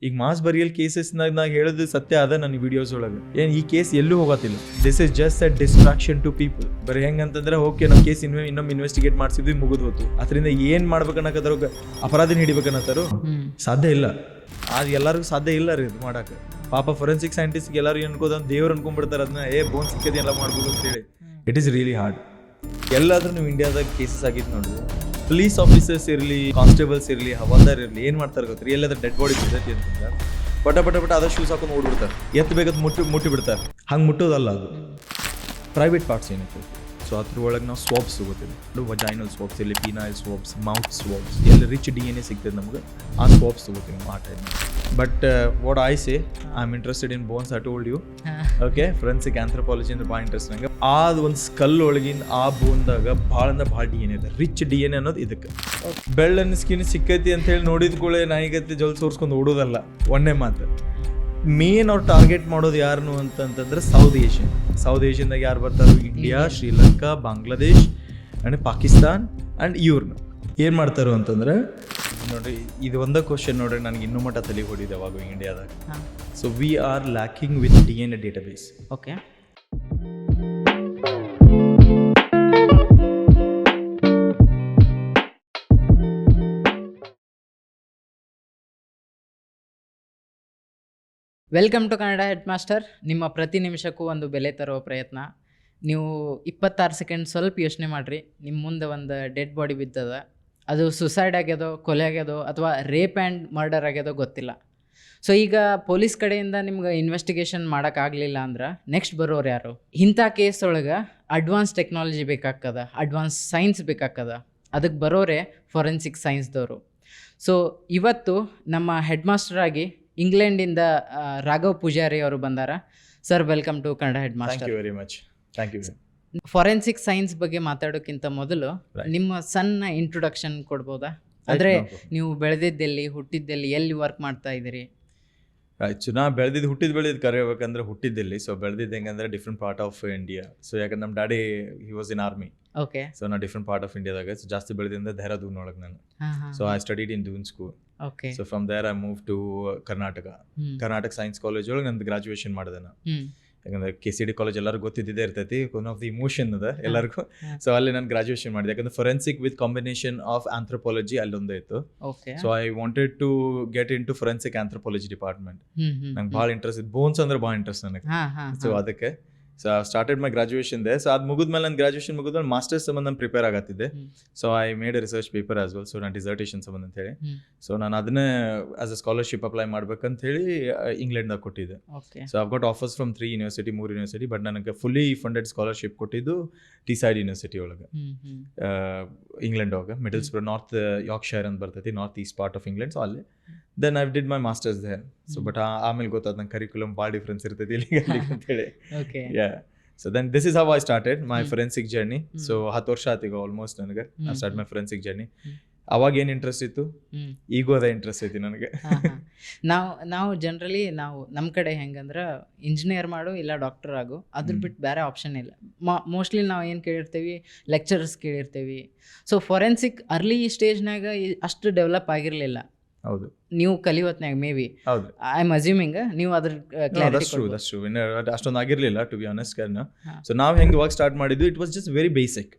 ಈಗ mass burial ಕೇಸಸ್ನಾಗ ನಾ ಹೇಳೋದು ಸತ್ಯ ಅದ ನನ್ನ ವಿಡಿಯೋಸ್ ಒಳಗೆ. ಏನ್ ಈ ಕೇಸ್ ಎಲ್ಲೂ ಹೋಗತ್ತಿಲ್ಲ. This is just a distraction to people. ಬರೀ ಹೆಂಗಂತಂದ್ರೆ ಓಕೆ ನಾವು ಕೇಸ್ ಇನ್ನೊಮ್ಮೆ ಇನ್ವೆಸ್ಟಿಗೇಟ್ ಮಾಡ್ಸಿದ್ವಿ, ಮುಗಿದು ಹೋತು. ಅದರಿಂದ ಏನ್ ಮಾಡ್ಬೇಕನ್ನಕತ್ತಾರ, ಅಪರಾಧಿನ ಹಿಡಿಬೇಕನ್ನತ್ತಾರು, ಸಾಧ್ಯ ಇಲ್ಲ. ಅದು ಎಲ್ಲರಿಗೂ ಸಾಧ್ಯ ಇಲ್ಲ ರೀ ಇದು ಮಾಡಕ್ಕೆ. ಪಾಪ ಫೊರೆನ್ಸಿಕ್ ಸೈಂಟಿಸ್ಟ್ ಎಲ್ಲರೂ ಅನ್ಕೋದ ದೇವ್ರು ಅನ್ಕೊಂಡ್ಬಿಡ್ತಾರೆ ಅದನ್ನ, ಬೋನ್ ಸಿಕ್ಕದಿ ಎಲ್ಲ ಮಾಡ್ಬೋದು ಅಂತ ಹೇಳಿ. It is really hard. ಎಲ್ಲಾದ್ರೂ ನೀವು ಇಂಡಿಯಾದಾಗ ಕೇಸಸ್ ಆಗಿದ್ದು ನೋಡ್ರಿ, ಪೊಲೀಸ್ ಆಫೀಸರ್ಸ್ ಇರಲಿ, ಕಾನ್ಸ್ಟೇಬಲ್ಸ್ ಇರಲಿ, ಹವಾಲ್ದಾರ್ ಇರಲಿ, ಏನು ಮಾಡ್ತಾರೆ ಗೊತ್ತ್ರಿ, ಎಲ್ಲಾದ್ರೂ ಡೆಡ್ ಬಾಡಿ ಬಿದ್ದೈತಿ ಅಂತಂದ್ರೆ ಬಟ ಅದ ಶೂಸ್ ಹಾಕೊಂಡು ಓಡ್ಬಿಡ್ತಾರೆ, ಬೇಕಂತ ಮುಟ್ಟಿ ಬಿಡ್ತಾರೆ. ಹಂಗೆ ಮುಟ್ಟೋದಲ್ಲ ಅದು, ಪ್ರೈವೇಟ್ ಪಾರ್ಟ್ಸ್ ಏನೈತೆ. ಸೊ ಅದ್ರೊಳಗೆ ನಾವು ಸ್ವಾಬ್ಸ್ ತೊಗೋತೀವಿ. ವಜೈನಲ್ ಸ್ವಾಬ್ಸ್ ಇರಲಿ, ಪೀನಾಯಿಲ್ ಸ್ವಾಬ್ಸ್, ಮೌತ್ ಸ್ವಾಬ್ಸ್, ಎಲ್ಲ ರಿಚ್ DNA ಸಿಗ್ತದೆ ನಮ್ಗೆ, ಆ ಸ್ವಾಬ್ಸ್ ತೊಗೋತೀವಿ ನಾವು ಆ time. But what I say, I am interested in bones. I told you, okay, forensic anthropology ಅಂದ್ರೆ ಭಾಳ ಇಂಟ್ರೆಸ್ಟ್ ನಂಗೆ. ಅದು ಒಂದು ಸ್ಕಲ್ ಒಳಗಿನ ಆ ಬೋನ್ದಾಗ ಭಾಳ ಅಂದ್ರೆ ಭಾಳ DNA ಇದೆ, ರಿಚ್ DNA ಅನ್ನೋದು ಇದಕ್ಕೆ. ಬೆಳ್ಳನ್ನ ಸ್ಕಿನ್ ಸಿಕ್ಕೈತಿ ಅಂತ ಹೇಳಿ ನೋಡಿದ ಕೂಡಲೇ ನಾಯಿಗತ್ತೆ ಜಲ್ ಸೋರ್ಸ್ಕೊಂಡು ಓಡೋದಲ್ಲ, ಒಂದೇ ಮಾತು. ಮೇನ್ ಅವ್ರು ಟಾರ್ಗೆಟ್ ಮಾಡೋದು ಯಾರನ್ನು ಅಂತಂತಂದ್ರೆ ಸೌತ್ ಏಷ್ಯನ್ದಾಗ ಯಾರು ಬರ್ತಾರೆ, India, Sri Lanka, Bangladesh and Pakistan and ಇವ್ರನ್ನ ಏನು ಮಾಡ್ತಾರೋ ಅಂತಂದ್ರೆ ನೋಡ್ರಿ, ಇದು ಒಂದೇ ಕ್ವಶನ್ ನೋಡ್ರಿ ನನಗೆ ಇನ್ನೂ ಮಟ್ಟ ತಲೆ ಹೊಡಿದೆ ಅವಾಗ ಇಂಡಿಯಾದಾಗ. So we are lacking with DNA database. Okay, welcome to Kannada head master. ನಿಮ್ಮ ಪ್ರತಿ ನಿಮಿಷಕ್ಕೂ ಒಂದು ಬೆಲೆ ತರುವ ಪ್ರಯತ್ನ. ನೀವು 26 ಸೆಕೆಂಡ್ ಸ್ವಲ್ಪ ಯೋಚನೆ ಮಾಡಿರಿ, ನಿಮ್ಮ ಮುಂದೆ ಒಂದು ಡೆಡ್ ಬಾಡಿ ಬಿದ್ದದ, ಅದು ಸುಸೈಡ್ ಆಗ್ಯದೋ, ಕೊಲೆ ಆಗ್ಯದೋ, ಅಥವಾ ರೇಪ್ ಆ್ಯಂಡ್ ಮರ್ಡರ್ ಆಗ್ಯದೋ ಗೊತ್ತಿಲ್ಲ. ಸೊ ಈಗ ಪೊಲೀಸ್ ಕಡೆಯಿಂದ ನಿಮ್ಗೆ ಇನ್ವೆಸ್ಟಿಗೇಷನ್ ಮಾಡೋಕ್ಕಾಗಲಿಲ್ಲ ಅಂದ್ರೆ ನೆಕ್ಸ್ಟ್ ಬರೋರು ಯಾರು? ಇಂಥ ಕೇಸ್ ಒಳಗೆ ಅಡ್ವಾನ್ಸ್ ಟೆಕ್ನಾಲಜಿ ಬೇಕಾಗ್ತದ, ಅಡ್ವಾನ್ಸ್ ಸೈನ್ಸ್ ಬೇಕಾಗ್ತದ. ಅದಕ್ಕೆ ಬರೋರೆ ಫೊರೆನ್ಸಿಕ್ ಸೈನ್ಸ್ದವರು. ಸೊ ಇವತ್ತು ನಮ್ಮ ಹೆಡ್ ಮಾಸ್ಟರ್ ಆಗಿ ಇಂಗ್ಲೆಂಡಿಂದ ರಾಘವ್ ಪೂಜಾರಿ ಅವರು ಬಂದಾರ. Sir, welcome to Kannada head master. Thank you very much. Thank you. Forensic science ಬಗ್ಗೆ ಮಾತಾಡೋಕ್ಕಿಂತ ಮೊದಲು ನಿಮ್ಮ ಸಣ್ಣ ಇಂಟ್ರೊಡಕ್ಷನ್ ಕೊಡ್ಬೋದಾ? ಅಂದರೆ ನೀವು ಬೆಳೆದಿದ್ದೆಲ್ಲಿ, ಹುಟ್ಟಿದ್ದೆಲ್ಲಿ, ಎಲ್ಲಿ ವರ್ಕ್ ಮಾಡ್ತಾ ಇದ್ದೀರಿ? ಆಯ್ತು, ನಾ ಹುಟ್ಟಿದ್ದು ಕರೆಯಬೇಕಂದ್ರೆ ಹುಟ್ಟಿದ್ದಲ್ಲಿ. ಸೊ ಬೆಳೆದಿದ್ದು ಹೆಂಗಂದ್ರೆ different part of India. So ಯಾಕಂದ್ರೆ ನಮ್ಮ daddy he was in army. Okay. So ನಾ ಡಿಫ್ರೆಂಟ್ ಪಾರ್ಟ್ ಆಫ್ ಇಂಡಿಯಾದಾಗ. ಸೊ ಜಾಸ್ತಿ ಬೆಳೆದಿಂದ ದೇಹರಾದೂನ್ ಒಳಗೆ ನಾನು. So I studied in Doon school. Okay. So from there I move to Karnataka science college ಒಳಗೆ ನಂದು ಗ್ರಾಜುಯೇಷನ್ ಮಾಡಿದೆ ನಾನು. ಯಾಕಂದ್ರೆ KCD ಕಾಲೇಜ್ ಎಲ್ಲರಿಗೂ ಗೊತ್ತಿದ್ದೇ ಇರ್ತೈತಿ, ಒನ್ ಆಫ್ ದಿ ಇಮೋಷನ್ ಅದ ಎಲ್ಲರಿಗೂ. ಸೊ ಅಲ್ಲಿ ನಾನು ಗ್ರಾಜುಯೇಷನ್ ಮಾಡಿದೆ. ಯಾಕಂದ್ರೆ forensic with combination of anthropology ಅಲ್ಲೊಂದೇ ಇತ್ತು. So I wanted to get into forensic anthropology department. ನಂಗೆ ಭಾಳ ಇಂಟ್ರೆಸ್ಟ್ ಇತ್ತು, ಬೋನ್ಸ್ ಅಂದ್ರೆ ಭಾಳ ಇಂಟ್ರೆಸ್ಟ್ ನನಗೆ. ಸೊ ಅದಕ್ಕೆ so I started my graduation there. So ಅದು ಮುಗಿದ್ಮೇಲೆ ನಾನು ಗ್ರಾಜುಯೇಷನ್ ಮುಗಿದ್ಮೇಲೆ ಮಾಸ್ಟರ್ಸ್ ಸಂಬಂಧ ನಾನು ಪ್ರಿಪೇರ್ ಆಗತ್ತಿದ್ದೆ. So I made a research paper as well. So ನಾನು ಡಿಸರ್ಟೇಷನ್ ಸಂಬಂಧ ಅಂತ ಹೇಳಿ, ಸೊ ನಾನು ಅದನ್ನೇ ಆಸ್ ಅ ಸ್ಕಾಲರ್ಶಿಪ್ ಅಪ್ಲೈ ಮಾಡ್ಬೇಕಂತ ಹೇಳಿ ಇಂಗ್ಲೆಂಡ್ದಾಗ ಕೊಟ್ಟಿದ್ದೆ. So I've got offers from 3 university. But ನನಗೆ ಫುಲ್ಲಿ ಫಂಡೆಡ್ ಸ್ಕಾಲರ್ಶಿಪ್ ಕೊಟ್ಟಿದ್ದು ಟೀಸೈಡ್ ಯೂನಿವರ್ಸಿಟಿ ಒಳಗೆ, ಇಂಗ್ಲೆಂಡ್ ಒಳಗೆ, ಮಿಡಲ್ಸ್ಬ್ರೋ, ನಾರ್ತ್ ಯಾರ್ಕ್ಷೈರ್ ಅಂತ ಬರ್ತೈತಿ, North East part of England. So ಅಲ್ಲಿ then I did my masters there. So but ಆಮೇಲೆ ಗೊತ್ತಾದ ನಂಗೆ ಕರಿಕ್ಯುಲಮ್ ಭಾಳ ಡಿಫ್ರೆನ್ಸ್ ಇರ್ತೈತಿ ಇಲ್ಲಿ ಅಂತ ಹೇಳಿ. So then this is how I started my forensic journey. So 10 ವರ್ಷ ಆಯ್ತು ಈಗ ಆಲ್ಮೋಸ್ಟ್ ನನಗೆ I started my forensic journey. ಅವಾಗ ಏನು ಇಂಟ್ರೆಸ್ಟ್ ಇತ್ತು, ಈಗೂ ಅದೇ ಇಂಟ್ರೆಸ್ಟ್ ಐತಿ ನನಗೆ. ನಾವು ಜನರಲಿ ನಮ್ಮ ಕಡೆ ಹೆಂಗಂದ್ರೆ ಇಂಜಿನಿಯರ್ ಮಾಡು ಇಲ್ಲ ಡಾಕ್ಟರ್ ಆಗು, ಅದ್ರ ಬಿಟ್ಟು ಬೇರೆ ಆಪ್ಷನ್ ಇಲ್ಲ. ಮೋಸ್ಟ್ಲಿ ನಾವು ಏನು ಕೇಳಿರ್ತೀವಿ, ಲೆಕ್ಚರರ್ಸ್ ಕೇಳಿರ್ತೀವಿ. ಸೊ ಫೊರೆನ್ಸಿಕ್ ಅರ್ಲಿ ಸ್ಟೇಜ್ನಾಗ ಅಷ್ಟು ಡೆವಲಪ್ ಆಗಿರಲಿಲ್ಲ. ಹೌದು, ನೀವು ಕಲಿಯೋತ್ನಾಗ ಮೇ ಬಿ, ಹೌದು, ಐ ಆಮ್ ಅಸ್ಯೂಮಿಂಗ್ ನೀವು ಅದ್ರ ಅಷ್ಟೊಂದು ಆಗಿರಲಿಲ್ಲ ಟು ಬಿ ಆನೆಸ್ಟ್. ಸೊ ನಾವು ಹೆಂಗೆ ಇವಾಗ ಸ್ಟಾರ್ಟ್ ಮಾಡಿದ್ವಿ, it was just very basic.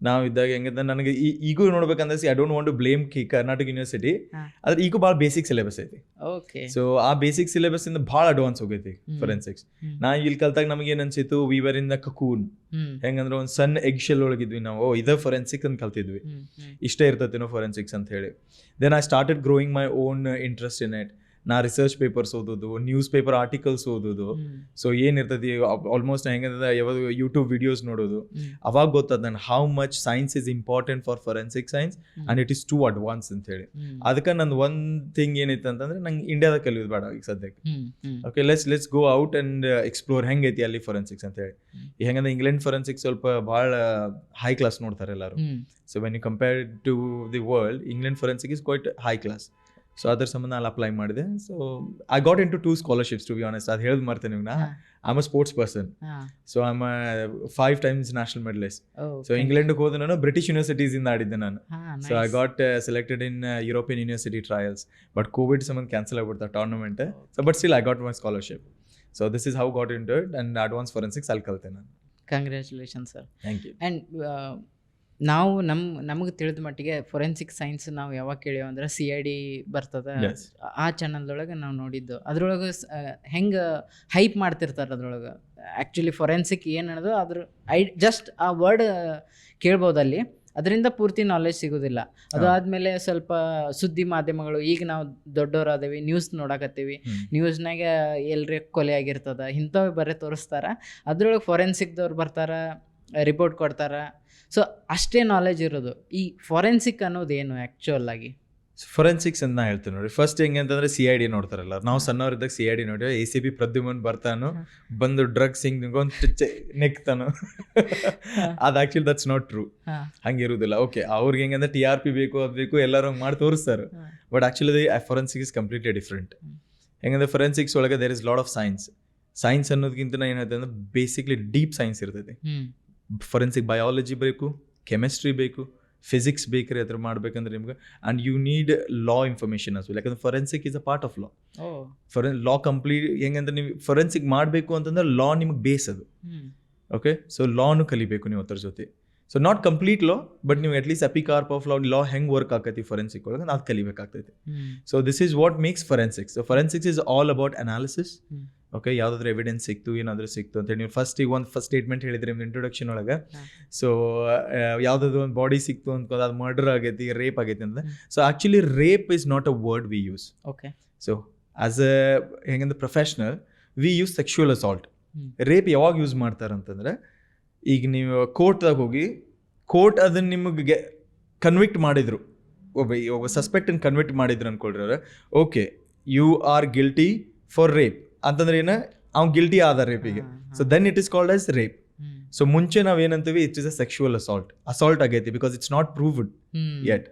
ನಾವು ಇದ್ದಾಗ ಹೆಂಗಂದ್ರೆ ನನಗೆ ಈಗೂ ನೋಡ್ಬೇಕಂದ್ರೆ I don't want to blame Karnataka university, ಆದ್ರೆ ಈಗೂ ಭಾಳ ಬೇಸಿಕ್ ಸಿಲೆಬಸ್ ಐತಿ. ಸೊ ಆ ಬೇಸಿಕ್ ಸಿಲೆಬಸ್ ಇಂದ ಭಾಳ ಅಡ್ವಾನ್ಸ್ ಹೋಗೈತಿ ಫೊರೆನ್ಸಿಕ್ಸ್. ನಾ ಇಲ್ಲಿ ಕಲ್ತಾಗ ನಮಗೆ ಏನ್ ಅನ್ಸಿತ್ತು, we were in the cocoon. ಹೆಂಗಂದ್ರೆ ಒಂದು ಸಣ್ಣ ಎಗ್ ಶೆಲ್ ಒಳಗಿದ್ವಿ ನಾವು, ಇದ ಫೊರೆನ್ಸಿಕ್ ಅಂತ ಕಲ್ತಿದ್ವಿ, ಇಷ್ಟೇ ಇರ್ತೈತೇನೋ ಫೊರೆನ್ಸಿಕ್ಸ್ ಅಂತ ಹೇಳಿ. Then I started growing my own interest in it. ನಾ ರಿಸರ್ಚ್ ಪೇಪರ್ಸ್ ಓದೋದು, ನ್ಯೂಸ್ ಪೇಪರ್ ಆರ್ಟಿಕಲ್ಸ್ ಓದೋದು. ಸೊ ಏನಿರ್ತೈತಿ ಆಲ್ಮೋಸ್ಟ್ ಹೆಂಗಂದ್ರೆ ಯಾವಾಗ ಯೂಟ್ಯೂಬ್ ವಿಡಿಯೋಸ್ ನೋಡೋದು. ಅವಾಗ ಗೊತ್ತದ ನನ್ how much science is important for forensic science and it is to advance ಅಂತ ಹೇಳಿ. ಅದಕ್ಕೆ ನಂದು ಒಂದ್ ಥಿಂಗ್ ಏನಿತ್ತು ಅಂತಂದ್ರೆ ನಂಗೆ ಇಂಡಿಯಾದಾಗ ಕಲಿಯೋದು ಬೇಡ ಈಗ ಸದ್ಯಕ್ಕೆ. Okay, let's go out and explore ಹೆಂಗೈತಿ ಅಲ್ಲಿ ಫೊರೆನ್ಸಿಕ್ಸ್ ಅಂತ ಹೇಳಿ. ಹೆಂಗಂದ್ರೆ ಇಂಗ್ಲೆಂಡ್ ಫೊರೆನ್ಸಿಕ್ಸ್ ಸ್ವಲ್ಪ ಭಾಳ ಹೈ ಕ್ಲಾಸ್ ನೋಡ್ತಾರೆ ಎಲ್ಲರೂ. So when you compare to the world, England forensic is quite high class. So ಅದ್ರ ಸಂಬಂಧ ಅಲ್ಲಿ ಅಪ್ಲೈ ಮಾಡಿದೆ. So I got in to 2 scholarships to be honest. ಅದು ಹೇಳೋದು ಮಾಡ್ತೇನೆ ನಿಮ್ಗೆ, I am a sports person. So I am 5 times national medallist. So ಇಂಗ್ಲೆಂಡ್ಗೆ ಹೋದ ನಾನು ಬ್ರಿಟಿಷ್ ಯೂನಿವರ್ಸಿಟೀಸಿಂದ ಆಡಿದ್ದೆ ನಾನು. So I got selected in European university trials. But Covid ಸಂಬಂಧ cancel ಆಗ್ಬಿಡ್ತಾ tournament. So but still I got my scholarship. So this is how got in to it. And advance forensics ಅಲ್ಲಿ ಕಲಿತೆ ನಾನು. Congratulation sir. Thank you. And ನಾವು ನಮಗೆ ತಿಳಿದ ಮಟ್ಟಿಗೆ forensic science ನಾವು ಯಾವಾಗ ಕೇಳೀವಿ ಅಂದ್ರೆ CID ಬರ್ತದೆ, ಆ ಚಾನಲ್ದೊಳಗೆ ನಾವು ನೋಡಿದ್ದು. ಅದ್ರೊಳಗೆ ಹೆಂಗೆ ಹೈಪ್ ಮಾಡ್ತಿರ್ತಾರೆ ಅದ್ರೊಳಗೆ. ಆ್ಯಕ್ಚುಲಿ ಫೊರೆನ್ಸಿಕ್ ಏನು ಅನ್ನೋದು ಅದ್ರ ಜಸ್ಟ್ ಆ ವರ್ಡ್ ಕೇಳ್ಬೋದಲ್ಲಿ, ಅದರಿಂದ ಪೂರ್ತಿ ನಾಲೆಜ್ ಸಿಗೋದಿಲ್ಲ. ಅದು ಆದಮೇಲೆ ಸ್ವಲ್ಪ ಸುದ್ದಿ ಮಾಧ್ಯಮಗಳು, ಈಗ ನಾವು ದೊಡ್ಡವರಾದೇವಿ, ನ್ಯೂಸ್ ನೋಡಕತ್ತೀವಿ, ನ್ಯೂಸ್ನಾಗ ಎಲ್ರಿ ಕೊಲೆ ಆಗಿರ್ತದೆ ಇಂಥವು ಬರೀ ತೋರಿಸ್ತಾರೆ. ಅದ್ರೊಳಗೆ ಫೊರೆನ್ಸಿಕ್ದವ್ರು ಬರ್ತಾರೆ, ರಿಪೋರ್ಟ್ ಕೊಡ್ತಾರೆ. ಸೊ ಅಷ್ಟೇ ನಾಲೆಜ್ ಇರೋದು. ಈ ಫೊರೆನ್ಸಿಕ್ ಅನ್ನೋದು ಏನು ಆ್ಯಕ್ಚುಯಲ್ ಆಗಿ? ಫೊರೆನ್ಸಿಕ್ಸ್ ಅಂತ ನಾ ಹೇಳ್ತೀನಿ ನೋಡಿ. ಫಸ್ಟ್ ಹೆಂಗೆ ಅಂತಂದ್ರೆ CID ನೋಡ್ತಾರಲ್ಲ, ನಾವು ಸಣ್ಣವರಿದ್ದಾಗ CID ನೋಡಿ ACP ಪ್ರದ್ಯುಮನ್ ಬರ್ತಾನು, ಬಂದು ಡ್ರಗ್ಸ್ ಹಿಂಗೆ ನೆಕ್ತಾನು. ಅದು ಆ್ಯಕ್ಚುಲಿ ದಟ್ಸ್ ನಾಟ್ ಟ್ರೂ. ಹಂಗಿರುವುದಿಲ್ಲ. ಓಕೆ, ಅವ್ರಿಗೆ ಹೆಂಗಂದ್ರೆ TRP ಬೇಕು, ಅದು ಬೇಕು, ಎಲ್ಲರೂ ಹಂಗೆ ಮಾಡಿ ತೋರಿಸ್ತಾರೆ. But actually forensic is completely different. ಹೆಂಗಂದ್ರೆ ಫೊರೆನ್ಸಿಕ್ಸ್ ಒಳಗೆ there is lot of science. Science ಅನ್ನೋದಕ್ಕಿಂತ ಏನು ಹೇಳ್ತದೆ ಅಂದ್ರೆ ಬೇಸಿಕ್ಲಿ ಡೀಪ್ ಸೈನ್ಸ್ ಇರ್ತೈತಿ. ಫೊರೆನ್ಸಿಕ್ ಬಯಾಲಜಿ ಬೇಕು, ಕೆಮಿಸ್ಟ್ರಿ ಬೇಕು, ಫಿಸಿಕ್ಸ್ ಬೇಕ್ರಿ ಅದ್ರ ಮಾಡ್ಬೇಕಂದ್ರೆ ನಿಮ್ಗೆ. And you need law information as well. ಯಾಕಂದ್ರೆ forensic is a part of law. Law complete ಹೆಂಗಂದ್ರೆ ನೀವು ಫೊರೆನ್ಸಿಕ್ ಮಾಡಬೇಕು ಅಂತಂದ್ರೆ ಲಾ ನಿಮ್ಗೆ ಬೇಸ್ ಅದು. ಓಕೆ, ಸೊ ಲಾನು ಕಲಿಬೇಕು ನೀವು ಅದ್ರ ಜೊತೆ. So not complete law, but ನೀವು ಅಟ್ಲೀಸ್ಟ್ ಎಪಿಕಾರ್ಪ್ ಆಫ್ ಲಾ ಹೆಂಗೆ ವರ್ಕ್ ಆಕೈತಿ ಫೊರೆನ್ಸಿಕ್ ಒಳಗೆ ಅದು ಕಲಿಬೇಕಾಗ್ತೈತಿ. So this is what makes forensics. So forensics is all about analysis. Okay, ಯಾವುದಾದ್ರೂ ಎವಿಡೆನ್ಸ್ ಸಿಕ್ತು, ಏನಾದರೂ ಸಿಕ್ತು ಅಂತೇಳಿ ನೀವು ಫಸ್ಟ್ ಸ್ಟೇಟ್ಮೆಂಟ್ ಹೇಳಿದ್ರಿ ನಿಮ್ಮ ಇಂಟ್ರೊಡಕ್ಷನ್ ಒಳಗೆ. ಸೊ ಯಾವುದಾದ್ರು ಒಂದು ಬಾಡಿ ಸಿಕ್ತು ಅಂದ್ಕೊಂಡು ಅದು ಮರ್ಡರ್ ಆಗೈತಿ, ರೇಪ್ ಆಗೈತಿ ಅಂತ. So actually rape is not a word we use. Okay, so as a ಹೆಂಗಂದ್ರೆ professional we use sexual assault. Rape ಯಾವಾಗ ಯೂಸ್ ಮಾಡ್ತಾರಂತಂದ್ರೆ, ಈಗ ನೀವು ಕೋರ್ಟ್ದಾಗ ಹೋಗಿ ಕೋರ್ಟ್ ಅದನ್ನು ನಿಮಗೆ ಕನ್ವಿಕ್ಟ್ ಮಾಡಿದ್ರು, ಒಬ್ಬ ಸಸ್ಪೆಕ್ಟನ್ನು ಕನ್ವಿಕ್ಟ್ ಮಾಡಿದ್ರು ಅಂದ್ಕೊಳ್ರಿ ಅವ್ರು. Okay, you are guilty for rape ಅಂತಂದ್ರೆ ಏನ, ಅವ್ನು ಗಿಲ್ಟಿ ಆದ ರೇಪಿಗೆ. So then it is called as rape. So ಮುಂಚೆ ನಾವು ಏನಂತೀವಿ, it is a sexual assault ಆಗೈತಿ, because it's not proved yet.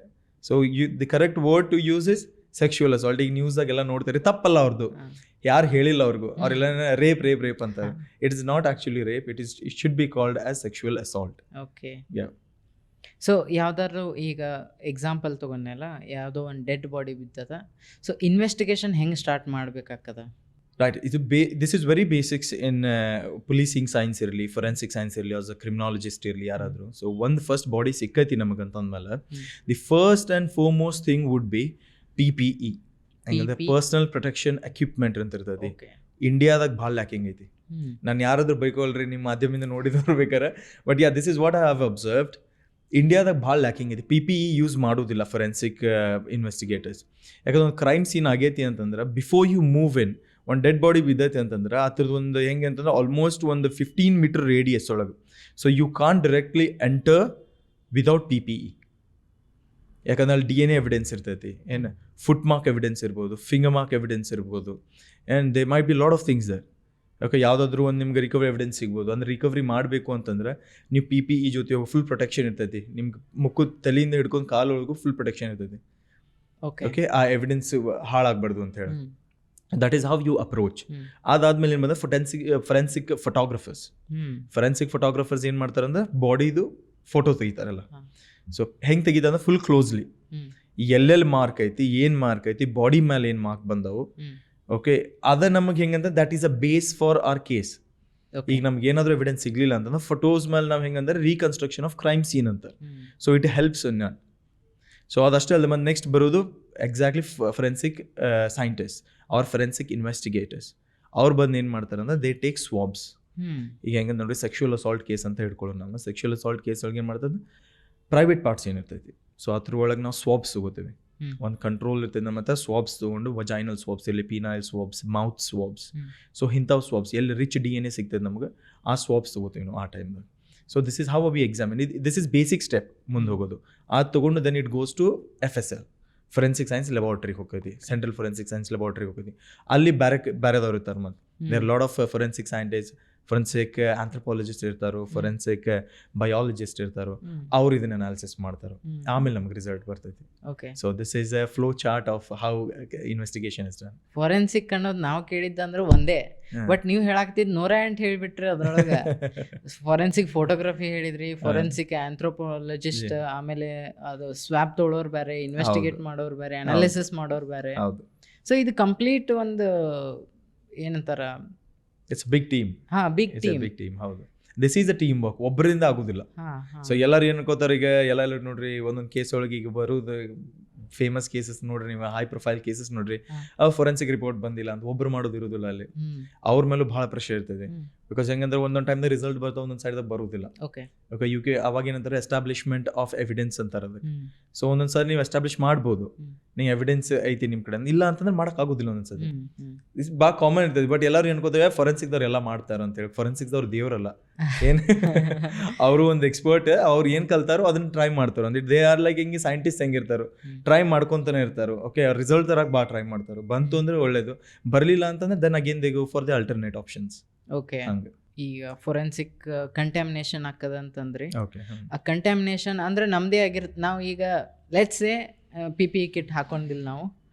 So the correct word to use is sexual assault. ಈಗ ನ್ಯೂಸ್ದಾಗೆಲ್ಲ ನೋಡ್ತಾರೆ, ತಪ್ಪಲ್ಲ ಅವ್ರದ್ದು, ಯಾರು ಹೇಳಿಲ್ಲ ಅವ್ರಿಗೂ, ಅವರೆಲ್ಲ ರೇಪ್ ರೇಪ್ ರೇಪ್ ಅಂತ. It is not actually rape, it should be called as sexual assault. Okay, so ಯಾವ್ದಾದ್ರು ಈಗ ಎಕ್ಸಾಂಪಲ್ ತೊಗೊಂಡೆಲ್ಲ, ಯಾವುದೋ ಒಂದು ಡೆಡ್ ಬಾಡಿ ಬಿದ್ದದ, ಸೊ ಇನ್ವೆಸ್ಟಿಗೇಷನ್ ಹೆಂಗೆ ಸ್ಟಾರ್ಟ್ ಮಾಡ್ಬೇಕಾಗ್ತದ? ರೈಟ್, ಇದು this is very basics in policing science ಇರಲಿ, ಫೊರೆನ್ಸಿಕ್ ಸೈನ್ಸ್ ಇರಲಿ, ಆಸ್ ಅ ಕ್ರಿಮಿನಾಲಜಿಸ್ಟ್ ಇರಲಿ ಯಾರಾದರೂ. ಸೊ ಒಂದು ಫಸ್ಟ್ ಬಾಡಿ ಸಿಕ್ಕೈತಿ ನಮಗಂತಂದ್ಮೇಲೆ the first and foremost thing would be PPE, ಹಂಗಂದ್ರೆ ಪರ್ಸನಲ್ ಪ್ರೊಟೆಕ್ಷನ್ ಎಕ್ವಿಪ್ಮೆಂಟ್ ಅಂತ ಇರ್ತದೆ. ಇಂಡಿಯಾದಾಗ ಭಾಳ ಲ್ಯಾಕಿಂಗ್ ಐತಿ. ನಾನು ಯಾರಾದ್ರೂ ಬೈಕೋಲ್ರಿ ನಿಮ್ಮ ಮಾಧ್ಯಮದಿಂದ ನೋಡಿದವ್ರು ಬೇಕಾರೆ, but yeah this is what I have observed. ಇಂಡಿಯಾದಾಗ ಭಾಳ ಲ್ಯಾಕಿಂಗ್ ಐತಿ. PPE ಯೂಸ್ ಮಾಡೋದಿಲ್ಲ ಫೊರೆನ್ಸಿಕ್ ಇನ್ವೆಸ್ಟಿಗೇಟರ್ಸ್. ಯಾಕಂದ್ರೆ ಒಂದು ಕ್ರೈಮ್ ಸೀನ್ ಆಗೈತಿ ಅಂತಂದ್ರೆ, ಬಿಫೋರ್ ಯು ಮೂವ್ ಇನ್, ಒಂದು ಡೆಡ್ ಬಾಡಿ ಬಿದ್ದೈತೆ ಅಂತಂದ್ರೆ ಅದ್ರದ್ದು ಒಂದು ಹೆಂಗೆ ಅಂತಂದ್ರೆ ಆಲ್ಮೋಸ್ಟ್ ಒಂದು 15 ಮೀಟರ್ ರೇಡಿಯಸ್ ಒಳಗೆ. So you can directly enter without PPE. ಯಾಕಂದ್ರೆ ಅಲ್ಲಿ DNA ಎವಿಡೆನ್ಸ್ ಇರ್ತೈತಿ, ಏನು ಫುಟ್ ಮಾರ್ಕ್ ಎವಿಡೆನ್ಸ್ ಇರ್ಬೋದು, ಫಿಂಗರ್ ಮಾರ್ಕ್ ಎವಿಡೆನ್ಸ್ ಇರ್ಬೋದು, and they might be lot of things there. Okay, ಯಾವುದಾದ್ರೂ ಒಂದು ನಿಮ್ಗೆ ರಿಕವರಿ ಎವಿಡೆನ್ಸ್ ಸಿಗ್ಬೋದು. ಅಂದ್ರೆ ರಿಕವರಿ ಮಾಡಬೇಕು ಅಂತಂದ್ರೆ ನೀವು PPE ಜೊತೆ ಫುಲ್ ಪ್ರೊಟೆಕ್ಷನ್ ಇರ್ತೈತಿ. ನಿಮ್ಗೆ ಮುಖದ ತಲೆಯಿಂದ ಹಿಡ್ಕೊಂಡು ಕಾಲೊಳಗೂ ಫುಲ್ ಪ್ರೊಟೆಕ್ಷನ್ ಇರ್ತೈತಿ. ಓಕೆ, ಆ ಎವಿಡೆನ್ಸ್ ಹಾಳಾಗಬಾರ್ದು ಅಂತ ಹೇಳಿ. That is how you approach. ಅದಾದ್ಮೇಲೆ ಏನು ಬಂದ್ರೆ ಫೊರೆನ್ಸಿಕ್ ಫೋಟೋಗ್ರಫರ್ಸ್ ಏನು ಮಾಡ್ತಾರೆ ಅಂದ್ರೆ ಬಾಡಿದು ಫೋಟೋ ತೆಗಿತಾರಲ್ಲ. ಸೊ ಹೆಂಗೆ ತೆಗಿತ ಅಂದ್ರೆ ಫುಲ್ ಕ್ಲೋಸ್ಲಿ ಎಲ್ಲೆಲ್ಲಿ ಮಾರ್ಕ್ ಐತಿ, ಏನು ಮಾರ್ಕ್ ಐತಿ, ಬಾಡಿ ಮೇಲೆ ಏನು ಮಾರ್ಕ್ ಬಂದವು. ಓಕೆ, ಅದ ನಮಗೆ ಹೆಂಗಂದ್ರೆ that is a base for our case. ಈಗ ನಮ್ಗೆ ಏನಾದರೂ ಎವಿಡೆನ್ಸ್ ಸಿಗ್ಲಿಲ್ಲ ಅಂತಂದ್ರೆ ಫೋಟೋಸ್ ಮೇಲೆ ನಾವು ಹೆಂಗಂದ್ರೆ ರೀಕನ್ಸ್ಟ್ರಕ್ಷನ್ ಆಫ್ ಕ್ರೈಮ್ ಸೀನ್ ಅಂತ. So it helps in that. So ಅದಷ್ಟೇ ಅಲ್ಲ, ಮತ್ತೆ ನೆಕ್ಸ್ಟ್ ಬರೋದು exactly forensic scientist or forensic investigators. ಅವ್ರು ಬಂದು ಏನು ಮಾಡ್ತಾರೆ ಅಂದ್ರೆ ದೇ ಟೇಕ್ ಸ್ವಾಬ್ಸ್. ಈಗ ಹೆಂಗೆ ನೋಡಿ ಸೆಕ್ಷುವಲ್ ಅಸಾಲ್ಟ್ ಕೇಸ್ ಅಂತ ಹೇಳ್ಕೊಳ್ಳೋಣ. ನಾವು ಸೆಕ್ಷುವಲ್ ಅಸಾಲ್ಟ್ ಕೇಸ್ ಒಳಗೆ ಏನು ಮಾಡ್ತದೆ, ಪ್ರೈವೇಟ್ ಪಾರ್ಟ್ಸ್ ಏನಿರ್ತೈತಿ, ಸೊ ಅದ್ರ ಒಳಗೆ ನಾವು ಸ್ವಾಬ್ಸ್ ತಗೋತೀವಿ. ಒಂದು ಕಂಟ್ರೋಲ್ ಇರ್ತೈತೆ ನಮ್ಮ ಹತ್ರ. ಸ್ವಾಬ್ಸ್ ತೊಗೊಂಡು ವಜೈನಲ್ ಸ್ವಾಬ್ಸ್ ಇರಲಿ, ಪೀನೈಲ್ ಸ್ವಾಬ್ಸ್, ಮೌತ್ ಸ್ವಾಬ್ಸ್, ಸೊ ಇಂಥವು ಸ್ವಾಬ್ಸ್ ಎಲ್ಲಿ ರಿಚ್ DNA ಸಿಗ್ತದೆ ನಮ್ಗೆ, ಆ ಸ್ವಾಬ್ಸ್ ತೊಗೋತೀವಿ ನಾವು ಆ ಟೈಮ್ದಾಗ. So this is how we examine. This is basic step ಮುಂದೆ ಹೋಗೋದು. ಅದು ತೊಗೊಂಡು then it goes to FSL, forensic science ಲ್ಯಾಬೋರೇಟರಿಗೆ ಹೋಗ್ತೈತಿ, ಸೆಂಟ್ರಲ್ ಫೊರೆನ್ಸಿಕ್ ಸೈನ್ಸ್ ಲ್ಯಾಬೋರೇಟರಿಗೆ ಹೋಗ್ತೈತಿ. ಅಲ್ಲಿ ಬೇರೆದವ್ರು ಇರ್ತಾರೆ. ಮತ್ತು there lot of forensic scientist, forensic anthropologist ಇರ್ತಾರೋ, ಫೊರೆನ್ಸಿಕ್ ಬಯಾಲಜಿಸ್ಟ್ ಇರ್ತಾರೋ, ಅವ್ರು ಇದನ್ನ ಅನಾಲಿಸಿಸ್ ಮಾಡ್ತಾರೋ, ಆಮೇಲೆ ನಮ್ಗೆ ರಿಸಲ್ಟ್ ಬರ್ತೈತಿ. Okay. So this is a flow chart of how investigation is done. Forensic ಅನ್ನೋದು ನಾವು ಕೇಳಿದ್ದಂದ್ರೆ ಒಂದೇ, ಬಟ್ ನೀವು ಹೇಳಾಕ್ತಿದ್ 108 ಹೇಳ್ಬಿಟ್ರಿ ಅದ್ರೊಳಗೆ. ಫೊರೆನ್ಸಿಕ್ ಫೋಟೋಗ್ರಫಿ ಹೇಳಿದ್ರಿ, ಫೊರೆನ್ಸಿಕ್ ಆಂಥ್ರೋಪಾಲಜಿಸ್ಟ್, ಆಮೇಲೆ ಅದು ಸ್ವಾಬ್ ತೊಳೋರು ಬೇರೆ, ಇನ್ವೆಸ್ಟಿಗೇಟ್ ಮಾಡೋರು ಬೇರೆ, ಅನಾಲಿಸಿಸ್ ಮಾಡೋರು ಬೇರೆ. ಹೌದು. ಸೊ ಇದು ಕಂಪ್ಲೀಟ್ ಒಂದು ಏನಂತಾರ, it's big team. Big team. ಹೌದು, this is a team work, ಒಬ್ಬರಿಂದ ಆಗೋದಿಲ್ಲ. ಸೊ ಎಲ್ಲರೂ ಏನು ಅನ್ಕೋತಾರೆ, ಈಗ ಎಲ್ಲ ನೋಡ್ರಿ ಒಂದೊಂದು ಕೇಸ್ ಒಳಗೆ ಈಗ ಬರೋದು ಫೇಮಸ್ ಕೇಸಸ್ ನೋಡ್ರಿ, ನೀವು ಹೈ ಪ್ರೊಫೈಲ್ ಕೇಸಸ್ ನೋಡ್ರಿ, ಫೊರೆನ್ಸಿಕ್ ರಿಪೋರ್ಟ್ ಬಂದಿಲ್ಲ ಅಂತ ಒಬ್ರು ಮಾಡೋದು ಇರೋದಿಲ್ಲ ಅಲ್ಲಿ. ಅವ್ರ ಮೇಲೂ ಬಹಳ ಪ್ರೆಷರ್ ಇರ್ತದೆ. ಬಿಕಾಸ್ ಹೆಂಗಂದ್ರೆ ಒಂದೊಂದು ಟೈಮ್ ರಿಸಲ್ಟ್ ಬರ್ತಾವ, ಒಂದೊಂದು ಸೈಡ್ ಬರೋದಿಲ್ಲ. ಓಕೆ. ಯುಕೆ ಅವಾಗ ಏನಂತಾರೆ ಎಸ್ಟಾಬ್ಲಿಷ್ಮೆಂಟ್ ಆಫ್ ಎವಿಡೆನ್ಸ್ ಅಂತಾರೆ ಅದಕ್ಕೆ. ಸೊ ಒಂದೊಂದ್ಸರಿ ನೀವು ಎಸ್ಟಾಬ್ಲಿಷ್ ಮಾಡ್ಬೋದು, ನೀವು ಎವಿಡೆನ್ಸ್ ಐತಿ ನಿಮ್ ಕಡೆ, ಇಲ್ಲ ಅಂತಂದ್ರೆ ಮಾಡಕ್ ಆಗೋದಿಲ್ಲ ಒಂದೊಂದ್ಸರಿ. ಇಸ್ ಬಾ ಕಾಮನ್ ಇರ್ತದೆ. ಬಟ್ ಎಲ್ಲರೂ ಅನ್ಕೋತೇವೆ ಫೊರೆನ್ಸಿಕ್ ದವ್ರು ಎಲ್ಲ ಮಾಡ್ತಾರ ಅಂತ ಹೇಳಿ. ಫೊರೆನ್ಸಿಕ್ ದವ್ರು ದೇವ್ರಲ್ಲ, ಏನ್ ಅವರು ಒಂದು ಎಕ್ಸ್ಪರ್ಟ್, ಅವ್ರು ಏನ್ ಕಲ್ತಾರೋ ಅದನ್ನ ಟ್ರೈ ಮಾಡ್ತಾರೋ. ಅಂದ್ರೆ ದೇ ಆರ್ ಲೈಕ್ ಹಿಂಗೆ ಸೈಂಟಿಸ್ಟ್ ಹೆಂಗಿರ್ತಾರೋ, ಟ್ರೈ ಮಾಡ್ಕೊಂತಾನೆ ಇರ್ತಾರೋ. ಓಕೆ, ರಿಸಲ್ಟ್ ತರಕ್ ಬಾ ಟ್ರೈ ಮಾಡ್ತಾರೋ, ಬಂತು ಅಂದ್ರೆ ಒಳ್ಳೇದು, ಬರ್ಲಿಲ್ಲ ಅಂತಂದ್ರೆ then again they go for the alternate options. Okay. ಈಗ ಫೊರೆನ್ಸಿಕ್ ಕಂಟ್ಯಾಮಿನೇಷನ್ ಆಗ್ತದ ಅಂತಂದ್ರಿ. ಓಕೆ. ಆ ಕಂಟ್ಯಾಮಿನೇಷನ್ ಅಂದ್ರೆ ನಮ್ದೇ ಆಗಿರುತ್ತೆ. ನಾವು ಈಗ ಲೆಟ್ಸ್ ಸೇ PPE ಕಿಟ್ ಹಾಕೊಂಡಿಲ್ಲ ನಾವು,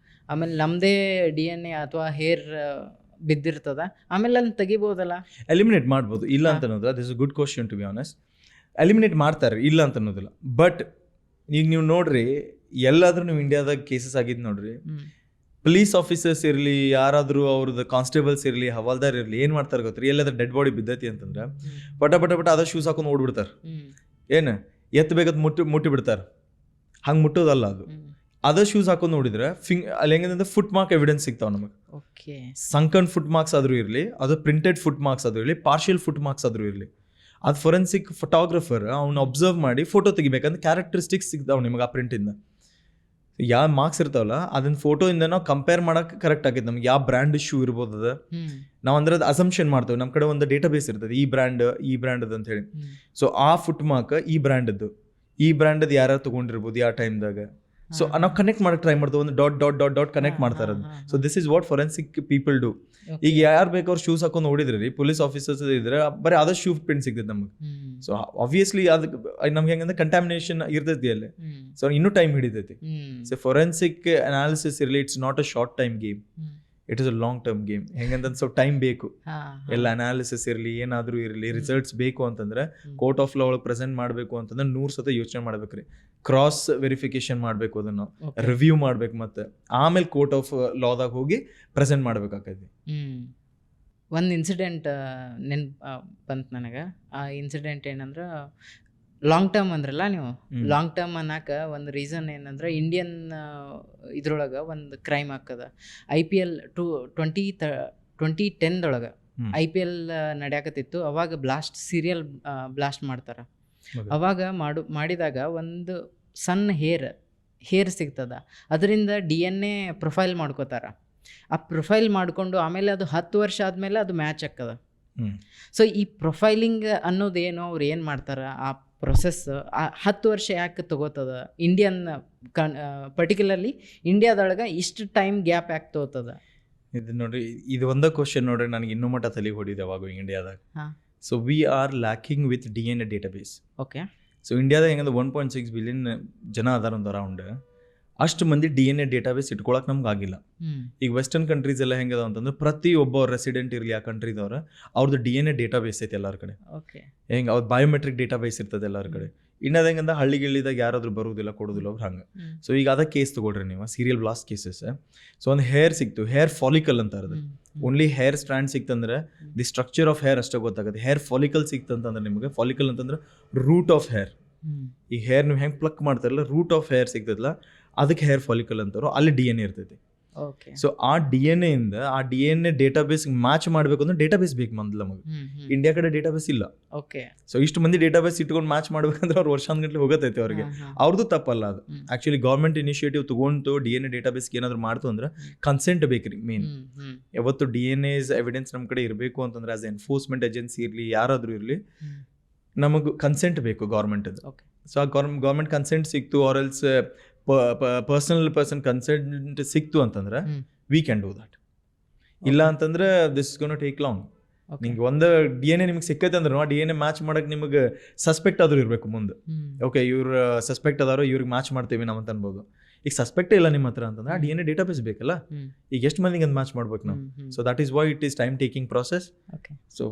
ಆಮೇಲೆ ನಮ್ದೇ DNA ಅಥವಾ ಹೇರ್ ಬಿದ್ದಿರ್ತದ, ಆಮೇಲೆ ಅಲ್ಲಿ ತೆಗಿಬೋದಲ್ಲ? ಎಲಿಮಿನೇಟ್ ಮಾಡ್ಬೋದು, ಇಲ್ಲ ಅಂತ ಅನ್ನೋದಿಲ್ಲ. This is good question to be honest. Eliminate ಮಾಡ್ತಾರೆ, ಇಲ್ಲ ಅಂತ ಅನ್ನೋದಿಲ್ಲ. ಬಟ್ ಈಗ ನೀವು ನೋಡ್ರಿ, ಎಲ್ಲಾದ್ರೂ ನೀವು ಇಂಡಿಯಾದಾಗ ಕೇಸಸ್ ಆಗಿದ್ದು ನೋಡ್ರಿ, ಪೊಲೀಸ್ ಆಫೀಸರ್ಸ್ ಇರಲಿ, ಯಾರಾದರೂ ಅವ್ರದ್ದು ಕಾನ್ಸ್ಟೇಬಲ್ಸ್ ಇರಲಿ, ಹವಾಲ್ದಾರ್ ಇರಲಿ, ಏನು ಮಾಡ್ತಾರೆ ಗೊತ್ತ್ರಿ, ಎಲ್ಲಾದ್ರೂ ಡೆಡ್ ಬಾಡಿ ಬಿದ್ದೈತಿ ಅಂತಂದ್ರೆ ಪಟ ಅದ ಶೂಸ್ ಹಾಕೊಂಡು ಓಡ್ಬಿಡ್ತಾರೆ. ಏನು ಬೇಕಂತ ಮುಟ್ಟಿ ಬಿಡ್ತಾರೆ. ಹಂಗೆ ಮುಟ್ಟೋದಲ್ಲ ಅದು. ಅದ ಶೂಸ್ ಹಾಕೊಂಡು ನೋಡಿದ್ರೆ ಅಲ್ಲಿ ಹೆಂಗಂದ್ರೆ ಫುಟ್ ಮಾರ್ಕ್ ಎವಿಡೆನ್ಸ್ ಸಿಗ್ತಾವ ನಮಗೆ. ಸಂಕನ್ ಫುಟ್ ಮಾರ್ಕ್ಸ್ ಆದ್ರೂ ಇರಲಿ, ಅದು ಪ್ರಿಂಟೆಡ್ ಫುಟ್ ಮಾರ್ಕ್ಸ್ ಆದ್ರೂ ಇರಲಿ, ಪಾರ್ಷಿಯಲ್ ಫುಟ್ ಮಾರ್ಕ್ಸ್ ಆದ್ರೂ ಇರಲಿ, ಅದು ಫೊರೆನ್ಸಿಕ್ ಫೋಟೋಗ್ರಫರ್ ಅವ್ನು ಅಬ್ಸರ್ವ್ ಮಾಡಿ ಫೋಟೋ ತೆಗಿಬೇಕಂದ್ರೆ ಕ್ಯಾರೆಕ್ಟರಿಸ್ಟಿಕ್ಸ್ ಸಿಗ್ತಾವ ನಿಮಗೆ ಆ ಪ್ರಿಂಟಿಂದ. ಯಾವ ಮಾರ್ಕ್ಸ್ ಇರ್ತಾವಲ್ಲ ಅದನ್ನ ಫೋಟೋಯಿಂದ ನಾವು ಕಂಪೇರ್ ಮಾಡಕ್ಕೆ ಕರೆಕ್ಟ್ ಆಗೈತೆ ನಮ್ಗೆ. ಯಾವ ಬ್ರ್ಯಾಂಡ್ ಶೂ ಇರ್ಬೋದು ಅದ, ನಾವು ಅಂದ್ರೆ ಅದು ಅಸಂಪ್ಷನ್ ಮಾಡ್ತೇವೆ. ನಮ್ಮ ಕಡೆ ಒಂದು ಡೇಟಾ ಬೇಸ್ ಇರ್ತದೆ, ಈ ಬ್ರ್ಯಾಂಡ್ ಅದು ಅಂತ ಹೇಳಿ. ಸೊ ಆ ಫುಟ್ ಮಾರ್ಕ್ ಈ ಬ್ರ್ಯಾಂಡದ್ದು ಯಾರು ತಗೊಂಡಿರ್ಬೋದು ಯಾವ ಟೈಮ್ದಾಗ. ಸೊ ನಾವು ಕನೆಕ್ಟ್ ಮಾಡಕ್ಕೆ ಟ್ರೈ ಮಾಡ್ತೇವೆ, ಒಂದು ಡಾಟ್ ಕನೆಕ್ಟ್ ಮಾಡ್ತಾರೆ ಅದು. So this is what forensic people do. ಈಗ ಯಾರು ಬೇಕಾದ್ರೆ ಶೂಸ್ ಹಾಕೊಂಡು ನೋಡಿದ್ರಿ, ಪೊಲೀಸ್ ಆಫೀಸರ್ಸ್ ಇದ್ರೆ ಬರೀ ಆದಷ್ಟು ಶೂ ಪ್ರಿಂಟ್ ಸಿಗ್ತದೆ ನಮಗೆ. ಸೊ ಆಬ್ವಿಯಸ್ಲಿ ಅದು ನಮ್ಗೆ ಹೆಂಗಂದ್ರೆ ಕಂಟ್ಯಾಮಿನೇಷನ್ ಇರ್ತೈತಿ ಅಲ್ಲಿ. ಸೊ ಇನ್ನೂ ಟೈಮ್ ಹಿಡಿತೈತಿ. ಸೊ ಫೊರೆನ್ಸಿಕ್ ಅನಾಲಿಸಿಸ್ ಇರಲಿ, it's not a short time game, it is a long term game. ಹೆಂಗಂತ ಸ್ವಲ್ಪ ಟೈಮ್ ಬೇಕು. ಎಲ್ಲ ಅನಾಲಿಸಿಸ್ ಇರಲಿ, ಏನಾದರೂ ಇರಲಿ, ರಿಸಲ್ಟ್ಸ್ ಬೇಕು ಅಂತಂದ್ರೆ ಕೋರ್ಟ್ ಆಫ್ ಲಾ ಒಳಗೆ ಪ್ರೆಸೆಂಟ್ ಮಾಡಬೇಕು ಅಂತಂದ್ರೆ 100 ಸತ ಯೋಚನೆ ಮಾಡ್ಬೇಕ್ರಿ. ಕ್ರಾಸ್ ವೆರಿಫಿಕೇಶನ್ ಮಾಡಬೇಕು, ಅದನ್ನು ರಿವ್ಯೂ ಮಾಡ್ಬೇಕು, ಮತ್ತೆ ಆಮೇಲೆ ಕೋರ್ಟ್ ಆಫ್ ಲಾದಾಗ ಹೋಗಿ ಪ್ರೆಸೆಂಟ್ ಮಾಡ್ಬೇಕಾಗ್ತೈತಿ. ಒಂದು ಇನ್ಸಿಡೆಂಟ್ ಬಂತು ನನಗೆ. ಆ ಇನ್ಸಿಡೆಂಟ್ ಏನಂದ್ರೆ, ಲಾಂಗ್ ಟರ್ಮ್ ಅಂದ್ರಲ್ಲ ನೀವು, ಲಾಂಗ್ ಟರ್ಮ್ ಅನ್ನಕ್ಕೆ ಒಂದು ರೀಸನ್ ಏನಂದ್ರೆ, ಇಂಡಿಯನ್ ಇದ್ರೊಳಗೆ ಒಂದು ಕ್ರೈಮ್ ಆಗ್ತದ. IPL 2010 IPL ನಡೆಯಕತ್ತಿತ್ತು. ಅವಾಗ ಸೀರಿಯಲ್ ಬ್ಲಾಸ್ಟ್ ಮಾಡ್ತಾರೆ. ಅವಾಗ ಮಾಡಿದಾಗ ಒಂದು ಸಣ್ಣ ಹೇರ್ ಸಿಗ್ತದ, ಅದರಿಂದ DNA ಪ್ರೊಫೈಲ್ ಮಾಡ್ಕೋತಾರ. ಆ ಪ್ರೊಫೈಲ್ ಮಾಡಿಕೊಂಡು ಆಮೇಲೆ ಅದು 10 ವರ್ಷ ಆದಮೇಲೆ ಅದು ಮ್ಯಾಚ್ ಆಗ್ತದ. ಸೊ ಈ ಪ್ರೊಫೈಲಿಂಗ್ ಅನ್ನೋದೇನು, ಅವ್ರು ಏನು ಮಾಡ್ತಾರೆ, ಆ ಪ್ರೊಸೆಸ್ 10 ವರ್ಷ ಯಾಕೆ ತಗೋತದ? ಇಂಡಿಯನ್ ಪರ್ಟಿಕ್ಯುಲರ್ಲಿ ಇಂಡಿಯಾದೊಳಗೆ ಇಷ್ಟು ಟೈಮ್ ಗ್ಯಾಪ್ ಯಾಕೆ ತಗೋತದ? ಇದು ನೋಡ್ರಿ, ಇದು ಒಂದೇ ಕ್ವಶನ್ ನೋಡ್ರಿ ನನಗೆ ಇನ್ನೂ ಮಟ್ಟ ತಲೆ ಹೊಡಿದೆ ಅವಾಗ ಇಂಡಿಯಾದಾಗ. So we are lacking with DNA database. Okay. So ಇಂಡಿಯಾದಾಗ ಹೆಂಗಂದ್ರೆ 1.6 ಬಿಲಿಯನ್ ಜನ ಅದಾರ ಒಂದು ಅರೌಂಡ್. ಅಷ್ಟು ಮಂದಿ DNA ಡೇಟಾಬೇಸ್ ಇಟ್ಕೊಳಕ್ಕೆ ನಮ್ಗೆ ಆಗಿಲ್ಲ. ಈಗ ವೆಸ್ಟರ್ನ್ ಕಂಟ್ರೀಸ್ ಎಲ್ಲ ಹೆಂಗದ ಅಂತಂದ್ರೆ ಪ್ರತಿಯೊಬ್ಬ ರೆಸಿಡೆಂಟ್ ಇರಲಿ ಆ ಕಂಟ್ರಿದವ್ರ ಅವ್ರದ್ದು DNA ಡೇಟಾಬೇಸ್ ಐತೆ ಎಲ್ಲರ ಕಡೆ. ಹೆಂಗೆ ಅವ್ರ ಬಯೋಮೆಟ್ರಿಕ್ ಡೇಟಾಬೇಸ್ ಇರ್ತದೆ ಎಲ್ಲರ ಕಡೆ. ಇನ್ನದ ಹೆಂಗಂದ್ರೆ ಹಳ್ಳಿಗಳಿದಾಗ ಯಾರಾದ್ರೂ ಬರುವುದಿಲ್ಲ, ಕೊಡೋದಿಲ್ಲ ಅವ್ರು ಹಂಗೆ. ಸೊ ಈಗ ಅದ ಕೇಸ್ ತಗೊಳ್ರಿ ನೀವು, ಸೀರಿಯಲ್ ಬ್ಲಾಸ್ಟ್ ಕೇಸಸ್. ಸೊ ಒಂದು ಹೇರ್ ಸಿಕ್ತು, ಹೇರ್ ಫಾಲಿಕಲ್ ಅಂತ ಇರೋದು. ಓನ್ಲಿ ಹೇರ್ ಸ್ಟ್ಯಾಂಡ್ ಸಿಕ್ತಂದ್ರೆ ದಿ ಸ್ಟ್ರಕ್ಚರ್ ಆಫ್ ಹೇರ್ ಅಷ್ಟೇ ಗೊತ್ತಾಗುತ್ತೆ. ಹೇರ್ ಫಾಲಿಕಲ್ ಸಿಕ್ತಂತಂದ್ರೆ ನಿಮಗೆ, ಫಾಲಿಕಲ್ ಅಂತಂದ್ರೆ ರೂಟ್ ಆಫ್ ಹೇರ್. ಈ ಹೇರ್ ನೀವು ಹೆಂಗೆ ಪ್ಲಕ್ ಮಾಡ್ತಾರಲ್ಲ, ರೂಟ್ ಆಫ್ ಹೇರ್ ಸಿಗ್ತದಲ್ಲ, ಅದಕ್ಕೆ ಹೇರ್ ಫಾಲಿಕಲ್ ಅಂತಾರೋ, ಅಲ್ಲಿ DNA ಇರ್ತೈತಿ. ಸೊ ಆ DNA ಇಂದ ಆ DNA ಡೇಟಾಬೇಸ್ ಮ್ಯಾಚ್ ಮಾಡಬೇಕು ಅಂದ್ರೆ ಡೇಟಾಬೇಸ್ ಬೇಕು ಮೊದಲು ನಮಗೆ. ಇಂಡಿಯಾ ಕಡೆ ಡೇಟಾಬೇಸ್ ಇಲ್ಲ. ಸೊ ಇಷ್ಟು ಮಂದಿ ಡೇಟಾಬೇಸ್ ಇಟ್ಕೊಂಡು ಮ್ಯಾಚ್ ಮಾಡ್ಬೇಕಂದ್ರೆ ಅವ್ರು ವರ್ಷಾನ್ಗಟ್ಲೆ ಹೋಗತೈತೆ ಅವ್ರಿಗೆ. ಅವ್ರದ್ದು ತಪ್ಪಲ್ಲ ಅದು. ಆಕ್ಚುಲಿ ಗೌರ್ಮೆಂಟ್ ಇನಿಷಿಯೇಟಿವ್ ತಗೊಂಡು DNA ಡೇಟಾಬೇಸ್ಗೆ ಏನಾದ್ರು ಮಾಡ್ತು ಅಂದ್ರೆ ಕನ್ಸೆಂಟ್ ಬೇಕ್ರಿ ಮೇನ್. ಯಾವತ್ತು DNA's ಎವಿಡೆನ್ಸ್ ನಮ್ಮ ಕಡೆ ಇರಬೇಕು ಅಂತಂದ್ರೆ ಆಸ್ ಎನ್ಫೋರ್ಸ್ಮೆಂಟ್ ಏಜೆನ್ಸಿ ಇರಲಿ, ಯಾರಾದ್ರೂ ಇರಲಿ, ನಮಗೆ ಕನ್ಸೆಂಟ್ ಬೇಕು ಗೌರ್ಮೆಂಟದು. ಸೊ ಆ ಗೌರ್ಮೆಂಟ್ ಕನ್ಸೆಂಟ್ ಸಿಕ್ತು, ಆರ್ ಎಲ್ಸ್ ಪರ್ಸನ್ ಕನ್ಸೆಂಟ್ ಸಿಕ್ತು ಅಂತಂದ್ರೆ ವಿ ಕ್ಯಾನ್ ಡೂ ದಟ್. ಇಲ್ಲ ಅಂತಂದ್ರೆ this is gonna take long. Okay. ನಿಮ್ಗೆ ಒಂದು DNA ನಿಮ್ಗೆ ಸಿಕ್ಕೈತೆ ಅಂದ್ರೆ ಆ DNA ಮ್ಯಾಚ್ ಮಾಡಕ್ಕೆ ನಿಮಗೆ ಸಸ್ಪೆಕ್ಟ್ ಆದ್ರೂ ಇರಬೇಕು ಮುಂದೆ. ಓಕೆ ಇವ್ರು ಸಸ್ಪೆಕ್ಟ್ ಅದಾರೋ ಇವ್ರಿಗೆ ಮ್ಯಾಚ್ ಮಾಡ್ತೀವಿ ನಾವು ಅಂತ ಅನ್ಬೋದು. ಈಗ ಸಸ್ಪೆಕ್ಟೇ ಇಲ್ಲ ನಿಮ್ಮ ಹತ್ರ ಅಂತಂದ್ರೆ ಆ DNA ಡೇಟಾಬೇಸ್ ಬೇಕಲ್ಲ. ಈಗ ಎಷ್ಟು ಮಂದಿಗೆ ಅಂತ ಮ್ಯಾಚ್ ಮಾಡ್ಬೇಕು ನಾವು. So that is why it is time taking process. So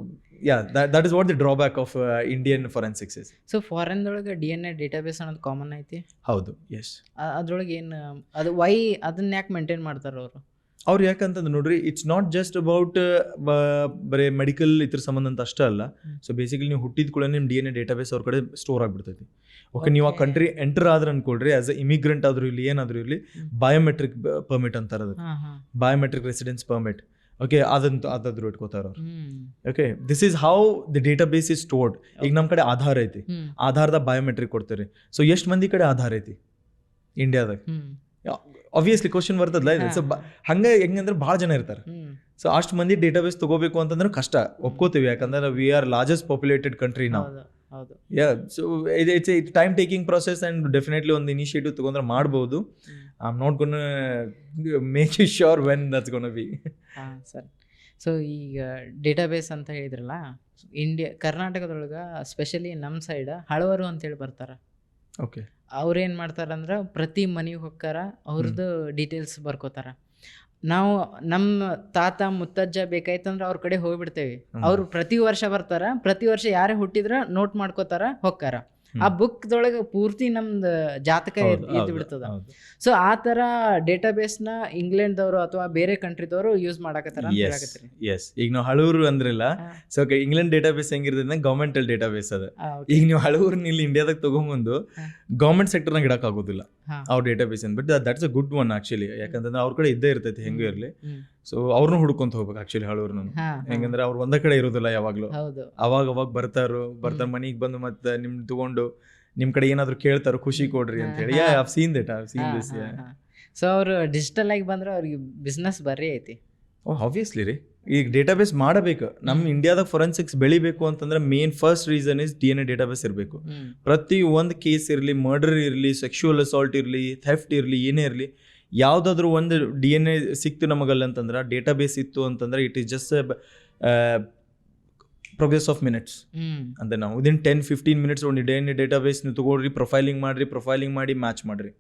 yeah that is what the drawback of Indian forensics is. So ಫಾರಿನ್ದೊಳಗೆ DNA ಡೇಟಾಬೇಸ್ ಅನ್ನೋದು ಕಾಮನ್ ಐತಿ. ಹೌದು, ಎಸ್. ಅದ್ರೊಳಗೆ ಏನು ಅದು ವೈ ಅದನ್ನ ಯಾಕೆ ಮೇಂಟೈನ್ ಮಾಡ್ತಾರೆ ಅವರು? ಅವ್ರು ಯಾಕಂತಂದ್ರೆ ನೋಡ್ರಿ, ಇಟ್ಸ್ ನಾಟ್ ಜಸ್ಟ್ ಅಬೌಟ್ ಬರೀ ಮೆಡಿಕಲ್ ಇದ್ರ ಸಂಬಂಧ ಅಂತ ಅಷ್ಟೇ ಅಲ್ಲ. ಸೊ ಬೇಸಿಕಲಿ ನೀವು ಹುಟ್ಟಿದ ಕೂಡ ನಿಮ್ಮ DNA ಡೇಟಾಬೇಸ್ ಅವ್ರ ಕಡೆ ಸ್ಟೋರ್ ಆಗಿಬಿಡ್ತೈತಿ. ಓಕೆ, ನೀವು ಆ ಕಂಟ್ರಿ ಎಂಟರ್ ಆದ್ರೆ ಅನ್ಕೊಳ್ರಿ, ಆಸ್ ಅ ಇಮಿಗ್ರೆಂಟ್ ಆದ್ರೂ ಇಲ್ಲಿ ಏನಾದರೂ ಇರಲಿ, ಬಯೋಮೆಟ್ರಿಕ್ ಪರ್ಮಿಟ್ ಅಂತಾರೆ ಅದಕ್ಕೆ, ಬಯೋಮೆಟ್ರಿಕ್ ರೆಸಿಡೆನ್ಸ್ ಪರ್ಮಿಟ್. ಓಕೆ, ಅದಾದ್ರೂ ಇಟ್ಕೋತಾರ ಅವ್ರು. Okay, this is how the database is stored. ಈಗ ನಮ್ಮ ಕಡೆ ಆಧಾರ್ ಐತಿ, ಆಧಾರದ ಬಯೋಮೆಟ್ರಿಕ್ ಕೊಡ್ತೀರಿ. ಸೊ ಎಷ್ಟು ಮಂದಿ ಕಡೆ ಆಧಾರ್ ಐತಿ ಇಂಡಿಯಾದಾಗ? ಆಬ್ವಿಯಸ್ಲಿ ಕ್ವಶನ್ ಬರ್ತದಲ್ಲ ಇದು. ಸೊ ಹಂಗೆ ಹೆಂಗಂದ್ರೆ ಭಾಳ ಜನ ಇರ್ತಾರೆ. ಸೊ ಅಷ್ಟು ಮಂದಿ ಡೇಟಾಬೇಸ್ ತಗೋಬೇಕು ಅಂತಂದ್ರೆ ಕಷ್ಟ, ಒಪ್ಕೋತೀವಿ. ಯಾಕಂದ್ರೆ we are largest populated country ನಾವು. ಯಾ, so it's time taking process and definitely ಒಂದು ಇನಿಷಿಯೇಟಿವ್ ತಗೊಂಡ್ರೆ ಮಾಡ್ಬೋದು. I am not gonna make you sure when that's gonna be. ಸರಿ. ಸೊ ಈಗ ಡೇಟಾಬೇಸ್ ಅಂತ ಹೇಳಿದ್ರಲ್ಲ, ಕರ್ನಾಟಕದೊಳಗೆ ಸ್ಪೆಷಲಿ ನಮ್ಮ ಸೈಡ್ ಹಳವರು ಅಂತೇಳಿ ಬರ್ತಾರೆ. ಓಕೆ, ಅವ್ರೇನು ಮಾಡ್ತಾರಂದ್ರೆ ಪ್ರತಿ ಮನೆಗೆ ಹೋಗ್ತಾರ, ಅವ್ರದ್ದು ಡೀಟೇಲ್ಸ್ ಬರ್ಕೋತಾರ. ನಾವು ನಮ್ಮ ತಾತ ಮುತ್ತಜ್ಜ ಬೇಕಾಯ್ತಂದ್ರೆ ಅವ್ರ ಕಡೆ ಹೋಗ್ಬಿಡ್ತೇವೆ. ಅವ್ರು ಪ್ರತಿ ವರ್ಷ ಬರ್ತಾರ, ಪ್ರತಿ ವರ್ಷ ಯಾರೇ ಹುಟ್ಟಿದ್ರ ನೋಟ್ ಮಾಡ್ಕೋತಾರ, ಹೋಗ್ತಾರ. ಆ ಬುಕ್ದೊಳಗೆ ಪೂರ್ತಿ ನಮ್ದು ಜಾತಕ ಇದ್ದು ಬಿಡ್ತದ. ಸೊ ಆ ಥರ ಡೇಟಾಬೇಸ್ನ ಇಂಗ್ಲೆಂಡ್ದವರು ಅಥವಾ ಬೇರೆ ಕಂಟ್ರಿದವರು ಯೂಸ್ ಮಾಡಕತ್ತಾರ ಅಂತ ಹೇಳಕತ್ತೀರಿ. ಎಸ್, ಈಗ ನಾವು ಹಳೂರು ಅಂದ್ರಲ್ಲ, ಸೊ ಇಂಗ್ಲೆಂಡ್ ಡೇಟಾಬೇಸ್ ಹೆಂಗಿರ್ತದೆ, ಗೌರ್ಮೆಂಟಲ್ ಡೇಟಾಬೇಸ್ ಅದ. ಈಗ ನೀವು ಹಳೂರ್ನ ಇಲ್ಲಿ ಇಂಡಿಯಾದಾಗ ತಗೊಂಬಂದು ಗೌರ್ಮೆಂಟ್ ಸೆಕ್ಟರ್ನಾಗ ಇಡಕ್ ಆಗೋದಿಲ್ಲ ಅವ್ರ ಡೇಟಾಬೇಸ್ ಅಂತ. But that's a good one actually, ಯಾಕಂತಂದ್ರೆ ಅವ್ರ ಕಡೆ ಇದ್ದೇ ಇರ್ತೈತಿ ಹೆಂಗೂ ಇರಲಿ. ಸೊ ಅವ್ರನ್ನೂ ಹುಡ್ಕೊಂತ ಹೋಗ್ಬೇಕು ಆಕ್ಚುಲಿ ಹಳೂರ್ನ. ಹೆಂಗಂದ್ರೆ ಅವ್ರು ಒಂದ ಕಡೆ ಇರೋದಿಲ್ಲ ಯಾವಾಗ್ಲೂ, ಅವಾಗ ಬರ್ತಾರ ಮನಿಗ್ ಬಂದು ಮತ್ತೆ ನಿಮ್ ತಗೊಂಡು ನಿಮ್ ಕಡೆ ಏನಾದ್ರು ಕೇಳ್ತಾರ, ಖುಷಿ ಕೊಡ್ರಿ ಅಂತ ಹೇಳಿ. I've seen this. ಸೊ ಅವ್ರು ಡಿಜಿಟಲ್ ಆಗಿ ಬಂದ್ರೆ ಅವ್ರಿಗೆ ಬಿಸ್ನೆಸ್ ಬರೀ ಐತಿ. ಆಬ್ವಿಯಸ್ಲಿ ರೀ, ಈಗ ಡೇಟಾಬೇಸ್ ಮಾಡಬೇಕು. ನಮ್ಮ ಇಂಡಿಯಾದಾಗ ಫೊರೆನ್ಸಿಕ್ಸ್ ಬೆಳಿಬೇಕು ಅಂತಂದ್ರೆ main first reason is DNA database ಇರಬೇಕು. ಪ್ರತಿ ಒಂದು ಕೇಸ್ ಇರಲಿ, ಮರ್ಡರ್ ಇರಲಿ, ಸೆಕ್ಷುವಲ್ ಅಸಾಲ್ಟ್ ಇರಲಿ, ಥೆಫ್ಟ್ ಇರಲಿ, ಏನೇ ಇರಲಿ, ಯಾವುದಾದ್ರೂ ಒಂದು DNA ಸಿಕ್ತು ನಮಗಲ್ಲ ಅಂತಂದ್ರೆ, ಡೇಟಾಬೇಸ್ ಇತ್ತು ಅಂತಂದ್ರೆ, it is just progress of minutes. ಅಂದ್ರೆ ನಾವು ವಿದಿನ್ 10-15 ಮಿನಿಟ್ಸ್ ಒಂದು DNA ಡೇಟಾಬೇಸ್ ನೀವು ತಗೊಳ್ರಿ, ಪ್ರೊಫೈಲಿಂಗ್ ಮಾಡಿ ಮ್ಯಾಚ್ ಮಾಡ್ರಿ.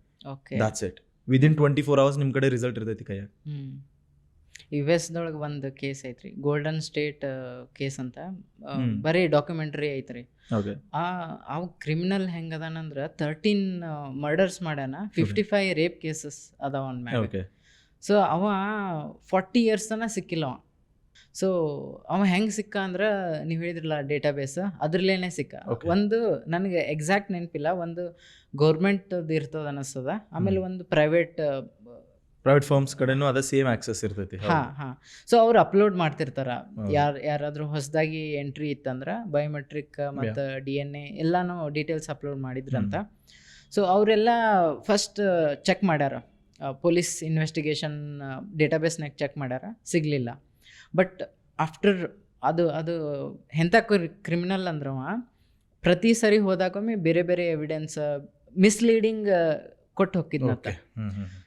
That's it. ವಿದಿನ್ 24 hours ನಿಮ್ಮ ಕಡೆ ರಿಸಲ್ಟ್ ಇರ್ತೈತಿ ಕೈಯಾಗ. US-ದೊಳಗೆ ಒಂದು ಕೇಸ್ ಐತ್ರಿ, ಗೋಲ್ಡನ್ ಸ್ಟೇಟ್ ಕೇಸ್ ಅಂತ, ಬರೀ ಡಾಕ್ಯುಮೆಂಟ್ರಿ ಐತ್ರಿ. ಅವ್ ಕ್ರಿಮಿನಲ್ ಹೆಂಗದಾನಂದ್ರೆ 13 ಮರ್ಡರ್ಸ್ ಮಾಡ್ಯಾನ, 55 ರೇಪ್ ಕೇಸಸ್ ಅದಾವ ಅವನ ಮ್ಯಾಗ. ಸೊ ಅವ 40 years ತನ ಸಿಕ್ಕಿಲ್ಲ ಅವ. ಸೊ ಅವ ಹೆಂಗೆ ಸಿಕ್ಕ ಅಂದ್ರೆ, ನೀವು ಹೇಳಿದ್ರಲ್ಲ ಡೇಟಾಬೇಸ್, ಅದ್ರಲ್ಲೇನೆ ಸಿಕ್ಕ. ಒಂದು ನನಗೆ ಎಕ್ಸಾಕ್ಟ್ ನೆನಪಿಲ್ಲ, ಒಂದು ಗೌರ್ಮೆಂಟ್ದು ಇರ್ತದ ಅನಿಸ್ತದ, ಆಮೇಲೆ ಒಂದು ಪ್ರೈವೇಟ್ ಫರ್ಮ್ಸ್ ಕಡೆನೂ ಅದ ಸೇಮ್ ಆಕ್ಸೆಸ್ ಇರ್ತೈತಿ. ಸೊ ಅವ್ರು ಅಪ್ಲೋಡ್ ಮಾಡ್ತಿರ್ತಾರ, ಯಾರಾದ್ರೂ ಹೊಸದಾಗಿ ಎಂಟ್ರಿ ಇತ್ತಂದ್ರೆ ಬಯೋಮೆಟ್ರಿಕ್ ಮತ್ತು DNA ಎಲ್ಲಾನು ಡೀಟೇಲ್ಸ್ ಅಪ್ಲೋಡ್ ಮಾಡಿದ್ರಂತ. ಸೊ ಅವರೆಲ್ಲ ಫಸ್ಟ್ ಚೆಕ್ ಮಾಡ್ಯಾರ, ಪೊಲೀಸ್ ಇನ್ವೆಸ್ಟಿಗೇಷನ್ ಡೇಟಾಬೇಸ್ನಾಗ ಚೆಕ್ ಮಾಡ್ಯಾರ, ಸಿಗಲಿಲ್ಲ. ಬಟ್ ಆಫ್ಟರ್ ಅದು ಎಂಥ ಕ್ರಿಮಿನಲ್ ಅಂದ್ರವ ಪ್ರತಿ ಸರಿ ಹೋದಾಗೊಮ್ಮೆ ಬೇರೆ ಬೇರೆ ಎವಿಡೆನ್ಸ್ ಮಿಸ್ಲೀಡಿಂಗ್ ಕೊಟ್ಟು ಹೋಗಿದ್ನಂತ.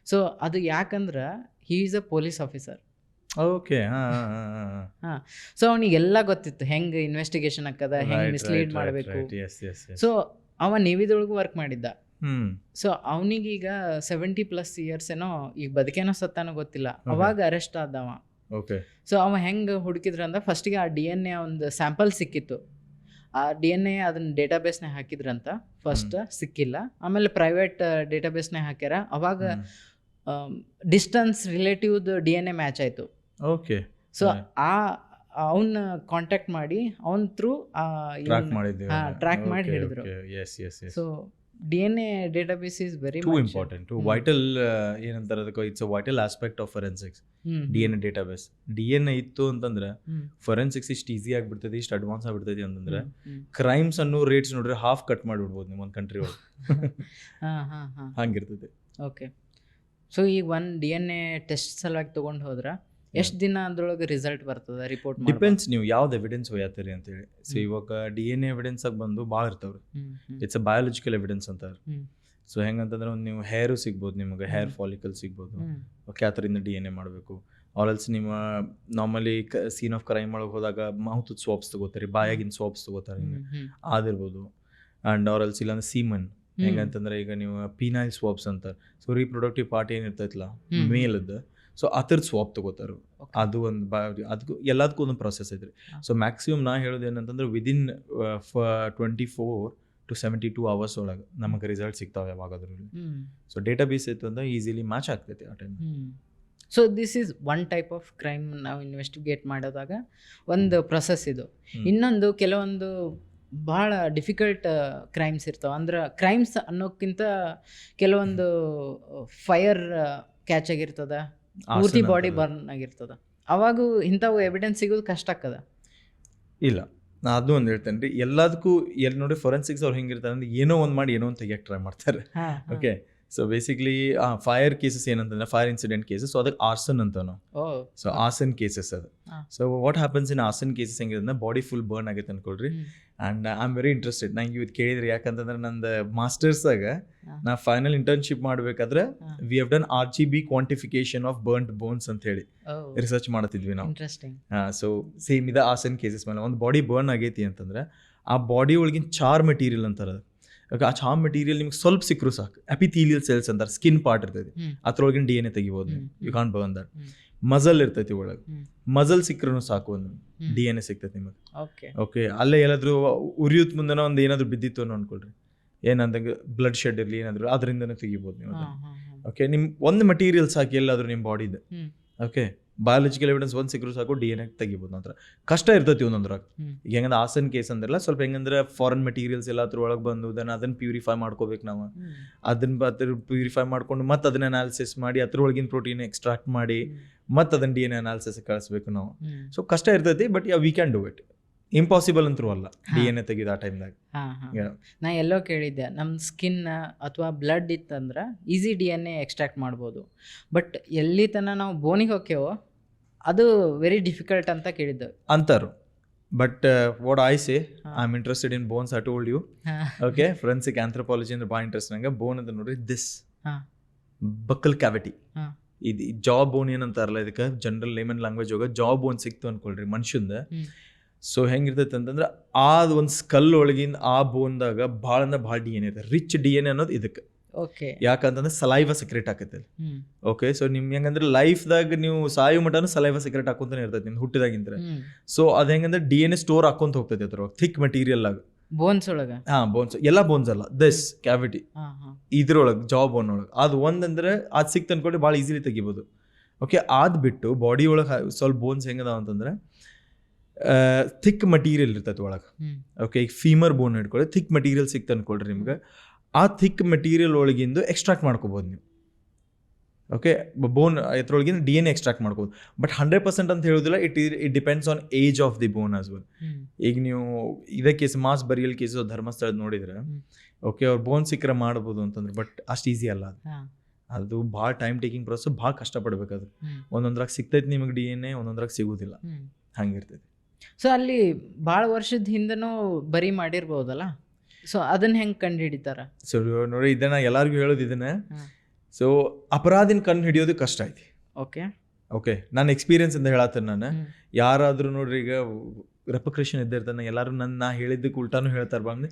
ಸೊ ಅದು ಯಾಕಂದ್ರೆ he is a police officer. Okay, so ಅವನಿಗೆಲ್ಲ ಗೊತ್ತಿತ್ತು ಹೆಂಗೆ ಇನ್ವೆಸ್ಟಿಗೇಷನ್ ಹಾಕದ, ಹೆಂಗೆ ಮಿಸ್ಲೀಡ್ ಮಾಡಬೇಕು. ಸೊ ಅವ ನೇವಿದೊಳಗೂ ವರ್ಕ್ ಮಾಡಿದ್ದ. ಸೊ ಅವನಿಗೀಗ 70+ years ಏನೋ, ಈಗ ಬದುಕೇನೋ ಸತ್ತಾನೋ ಗೊತ್ತಿಲ್ಲ. ಅವಾಗ ಅರೆಸ್ಟ್ ಆದವ. ಸೊ ಅವ ಹೆಂಗೆ ಹುಡುಕಿದ್ರಂದ್ರೆ, ಫಸ್ಟಿಗೆ ಆ DNA ಒಂದು ಸ್ಯಾಂಪಲ್ ಸಿಕ್ಕಿತ್ತು. ಆ DNA ಅದನ್ನ ಡೇಟಾಬೇಸ್ನಾಗ ಹಾಕಿದ್ರಂತ, ಫಸ್ಟ್ ಸಿಕ್ಕಿಲ್ಲ. ಆಮೇಲೆ ಪ್ರೈವೇಟ್ ಡೇಟಾಬೇಸ್ನಾಗ ಹಾಕ್ಯಾರ. ಅವಾಗ ಡಿಸ್ಟನ್ಸ್ ರಿಲೇಟಿವ್ದು DNA ಮ್ಯಾಚ್ ಆಯಿತು. ಓಕೆ, ಸೊ ಅವನ್ನ ಕಾಂಟ್ಯಾಕ್ಟ್ ಮಾಡಿ ಅವನ ಥ್ರೂ ಟ್ರ್ಯಾಕ್ ಮಾಡಿ ಹಿಡಿದ್ರು. So DNA database is very too much important, too vital. ಏನಂತಾರೆ ಅದಕ್ಕೆ, it's a vital aspect of forensics. DNA database. DNA ಇತ್ತು ಅಂತಂದ್ರೆ ಫೊರೆನ್ಸಿಕ್ಸ್ ಇಷ್ಟು ಈಸಿ ಆಗಿಬಿಡ್ತೈತಿ, ಇಷ್ಟು ಅಡ್ವಾನ್ಸ್ ಆಗಿಬಿಡ್ತೈತಿ ಅಂತಂದ್ರೆ ಕ್ರೈಮ್ಸ್ ಅನ್ನೋ ರೇಟ್ಸ್ ನೋಡ್ರಿ ಹಾಫ್ ಕಟ್ ಮಾಡಿಬಿಡ್ಬೋದು ನಿಮ್ಮ ಒಂದು ಕಂಟ್ರಿ ಒಳಗೆ. ಹಂಗಿರ್ತೈತಿ. ಓಕೆ, ಸೊ ಈಗ ಒಂದು DNA ಟೆಸ್ಟ್ ಸಲುವಾಗಿ ತೊಗೊಂಡು ಹೋದ್ರೆ ಎಷ್ಟು ದಿನ ಅದ್ರೊಳಗೆ ರಿಸಲ್ಟ್ ಬರ್ತದೆ, ರಿಪೋರ್ಟ್? ಡಿಪೆಂಡ್ಸ್ ನೀವು ಯಾವ್ದು ಎವಿಡೆನ್ಸ್ ಒಯ್ಯತ್ತೀರಿ ಅಂತೇಳಿ. ಸೊ ಇವಾಗ DNA ಎವಿಡೆನ್ಸ್ ಆಗಿ ಬಂದು ಭಾಳ ಇರ್ತಾವ್ರಿ. ಇಟ್ಸ್ ಅ ಬಯಾಲಜಿಕಲ್ ಎವಿಡೆನ್ಸ್ ಅಂತಾರೆ. ಸೊ ಹೆಂಗಂತಂದ್ರೆ ಒಂದು ನೀವು ಹೇರು ಸಿಗ್ಬೋದು, ನಿಮಗೆ ಹೇರ್ ಫಾಲಿಕಲ್ ಸಿಗ್ಬೋದು. ಓಕೆ, ಆ ಥರದಿಂದ DNA ಮಾಡಬೇಕು. ಆಲ್ಸ್ ನಿಮ್ಮ ನಾರ್ಮಲಿ ಸೀನ್ ಆಫ್ ಕ್ರೈಮ್ ಒಳಗೆ ಹೋದಾಗ ಮೌತ್ ಸ್ವಾಪ್ಸ್ ತಗೋತಾರೆ, ಬಾಯಾಗಿನ ಸ್ವಾಪ್ಸ್ ತಗೋತಾರೆ, ಅದಿರ್ಬೋದು. ಆ್ಯಂಡ್ ಆಲ್ಸ್ ಇಲ್ಲಾಂದ್ರೆ ಸೀಮನ್ ಹೆಂಗಂತಂದ್ರೆ ಈಗ ನೀವು ಪೀನೈಲ್ ಸ್ವಾಪ್ಸ್ ಅಂತಾರೆ. ಸೊ ರೀಪ್ರೊಡಕ್ಟಿವ್ ಪಾರ್ಟ್ ಏನಿರ್ತೈತಲ್ಲ ಮೇಲದ್ದು, ಸೊ ಅದ್ರದ್ದು ಸ್ವಾಪ್ ತಗೋತಾರೆ. ಅದು ಒಂದು ಅದಕ್ಕೂ ಎಲ್ಲದಕ್ಕೂ ಒಂದು ಪ್ರೊಸೆಸ್ ಐತ್ರಿ. ಸೊ ಮ್ಯಾಕ್ಸಿಮಮ್ ನಾ ಹೇಳೋದು ಏನಂತಂದ್ರೆ ವಿದಿನ್ 24 to 72 hours ಒಳಗೆ ನಮಗೆ ರಿಸಲ್ಟ್ ಸಿಗ್ತಾವೆ ಯಾವಾಗಾದ್ರೂ. ಸೊ ಡೇಟಾಬೇಸ್ ಇತ್ತು ಅಂದ್ರೆ ಈಸಿಲಿ ಮ್ಯಾಚ್ ಆಗ್ತೈತಿ ಆ time. So this is one type of crime ನಾವು ಇನ್ವೆಸ್ಟಿಗೇಟ್ ಮಾಡೋದಾಗ ಒಂದು ಪ್ರೊಸೆಸ್ ಇದು. ಇನ್ನೊಂದು ಕೆಲವೊಂದು ಭಾಳ ಡಿಫಿಕಲ್ಟ್ ಕ್ರೈಮ್ಸ್ ಇರ್ತಾವೆ. ಅಂದ್ರೆ ಕ್ರೈಮ್ಸ್ ಅನ್ನೋಕ್ಕಿಂತ ಕೆಲವೊಂದು ಫೈರ್ ಕ್ಯಾಚ್ ಆಗಿರ್ತದ, ಪೂರ್ತಿ ಬಾಡಿ ಬರ್ನ್ ಆಗಿರ್ತದ, ಅವಾಗೂ ಇಂಥವು ಎವಿಡೆನ್ಸ್ ಸಿಗೋದು ಕಷ್ಟ ಆಗ್ತದ. ಇಲ್ಲ, ನಾ ಅದು ಒಂದು ಹೇಳ್ತೇನೆ ರೀ. ಎಲ್ಲದಕ್ಕೂ ನೋಡಿ ಫೊರೆನ್ಸಿಕ್ಸ್ ಅವ್ರು ಹೆಂಗಿರ್ತಾರೆ ಅಂದ್ರೆ ಏನೋ ಒಂದು ಮಾಡಿ ಏನೋ ಒಂದು ತೆಗಿಯಕ್ಕೆ ಟ್ರೈ ಮಾಡ್ತಾರೆ. Okay, so basically fire cases ಏನಂತಂದ್ರೆ ಫೈರ್ ಇನ್ಸಿಡೆಂಟ್ ಕೇಸಸ್, ಸೊ ಅದಕ್ಕೆ ಆರ್ಸನ್ ಅಂತ ನಾವು. ಸೊ ಆರ್ಸನ್ ಕೇಸಸ್ ಅದು. So what happens in arson cases ಹೆಂಗಿದ್ರೆ ಬಾಡಿ ಫುಲ್ ಬರ್ನ್ ಆಗೈತೆ ಅನ್ಕೊಳ್ರಿ. And I am very interested. ನಂಗೆ ಇದು ಕೇಳಿದ್ರಿ ಯಾಕಂತಂದ್ರೆ ನಂದು ಮಾಸ್ಟರ್ಸಾಗ ನಾ ಫೈನಲ್ ಇಂಟರ್ನ್ಶಿಪ್ ಮಾಡಬೇಕಾದ್ರೆ we have done RGB quantification of burned bones ಅಂತ ಹೇಳಿ ರಿಸರ್ಚ್ ಮಾಡ್ತಿದ್ವಿ ನಾವು. ಸೊ ಸೇಮ್ ಇದೆ ಆರ್ಸನ್ ಕೇಸಸ್ ಮೇಲೆ. ಒಂದು ಬಾಡಿ ಬರ್ನ್ ಆಗೈತಿ ಅಂತಂದ್ರೆ ಆ ಬಾಡಿ ಒಳಗಿನ ಚಾರ್ ಮೆಟೀರಿಯಲ್ ಅಂತಾರೆ. ಓಕೆ, ಆ ಚಾರ್ ಮೆಟೀರಿಯಲ್ ನಿಮ್ಗೆ ಸ್ವಲ್ಪ ಸಿಕ್ಕರು ಸಾಕು. ಎಪಿಥೀಲಿಯಲ್ ಸೆಲ್ಸ್ ಅಂತಾರೆ, ಸ್ಕಿನ್ ಪಾರ್ಟ್ ಇರ್ತೈತಿ, ಅದ್ರೊಳಗಿನ DNA ತೆಗಿಬೋದು ನೀವು. You can't burn that. Muscle ಇರ್ತೈತಿ ಒಳಗೆ, ಮಜಲ್ ಸಿಕ್ಕರೂ ಸಾಕು, ಒಂದು DNA ಸಿಗ್ತೈತಿ ನಿಮಗೆ. ಓಕೆ, ಅಲ್ಲೇ ಎಲ್ಲಾದ್ರೂ ಉರಿಯುತ್ ಮುಂದೆನೋ ಒಂದು ಏನಾದ್ರು ಬಿದ್ದಿತ್ತು ಅನ್ನೋ ಅನ್ಕೊಳ್ರಿ, ಏನಂದಾಗ ಬ್ಲಡ್ ಶೆಡ್ ಇರಲಿ ಏನಾದ್ರು, ಅದರಿಂದನೇ ತೆಗಿಬೋದು ನೀವು. ಓಕೆ, ನಿಮ್ ಒಂದು ಮೆಟೀರಿಯಲ್ ಸಾಕು ಎಲ್ಲಾದ್ರೂ ನಿಮ್ಮ ಬಾಡಿದು. ಓಕೆ, ಬಯಾಲಜಿಕಲ್ ಎವಿಡೆನ್ಸ್ ಒಂದು ಸಿಕ್ಕರು ಸಾಕು, DNA ತೆಗಿಬೋದು. ನಂತರ ಕಷ್ಟ ಇರ್ತೈತಿ ಒಂದೊಂದ್ರಾಗ. ಈಗ ಹೆಂಗಂದ್ರೆ ಆಸನ್ ಕೇಸ್ ಅಂದ್ರಲ್ಲ, ಸ್ವಲ್ಪ ಹೆಂಗಂದ್ರೆ ಫಾರಿನ್ ಮೆಟೀರಿಯಲ್ಸ್ ಎಲ್ಲ ಅದ್ರ ಒಳಗೆ ಬಂದು ಅದನ್ನ ಪ್ಯೂರಿಫೈ ಮಾಡ್ಕೋಬೇಕು ನಾವು. ಅದನ್ನ ಪ್ಯೂರಿಫೈ ಮಾಡ್ಕೊಂಡು ಮತ್ತೆ ಅದನ್ನ ಅನಾಲಿಸಿಸ್ ಮಾಡಿ ಅದ್ರೊಳಗಿನ ಪ್ರೋಟೀನ್ ಎಕ್ಸ್ಟ್ರಾಕ್ಟ್ ಮಾಡಿ ಮತ್ತೆ ಅದನ್ನ DNA ಅನಾಲಿಸಿಸ್ ಕಳಿಸ್ಬೇಕು ನಾವು. ಸೊ ಕಷ್ಟ ಇರ್ತೈತಿ, but we can do it. Impossible ಅಂತೂ ಅಲ್ಲ DNA ತೆಗಿದ ಆ ಟೈಮ್ದಾಗ. ನಾ ಎಲ್ಲೋ ಕೇಳಿದ್ದೆ, ನಮ್ಮ ಸ್ಕಿನ್ ಅಥವಾ ಬ್ಲಡ್ ಇತ್ತಂದ್ರೆ ಈಸಿ DNA ಎಕ್ಸ್ಟ್ರಾಕ್ಟ್ ಮಾಡ್ಬೋದು, ಬಟ್ ಎಲ್ಲಿ ತನಕ ನಾವು ಬೋನಿಗೆ ಹೋಗ್ತೇವೋ ಅದು ವೆರಿ ಡಿಫಿಕಲ್ಟ್ ಅಂತ ಕೇಳಿದ್ದೆ ಅಂತಾರು. But what I say, I am interested in bones. I told you. Okay, forensic anthropology ಅಂದ್ರೆ ಭಾಳ ಇಂಟ್ರೆಸ್ಟ್ ನಂಗೆ. ಬೋನ್ ಅಂತ ನೋಡ್ರಿ, ದಿಸ್ ಬಕ್ಕಲ್ ಕ್ಯಾವಿಟಿ, ಇದು ಜಾ ಬೋನ್ ಏನಂತಾರಲ್ಲ, ಇದಕ್ಕೆ ಜನರಲ್ ಲೇಮನ್ ಲ್ಯಾಂಗ್ವೇಜ್ ಹೋಗ ಜಾ ಬೋನ್ ಸಿಕ್ತು ಅನ್ಕೊಳ್ರಿ ಮನುಷ್ಯಂದ. ಸೊ ಹೆಂಗಿರ್ತೈತೆ ಅಂತಂದ್ರೆ ಆ ಒಂದು ಸ್ಕಲ್ ಒಳಗಿಂದ ಆ ಬೋನ್ದಾಗ ಭಾಳ ಅಂದ್ರೆ ಭಾಳ DNA ಇರ್ತದೆ. ರಿಚ್ DNA ಅನ್ನೋದು ಇದಕ್ಕೆ. ಯಾಕಂತಂದ್ರೆ ಸಲೈವ ಸೆಕ್ರೆಟ್ ಆಕೈತೆ. ಓಕೆ, ಸೊ ನಿಮ್ಗೆ ಹೆಂಗಂದ್ರೆ ಲೈಫ್ದಾಗ ನೀವು ಸಾಯೋ ಮಟನು ಸಲೈವ ಸೆಕ್ರೆಟ್ ಹಾಕೊಂತಾನೆ ಇರ್ತೈತೆ ನಿಮ್ದು ಹುಟ್ಟಿದಾಗಿಂದ್ರೆ. ಸೊ ಅದು ಹೆಂಗಂದ್ರೆ DNA ಸ್ಟೋರ್ ಹಾಕೊಂತ ಹೋಗ್ತೈತೆ ಅದ್ರ ಥಿಕ್ ಮೆಟೀರಿಯಲ್ ಆಗ, ಬೋನ್ಸ್ ಒಳಗೆ. ಬೋನ್ಸ್ ಎಲ್ಲ ಬೋನ್ಸ್ ಅಲ್ಲ, ದಿಸ್ ಕ್ಯಾವಿಟಿ ಇದ್ರೊಳಗೆ ಜಾ ಬೋನ್ ಒಳಗೆ. ಅದು ಒಂದಂದ್ರೆ ಅದು ಸಿಕ್ತು ಅನ್ಕೊಂಡು ಭಾಳ ಈಸಿಲಿ ತೆಗಿಬೋದು. ಓಕೆ, ಅದು ಬಿಟ್ಟು ಬಾಡಿ ಒಳಗೆ ಸ್ವಲ್ಪ ಬೋನ್ಸ್ ಹೆಂಗದಾವ ಅಂತಂದ್ರೆ ಥಿಕ್ ಮಟೀರಿಯಲ್ ಇರ್ತೈತೆ ಒಳಗೆ. ಓಕೆ, ಈಗ ಫೀಮರ್ ಬೋನ್ ಹಿಡ್ಕೊಳ್ಳಿ, ಥಿಕ್ ಮಟೀರಿಯಲ್ ಸಿಕ್ತು ಅನ್ಕೊಳ್ರಿ ನಿಮ್ಗೆ. ಆ ಥಿಕ್ ಮೆಟೀರಿಯಲ್ ಒಳಗಿಂದು ಎಕ್ಸ್ಟ್ರಾಕ್ಟ್ ಮಾಡ್ಕೋಬೋದು ನೀವು. ಓಕೆ, ಬೋನ್ ಎತ್ರೊಳಗಿಂದ DNA ಎಕ್ಸ್ಟ್ರಾಕ್ಟ್ ಮಾಡ್ಕೋಬೋದು. ಬಟ್ 100% ಅಂತ ಹೇಳೋದಿಲ್ಲ. It depends on age of the bone as well. ಈಗ ನೀವು ಇದೇ case mass burial case Dharmasthala ನೋಡಿದ್ರೆ, ಓಕೆ, ಅವ್ರು ಬೋನ್ ಸಿಕ್ಕರೆ ಮಾಡ್ಬೋದು ಅಂತಂದ್ರೆ, ಬಟ್ ಅಷ್ಟು ಈಸಿ ಅಲ್ಲ ಅದು. ಅದು ಭಾಳ ಟೈಮ್ ಟೇಕಿಂಗ್ ಪ್ರೊಸೆಸ್, ಭಾಳ ಕಷ್ಟಪಡ್ಬೇಕು. ಅದು ಒಂದೊಂದ್ರಾಗ ಸಿಗ್ತೈತಿ ನಿಮಗೆ DNA, ಒಂದೊಂದ್ರಾಗ ಸಿಗೋದಿಲ್ಲ, ಹಂಗಿರ್ತೈತಿ. ಸೊ ಅಲ್ಲಿ ಭಾಳ ವರ್ಷದ ಹಿಂದನೂ ಬರಿ ಮಾಡಿರ್ಬೋದಲ್ಲ, ಸೊ ಅದನ್ನ ಹೆಂಗೆ ಕಂಡು ಹಿಡಿತಾರ? ಸೊ ನೋಡಿ, ಇದನ್ನ ಎಲ್ಲರಿಗೂ ಹೇಳೋದು ಇದನ್ನ. ಸೊ ಅಪರಾಧಿನ ಕಂಡು ಹಿಡಿಯೋದು ಕಷ್ಟ ಐತಿ. ಓಕೆ, ನಾನು ಎಕ್ಸ್ಪೀರಿಯನ್ಸ್ ಅಂತ ಹೇಳತ್ತೇನೆ. ನಾನು ಯಾರಾದರೂ ನೋಡ್ರಿ, ಈಗ ರೆಪಕ್ರೇಷನ್ ಇದ್ದಿರ್ತಾನೆ, ಎಲ್ಲರೂ ನಾ ಹೇಳಿದ್ದಕ್ಕೆ ಉಲ್ಟಾನು ಹೇಳ್ತಾರೆ. ಬಂದು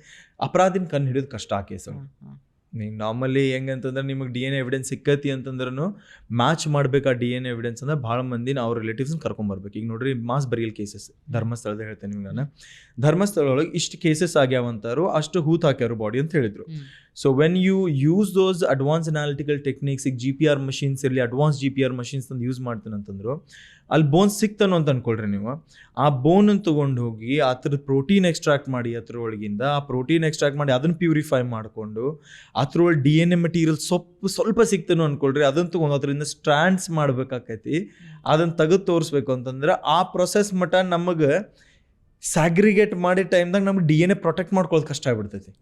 ಅಪರಾಧಿನ ಕಂಡು ಹಿಡಿಯೋದು ಕಷ್ಟ ಆ ಕೇಸು. ನೀವು ನಾರ್ಮಲಿ ಹೆಂಗಂತಂದ್ರೆ ನಿಮಗೆ DNA ಎವಿಡೆನ್ಸ್ ಸಿಕ್ಕತಿ ಅಂತಂದ್ರೂ ಮ್ಯಾಚ್ ಮಾಡ್ಬೇಕು ಆ DNA ಎವಿಡೆನ್ಸ್ ಅಂದ್ರೆ ಭಾಳ ಮಂದಿನ ಅವ್ರ ರಿಲೇಟಿವ್ಸ್ನ ಕರ್ಕೊಂಬರ್ಬೇಕು. ಈಗ ನೋಡ್ರಿ, ಮಾಸ್ ಬರಿಯಲ್ ಕೇಸಸ್ ಧರ್ಮಸ್ಥಳದ ಹೇಳ್ತೇನೆ ನಿಮ್ಗೆ ನಾನು. ಧರ್ಮಸ್ಥಳ ಒಳಗೆ ಇಷ್ಟು ಕೇಸಸ್ ಆಗ್ಯಾವಂತಾರು, ಅಷ್ಟು ಹೂತ್ ಹಾಕ್ಯಾರು ಬಾಡಿ ಅಂತ ಹೇಳಿದ್ರು. So when you use those advance analytical techniques, ಈಗ GPR ಮಷೀನ್ಸ್ ಇರಲಿ, ಅಡ್ವಾನ್ಸ್ GPR ಮಷೀನ್ಸ್ ತಂದು ಯೂಸ್ ಮಾಡ್ತಾನೆ ಅಂತಂದ್ರು, ಅಲ್ಲಿ ಬೋನ್ ಸಿಕ್ತಾನು ಅಂತ ಅನ್ಕೊಳ್ರಿ ನೀವು. ಆ ಬೋನನ್ನು ತೊಗೊಂಡು ಹೋಗಿ ಅದ್ರದ್ದು ಪ್ರೋಟೀನ್ ಎಕ್ಸ್ಟ್ರಾಕ್ಟ್ ಮಾಡಿ, ಅದ್ರ ಒಳಗಿಂದ ಆ ಪ್ರೋಟೀನ್ ಎಕ್ಸ್ಟ್ರಾಕ್ಟ್ ಮಾಡಿ ಅದನ್ನು ಪ್ಯೂರಿಫೈ ಮಾಡಿಕೊಂಡು ಅದ್ರೊಳಗೆ DNA ಮೆಟೀರಿಯಲ್ ಸ್ವಲ್ಪ ಸಿಕ್ತಾನು ಅನ್ಕೊಳ್ರಿ, ಅದನ್ನು ತೊಗೊಂಡು ಅದರಿಂದ ಸ್ಟ್ರ್ಯಾಂಡ್ಸ್ ಮಾಡ್ಬೇಕಾಕೈತಿ. ಅದನ್ನು ತೆಗೆದು ತೋರಿಸ್ಬೇಕು ಅಂತಂದ್ರೆ ಆ ಪ್ರೊಸೆಸ್ ಮಟ್ಟ ನಮಗೆ ಸ್ಯಾಗ್ರಿಗೇಟ್ ಮಾಡಿ ಟೈಮ್ದಾಗ ನಮ್ಗೆ DNA ಪ್ರೊಟೆಕ್ಟ್ ಮಾಡ್ಕೊಳ್ಳೋದು ಕಷ್ಟ ಆಗ್ಬಿಡ್ತೈತಿ.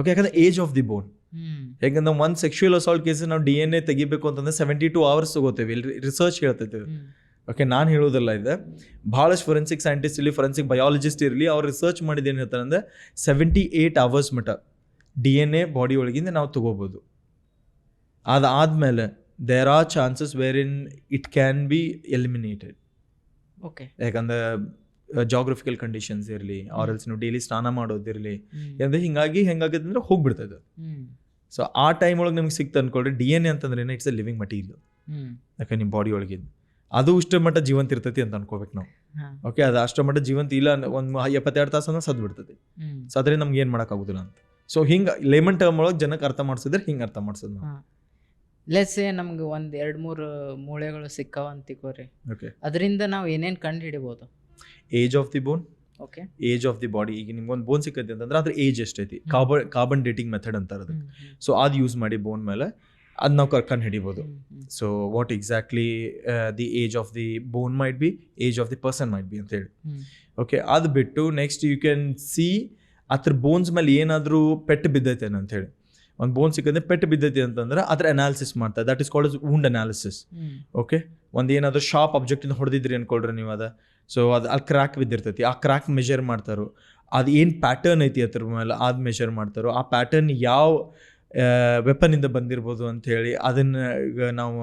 ಓಕೆ, ಯಾಕಂದ್ರೆ ಏಜ್ ಆಫ್ ದಿ ಬೋನ್. ಯಾಕಂದ್ರೆ ಒಂದು ಸೆಕ್ಷುವಲ್ ಅಸಾಲ್ಟ್ ಕೇಸ್ ನಾವು DNA ತೆಗಿಬೇಕು ಅಂತಂದ್ರೆ 72 hours ತಗೋತೇವೆ, ರಿಸರ್ಚ್ ಹೇಳ್ತೈತೆ. ಓಕೆ, ನಾನು ಹೇಳೋದಲ್ಲ, ಇದೆ ಭಾಳಷ್ಟು ಫೊರೆನ್ಸಿಕ್ ಸೈಂಟಿಸ್ಟ್ ಇರಲಿ, ಫೊರೆನ್ಸಿಕ್ ಬಯಾಲಜಿಸ್ಟ್ ಇರಲಿ, ಅವ್ರು ರಿಸರ್ಚ್ ಮಾಡಿದ್ದು ಏನು ಹೇಳ್ತಾರೆ ಅಂದರೆ 78 hours ಮಟ್ಟ DNA ಬಾಡಿ ಒಳಗಿಂದ ನಾವು ತಗೋಬೋದು. ಅದಾದಮೇಲೆ there are chances where in it can be eliminated. Okay. ಯಾಕಂದ್ರೆ ಜಾಗ್ರಫಿಕಲ್ ಕಂಡೀಷನ್ಸ್ ಇರಲಿ, ಆರ್ ಎಲ್ಸ್ ನೀವು ಡೈಲಿ ಸ್ನಾನ ಮಾಡೋದಿರಲಿ, ಅಂದ್ರೆ ಹಿಂಗಾಗಿ ಹೆಂಗಾಗತ್ತೆ ಅಂದ್ರೆ ಹೋಗ್ಬಿಡ್ತದೆ. ಸೊ ಆ ಟೈಮ್ ಒಳಗೆ ನಿಮ್ಗೆ ಸಿಕ್ತು ಅನ್ಕೊಳ್ರಿ. DNA ಅಂತಂದ್ರೆ ಇಟ್ಸ್ ಎ ಲಿವಿಂಗ್ ಮಟೀರಿಯಲ್. ಯಾಕೆ ನಿಮ್ಮ ಬಾಡಿ ಒಳಗಿದ್ದು ಅದು ಇಷ್ಟರ ಮಟ್ಟ ಜೀವಂತ ಇರ್ತೈತಿ ಅಂತ ಅನ್ಕೋಬೇಕು ನಾವು. ಓಕೆ, ಅದು ಅಷ್ಟರ ಮಟ್ಟ ಜೀವಂತ ಇಲ್ಲ, ಒಂದು 72 ತಾಸನ್ನ ಸದ್ ಬಿಡ್ತದೆ. ಸೊ ಅದ್ರಿಂದ ನಮ್ಗೆ ಏನು ಮಾಡೋಕ್ಕಾಗೋದಿಲ್ಲ ಅಂತ. ಸೊ ಹಿಂಗೆ ಲೇಮನ್ ಟರ್ಮ್ ಒಳಗೆ ಜನಕ್ಕೆ ಅರ್ಥ ಮಾಡಿಸಿದ್ರೆ ಹಿಂಗೆ ಅರ್ಥ ಮಾಡಿಸೋದು ನಾವು. ಲೆಟ್ಸ್ ನಮ್ಗೆ 1-2-3 ಮೂಳೆಗಳು ಸಿಕ್ಕಾವ ಅಂತಿಕೋರಿ. ಓಕೆ, ಅದರಿಂದ ನಾವು ಏನೇನು ಕಂಡು ಹಿಡಿಬೋದು? Age of the bone, okay, age of the body. ಈಗ ನಿಮ್ಗೆ ಒಂದು ಬೋನ್ ಸಿಕ್ಕೈತಿ ಅಂತಂದ್ರೆ ಅದ್ರ ಏಜ್ ಎಷ್ಟೈತಿ, ಕಾರ್ಬನ್ ಡೇಟಿಂಗ್ ಮೆಥಡ್ ಅಂತಾರೆ ಅದಕ್ಕೆ. ಸೊ ಅದು ಯೂಸ್ ಮಾಡಿ ಬೋನ್ ಮೇಲೆ ಅದು ನಾವು ಕಂಡು ಹಿಡಿಬೋದು. So what exactly the age of the bone might be, age of the person might be ಅಂತೇಳಿ. ಓಕೆ, ಅದು ಬಿಟ್ಟು ನೆಕ್ಸ್ಟ್ ಯು ಕ್ಯಾನ್ ಸಿ ಅದ್ರ ಬೋನ್ಸ್ ಮೇಲೆ ಏನಾದರೂ ಪೆಟ್ಟು ಬಿದ್ದೈತೆ ಅಂತೇಳಿ. ಒಂದು ಬೋನ್ ಸಿಕ್ಕಂದ್ರೆ ಪೆಟ್ಟು ಬಿದ್ದೈತಿ ಅಂತಂದ್ರೆ ಅದ್ರ ಅನಾಲಿಸಿಸ್ ಮಾಡ್ತಾರೆ. That is called wound analysis. Okay, ಒಂದು ಏನಾದರೂ ಶಾರ್ಪ್ ಆಬ್ಜೆಕ್ಟಿಂದ ಹೊಡೆದಿದ್ರಿ ಅನ್ಕೊಳ್ರಿ ನೀವು ಅದು. ಸೊ ಅದು ಅಲ್ಲಿ ಕ್ರ್ಯಾಕ್ ಬಿದ್ದಿರ್ತೈತಿ, ಆ ಕ್ರ್ಯಾಕ್ ಮೆಜರ್ ಮಾಡ್ತಾರೋ. ಅದು ಏನು ಪ್ಯಾಟರ್ನ್ ಐತಿ ಅದ್ರ ಮೇಲೆ ಅದು ಮೆಜರ್ ಮಾಡ್ತಾರೋ. ಆ ಪ್ಯಾಟರ್ನ್ ಯಾವ ವೆಪನಿಂದ ಬಂದಿರ್ಬೋದು ಅಂಥೇಳಿ ಅದನ್ನು ಈಗ ನಾವು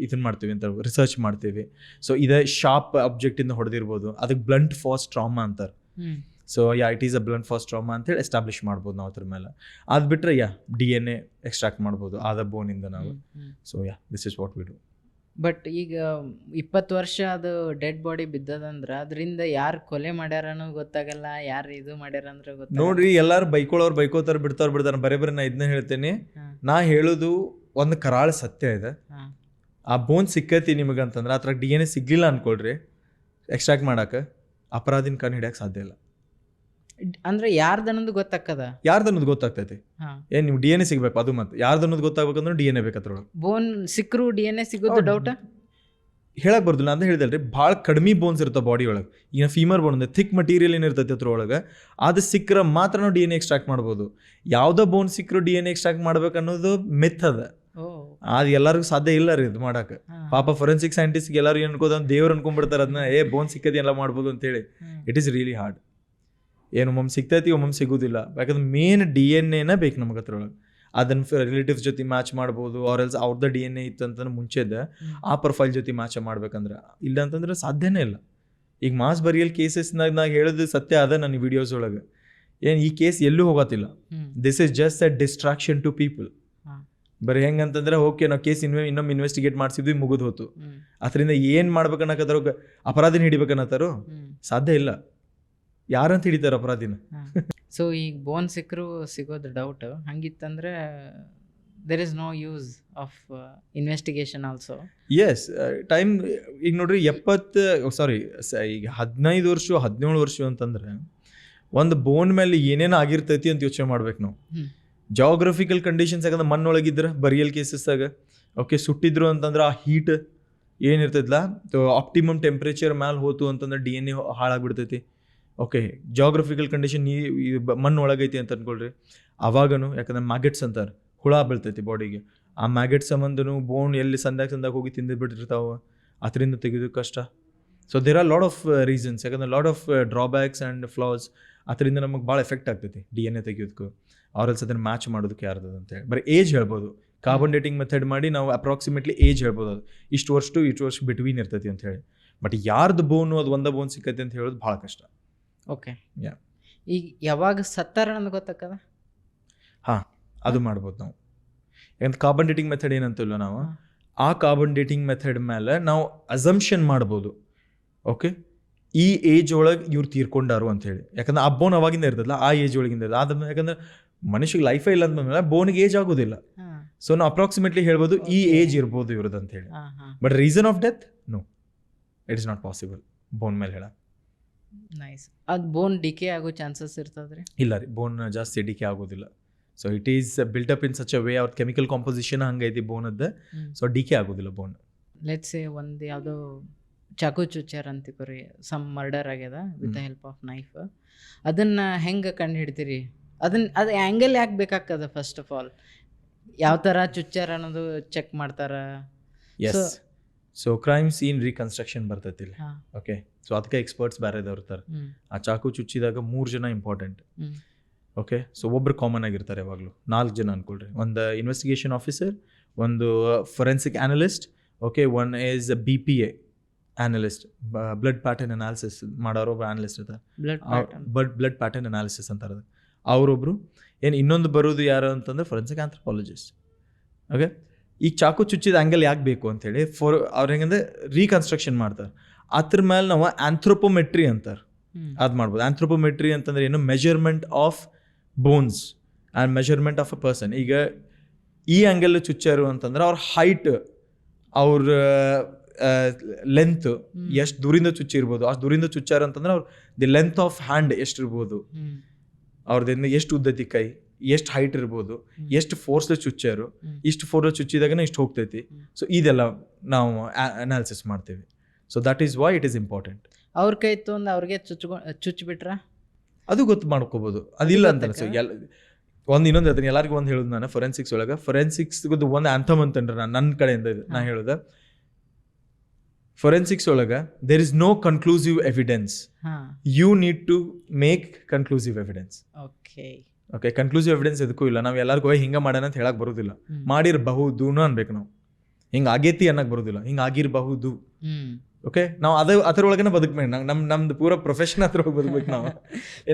ಇದನ್ನು ಮಾಡ್ತೀವಿ ಅಂತ ರಿಸರ್ಚ್ ಮಾಡ್ತೀವಿ. ಸೊ ಇದೇ ಶಾರ್ಪ್ ಆಬ್ಜೆಕ್ಟಿಂದ ಹೊಡೆದಿರ್ಬೋದು, ಅದಕ್ಕೆ ಬ್ಲಂಟ್ ಫಾಸ್ಟ್ ಟ್ರಾಮಾ ಅಂತಾರೆ. So it is a blunt fast trauma ಅಂತೇಳಿ ಎಸ್ಟಾಬ್ಲಿಷ್ ಮಾಡ್ಬೋದು ನಾವು ಅದ್ರ ಮೇಲೆ. ಅದು ಬಿಟ್ಟರೆ DNA ಎಕ್ಸ್ಟ್ರಾಕ್ಟ್ ಮಾಡ್ಬೋದು ಆದ ಬೋನಿಂದ ನಾವು. So this is what we do. But ಈಗ 20 ವರ್ಷ ಅದು ಡೆಡ್ ಬಾಡಿ ಬಿದ್ದದಂದ್ರೆ ಅದರಿಂದ ಯಾರು ಕೊಲೆ ಮಾಡ್ಯಾರನೂ ಗೊತ್ತಾಗಲ್ಲ, ಯಾರು ಇದು ಮಾಡ್ಯಾರ ಅಂದ್ರೆ ಗೊತ್ತಾಗಲ್ಲ. ನೋಡ್ರಿ, ಎಲ್ಲಾರು ಬೈಕೋತಾರೆ ಬಿಡ್ತಾರೆ. ಬರೀ ನಾ ಇದನ್ನ ಹೇಳ್ತೇನೆ. ನಾ ಹೇಳೋದು ಒಂದು ಕರಾಳ ಸತ್ಯ ಇದೆ. ಆ ಬೋನ್ ಸಿಕ್ಕೈತಿ ನಿಮಗಂತಂದ್ರೆ ಅದ್ರ DNA ಸಿಗ್ಲಿಲ್ಲ ಅನ್ಕೊಳ್ರಿ, ಎಕ್ಸ್ಟ್ರಾಕ್ಟ್ ಮಾಡಕ್ಕೆ ಅಪರಾಧಿನ ಕಣ್ಣು ಹಿಡಿಯಕ್ಕೆ ಸಾಧ್ಯ ಇಲ್ಲ. ಅಂದ್ರೆ ಯಾರ್ದನ್ನೋದು ಗೊತ್ತಾಕದ, ಯಾರ್ದನ್ನೋದು ಗೊತ್ತಾಗ್ತೈತಿ. ಏನ್ ನೀವು DNA ಸಿಗ್ಬೇಕು, ಅದು ಮತ್ತೆ ಯಾರ್ದನ್ನೋದು ಗೊತ್ತಾಗ್ಬೇಕಂದ್ರೆ DNA ಬೇಕತ್ರೊಳಗೆ. ಬೋನ್ ಸಿಕ್ಕರು DNA ಸಿಗೋದು ಡೌಟ್ ಹೇಳಕ್ ಬರ್ದಿಲ್ಲ ಅಂತ ಹೇಳಿದಲ್ರಿ. ಭಾಳ ಕಡಿಮೆ ಬೋನ್ಸ್ ಇರ್ತಾವ ಬಾಡಿ ಒಳಗೆ. ಈಗ ಫೀಮರ್ ಬೋನ್ ಅಂದ್ರೆ ಥಿಕ್ ಮಟೀರಿಯಲ್ ಏನಿರ್ತೈತಿ ಅದ್ರೊಳಗೆ, ಅದು ಸಿಕ್ಕರೆ ಮಾತ್ರ ನಾವು DNA ಎಕ್ಸ್ಟ್ರಾಕ್ಟ್ ಮಾಡ್ಬೋದು. ಯಾವುದೋ ಬೋನ್ ಸಿಕ್ಕರು DNA ಎಕ್ಸ್ಟ್ರಾಕ್ಟ್ ಮಾಡ್ಬೇಕು ಅನ್ನೋದು ಮಿತ್ ಅದ. ಅದು ಎಲ್ಲರಿಗೂ ಸಾಧ್ಯ ಇಲ್ಲ ರೀ ಇದು ಮಾಡಕ್ಕೆ. ಪಾಪ ಫೊರೆನ್ಸಿಕ್ ಸೈಂಟಿಸ್ಟ್ ಎಲ್ಲರೂ ಏನು ಅನ್ಕೋದ, ದೇವ್ರು ಅನ್ಕೊಂಡ್ಬಿಡ್ತಾರೆ ಅದನ್ನ, ಬೋನ್ ಸಿಕ್ಕತಿ ಎಲ್ಲ ಮಾಡ್ಬೋದು ಅಂತೇಳಿ. It is really hard. ಏನು ಒಮ್ಮೊಮ್ಮೆ ಸಿಗ್ತೈತಿ, ಒಮ್ಮೊಮ್ಮೆ ಸಿಗೋದಿಲ್ಲ. ಯಾಕಂದ್ರೆ ಮೇನ್ DNA ಬೇಕು ನಮಗೆ ಅದ್ರೊಳಗೆ. ಅದನ್ನ ರಿಲೇಟಿವ್ಸ್ ಜೊತೆ ಮ್ಯಾಚ್ ಮಾಡ್ಬೋದು, ಆರ್ ಎಲ್ಸ್ ಅವ್ರದ್ದು DNA ಇತ್ತು ಅಂತಂದ್ರೆ ಮುಂಚೆದ ಆ ಪ್ರೊಫೈಲ್ ಜೊತೆ ಮ್ಯಾಚ್ ಮಾಡ್ಬೇಕಂದ್ರೆ. ಇಲ್ಲ ಅಂತಂದ್ರೆ ಸಾಧ್ಯನೇ ಇಲ್ಲ. ಈಗ ಮಾಸ್ ಬರಿಯಲ್ ಕೇಸಸ್ನಾಗ ನಾ ಹೇಳೋದು ಸತ್ಯ ಅದ ನನ್ನ ವಿಡಿಯೋಸ್ ಒಳಗೆ. ಏನು ಈ ಕೇಸ್ ಎಲ್ಲೂ ಹೋಗತ್ತಿಲ್ಲ. This is just a distraction to people. ಬರೀ ಹೆಂಗಂತಂದ್ರೆ ಓಕೆ ನಾವು ಕೇಸ್ ಇನ್ನೊಮ್ಮೆ ಇನ್ವೆಸ್ಟಿಗೇಟ್ ಮಾಡಿಸಿದ್ವಿ, ಮುಗಿದು ಹೋತು. ಅದರಿಂದ ಏನು ಮಾಡ್ಬೇಕನ್ನಕತ್ತಾರೋ, ಅಪರಾಧಿನ ಹಿಡಿಬೇಕನ್ನತ್ತಾರೋ ಸಾಧ್ಯ ಇಲ್ಲ. ಯಾರಂತ ಹಿಡಿತಾರೆ ಅಪರಾಧಿನ? ಸೊ ಈಗ ಬೋನ್ ಸಿಕ್ಕರು ಸಿಗೋದು ಡೌಟ್. ಹಂಗಿತ್ತಂದ್ರೆ there is no use of investigation also. Yes, time ಈಗ ನೋಡ್ರಿ ಈಗ 15 ವರ್ಷ 17 ವರ್ಷ ಅಂತಂದ್ರೆ ಒಂದು ಬೋನ್ ಮೇಲೆ ಏನೇನು ಆಗಿರ್ತೈತಿ ಅಂತ ಯೋಚನೆ ಮಾಡ್ಬೇಕು ನಾವು. ಜಾಗ್ರಫಿಕಲ್ ಕಂಡೀಷನ್ಸ್, ಯಾಕಂದ್ರೆ ಮಣ್ಣೊಳಗಿದ್ರೆ ಬರಿಯಲ್ ಕೇಸಸ್ಸಾಗ ಓಕೆ ಸುಟ್ಟಿದ್ರು ಅಂತಂದ್ರೆ ಆ ಹೀಟ್ ಏನಿರ್ತೈತಿಲ್ಲ, ಆಪ್ಟಿಮಮ್ ಟೆಂಪ್ರೇಚರ್ ಮ್ಯಾಲೆ ಹೋತು ಅಂತಂದ್ರೆ DNA ಹಾಳಾಗ್ಬಿಡ್ತೈತಿ. ಓಕೆ, ಜಾಗ್ರಫಿಕಲ್ ಕಂಡೀಷನ್ ಮಣ್ಣು ಒಳಗೈತಿ ಅಂತ ಅನ್ಕೊಳ್ರಿ. ಅವಾಗನು ಯಾಕಂದ್ರೆ ಮ್ಯಾಗೆಟ್ಸ್ ಅಂತಾರೆ, ಹುಳ ಬೀಳ್ತೈತಿ ಬಾಡಿಗೆ. ಆ ಮ್ಯಾಗೆಟ್ ಸಂಬಂಧನು ಬೋನ್ ಎಲ್ಲಿ ಸಂದಾಗ ಹೋಗಿ ತಿಂದು ಬಿಟ್ಟಿರ್ತಾವೆ, ಅದರಿಂದ ತೆಗೆಯೋದು ಕಷ್ಟ. So there are lot of reasons. ಯಾಕಂದ್ರೆ lot of drawbacks and flaws. ಅದರಿಂದ ನಮಗೆ ಭಾಳ ಎಫೆಕ್ಟ್ ಆಗ್ತೈತಿ DNA ತೆಗೆಯೋದಕ್ಕೂ, ಅವ್ರಲ್ಸ್ ಅದನ್ನು ಮ್ಯಾಚ್ ಮಾಡೋದಕ್ಕೆ ಯಾರ್ದು ಅಂತೇಳಿ. ಬರೀ ಏಜ್ ಹೇಳ್ಬೋದು, ಕಾರ್ಬನ್ ಡೇಟಿಂಗ್ ಮೆಥಡ್ ಮಾಡಿ ನಾವು ಅಪ್ರಾಕ್ಸಿಮೇಟ್ಲಿ ಏಜ್ ಹೇಳ್ಬೋದು. ಅದು ಇಷ್ಟು ವರ್ಷ ಬಿಟ್ವೀನ್ ಇರ್ತೈತಿ ಅಂತ ಹೇಳಿ. ಬಟ್ ಯಾರ್ದು ಬೋನು ಅದು ಒಂದೇ ಬೋನ್ ಸಿಕ್ಕೈತಿ ಅಂತ ಹೇಳೋದು ಭಾಳ ಕಷ್ಟ. ಓಕೆ, ಈಗ ಯಾವಾಗ ಸತ್ತಾರ ಅನ್ನೋದು ಗೊತ್ತಾಕದ? ಅದು ಮಾಡ್ಬೋದು ನಾವು. ಯಾಕಂದ್ರೆ ಕಾರ್ಬನ್ ಡೇಟಿಂಗ್ ಮೆಥಡ್ ಏನಂತಿಲ್ಲ ನಾವು, ಆ ಕಾರ್ಬನ್ ಡೇಟಿಂಗ್ ಮೆಥಡ್ ಮೇಲೆ ನಾವು ಅಸಂಪ್ಷನ್ ಮಾಡ್ಬೋದು. ಓಕೆ, ಈ ಏಜ್ ಒಳಗೆ ಇವ್ರು ತೀರ್ಕೊಂಡಾರು ಅಂತ ಹೇಳಿ. ಯಾಕಂದ್ರೆ ಆ ಬೋನ್ ಅವಾಗಿಂದ ಇರ್ತದಲ್ಲ, ಆ ಏಜ್ ಒಳಗಿಂದ ಇರ್ತದೆ. ಆದ ಯಾಕಂದ್ರೆ ಮನುಷ್ಯಗೆ ಲೈಫೇ ಇಲ್ಲ ಅಂತಂದ್ರೆ ಬೋನಿಗೆ ಏಜ್ ಆಗೋದಿಲ್ಲ. ಸೊ ನಾವು ಅಪ್ರಾಕ್ಸಿಮೇಟ್ಲಿ ಹೇಳ್ಬೋದು ಈ ಏಜ್ ಇರ್ಬೋದು ಇವ್ರದ್ದು ಅಂತ ಹೇಳಿ. But reason of death no, it is not possible bone ಮೇಲೆ ಹೇಳ. ನೈಸ್. ಅದು ಬೋನ್ ಡಿಕೆ ಆಗೋ ಚಾನ್ಸಸ್ ಇರ್ತದ್ರಿ? ಇಲ್ಲ ರೀ, ಬೋನ್ ಜಾಸ್ತಿ ಡಿಕೆ ಆಗೋದಿಲ್ಲ. So it is built up in such a way, ಅವ್ರ ಕೆಮಿಕಲ್ ಕಾಂಪೋಸಿಷನ್ ಹಂಗೈತಿ ಬೋನದ್ದು. ಸೊ ಡಿಕೆ ಆಗೋದಿಲ್ಲ ಬೋನ್. ಲೆಟ್ಸ್ ಸೇ ಒಂದು ಯಾವುದೋ ಚಾಕು ಚುಚ್ಚಾರ ಅಂತಿಕೋರಿ, ಸಮ್ ಮರ್ಡರ್ ಆಗ್ಯದ with the help of knife. ಅದನ್ನು ಹೆಂಗೆ ಕಂಡು ಹಿಡ್ತೀರಿ? ಅದು ಆ್ಯಂಗಲ್ ಯಾಕೆ ಬೇಕಾಗ್ತದ? ಫಸ್ಟ್ ಆಫ್ ಆಲ್ ಯಾವ ಥರ ಚುಚ್ಚಾರ ಅನ್ನೋದು ಚೆಕ್ ಮಾಡ್ತಾರ? Yes, so crime scene reconstruction ಬರ್ತೈತಿ ಇಲ್ಲಿ. ಓಕೆ, ಸೊ ಅದಕ್ಕೆ ಎಕ್ಸ್ಪರ್ಟ್ಸ್ ಬೇರೆ ಇರ್ತಾರೆ. ಆ ಚಾಕು ಚುಚ್ಚಿದಾಗ 3 ಜನ ಇಂಪಾರ್ಟೆಂಟ್. ಓಕೆ, ಸೊ ಒಬ್ರು ಕಾಮನ್ ಆಗಿರ್ತಾರೆ ಯಾವಾಗಲೂ. 4 ಜನ ಅನ್ಕೊಳ್ರಿ. ಒಂದು ಇನ್ವೆಸ್ಟಿಗೇಷನ್ ಆಫೀಸರ್, ಒಂದು forensic analyst, okay, one is BPA analyst, blood pattern analysis ಮಾಡೋರು ಒಬ್ಬ ಅನಲಿಸ್ಟ್ ಇರ್ತಾರೆ, ಬ್ಲಡ್ ಪ್ಯಾಟರ್ನ್ ಅನಾಲಿಸಿಸ್ ಅಂತಾರೆ ಅದು ಅವರೊಬ್ರು. ಏನು ಇನ್ನೊಂದು ಬರೋದು ಯಾರು ಅಂತಂದ್ರೆ ಫೊರೆನ್ಸಿಕ್ ಆಂಥ್ರೋಪಾಲಜಿಸ್ಟ್. ಓಕೆ, ಈಗ ಚಾಕು ಚುಚ್ಚಿದ ಆ್ಯಂಗಲ್ ಯಾಕೆ ಬೇಕು ಅಂಥೇಳಿ ಅವ್ರು ಹೆಂಗಂದ್ರೆ ರೀಕನ್ಸ್ಟ್ರಕ್ಷನ್ ಮಾಡ್ತಾರೆ. ಅದ್ರ ಮೇಲೆ ನಾವು ಆಂಥ್ರೋಪೋಮೆಟ್ರಿ ಅಂತಾರೆ, ಅದು ಮಾಡ್ಬೋದು. ಆಂಥ್ರೋಪೋಮೆಟ್ರಿ ಅಂತಂದ್ರೆ ಏನು, measurement of bones and measurement of a person. ಈಗ ಈ ಆ್ಯಂಗಲ್ ಚುಚ್ಚಾರು ಅಂತಂದ್ರೆ ಅವ್ರ ಹೈಟ್, ಅವ್ರ ಲೆಂತ್ ಎಷ್ಟು ದೂರಿಂದ ಚುಚ್ಚಿರ್ಬೋದು, ಅಷ್ಟು ದೂರಿಂದ ಚುಚ್ಚಾರ ಅಂತಂದ್ರೆ ಅವ್ರ ದಿ ಲೆಂತ್ ಆಫ್ ಹ್ಯಾಂಡ್ ಎಷ್ಟಿರ್ಬೋದು, ಅವ್ರದಿಂದ ಎಷ್ಟು ಉದ್ದತಿ ಕೈ, ಎಷ್ಟು ಹೈಟ್ ಇರ್ಬೋದು, ಎಷ್ಟು ಫೋರ್ಸ್ಲೆ ಚುಚ್ಚಾರು, ಇಷ್ಟು ಫೋರ್ಸ್ ಚುಚ್ಚಿದಾಗನೇ ಇಷ್ಟು ಹೋಗ್ತೈತಿ. ಸೊ ಇದೆಲ್ಲ ನಾವು ಅನಾಲಿಸಿಸ್ ಮಾಡ್ತೇವೆ. So that is why it is important. ಅವ್ರ ಕೈ ತೊಂದು ಅವ್ರಿಗೆ ಚುಚ್ಚಿಬಿಟ್ರ ಅದು ಗೊತ್ತು ಮಾಡ್ಕೋಬೋದು, ಅದಿಲ್ಲ ಅಂತಲ್ಲ. ಸೊ ಇನ್ನೊಂದು ಅದನ್ನ ಎಲ್ಲರಿಗೂ ಒಂದು ಹೇಳೋದು ನಾನು, ಫೊರೆನ್ಸಿಕ್ಸ್ ಒಳಗೆ ಫೊರೆನ್ಸಿಕ್ಸ್ ಒಂದು ಆಂಥಮ್ ಅಂತಂದ್ರೆ ನನ್ನ ಕಡೆಯಿಂದ ನಾ ಹೇಳೋದು, ಫೊರೆನ್ಸಿಕ್ಸ್ ಒಳಗೆ there is no conclusive evidence, you need to make conclusive evidence. Okay, conclusive evidence ಎದಕ್ಕೂ ಇಲ್ಲ. ನಾವು ಎಲ್ಲರಿಗೂ ಹಿಂಗೆ ಮಾಡೋಣ ಅಂತ ಹೇಳಕ್ ಬರೋದಿಲ್ಲ, ಮಾಡಿರಬಹುದು ಅನ್ಬೇಕು ನಾವು, ಹಿಂಗೆ ಆಗೇತಿ ಅನ್ನಕ್ ಬರೋದಿಲ್ಲ, ಹಿಂಗೆ ಆಗಿರಬಹುದು. ಓಕೆ, ನಾವು ಅದರೊಳಗನೆ ಬದುಕ್ಬೇಕು, ನಮ್ದು ಪೂರ ಪ್ರೊಫೆಷನ್ ಅದ್ರೊಳಗೆ ಬದುಕ್ಬೇಕು ನಾವು.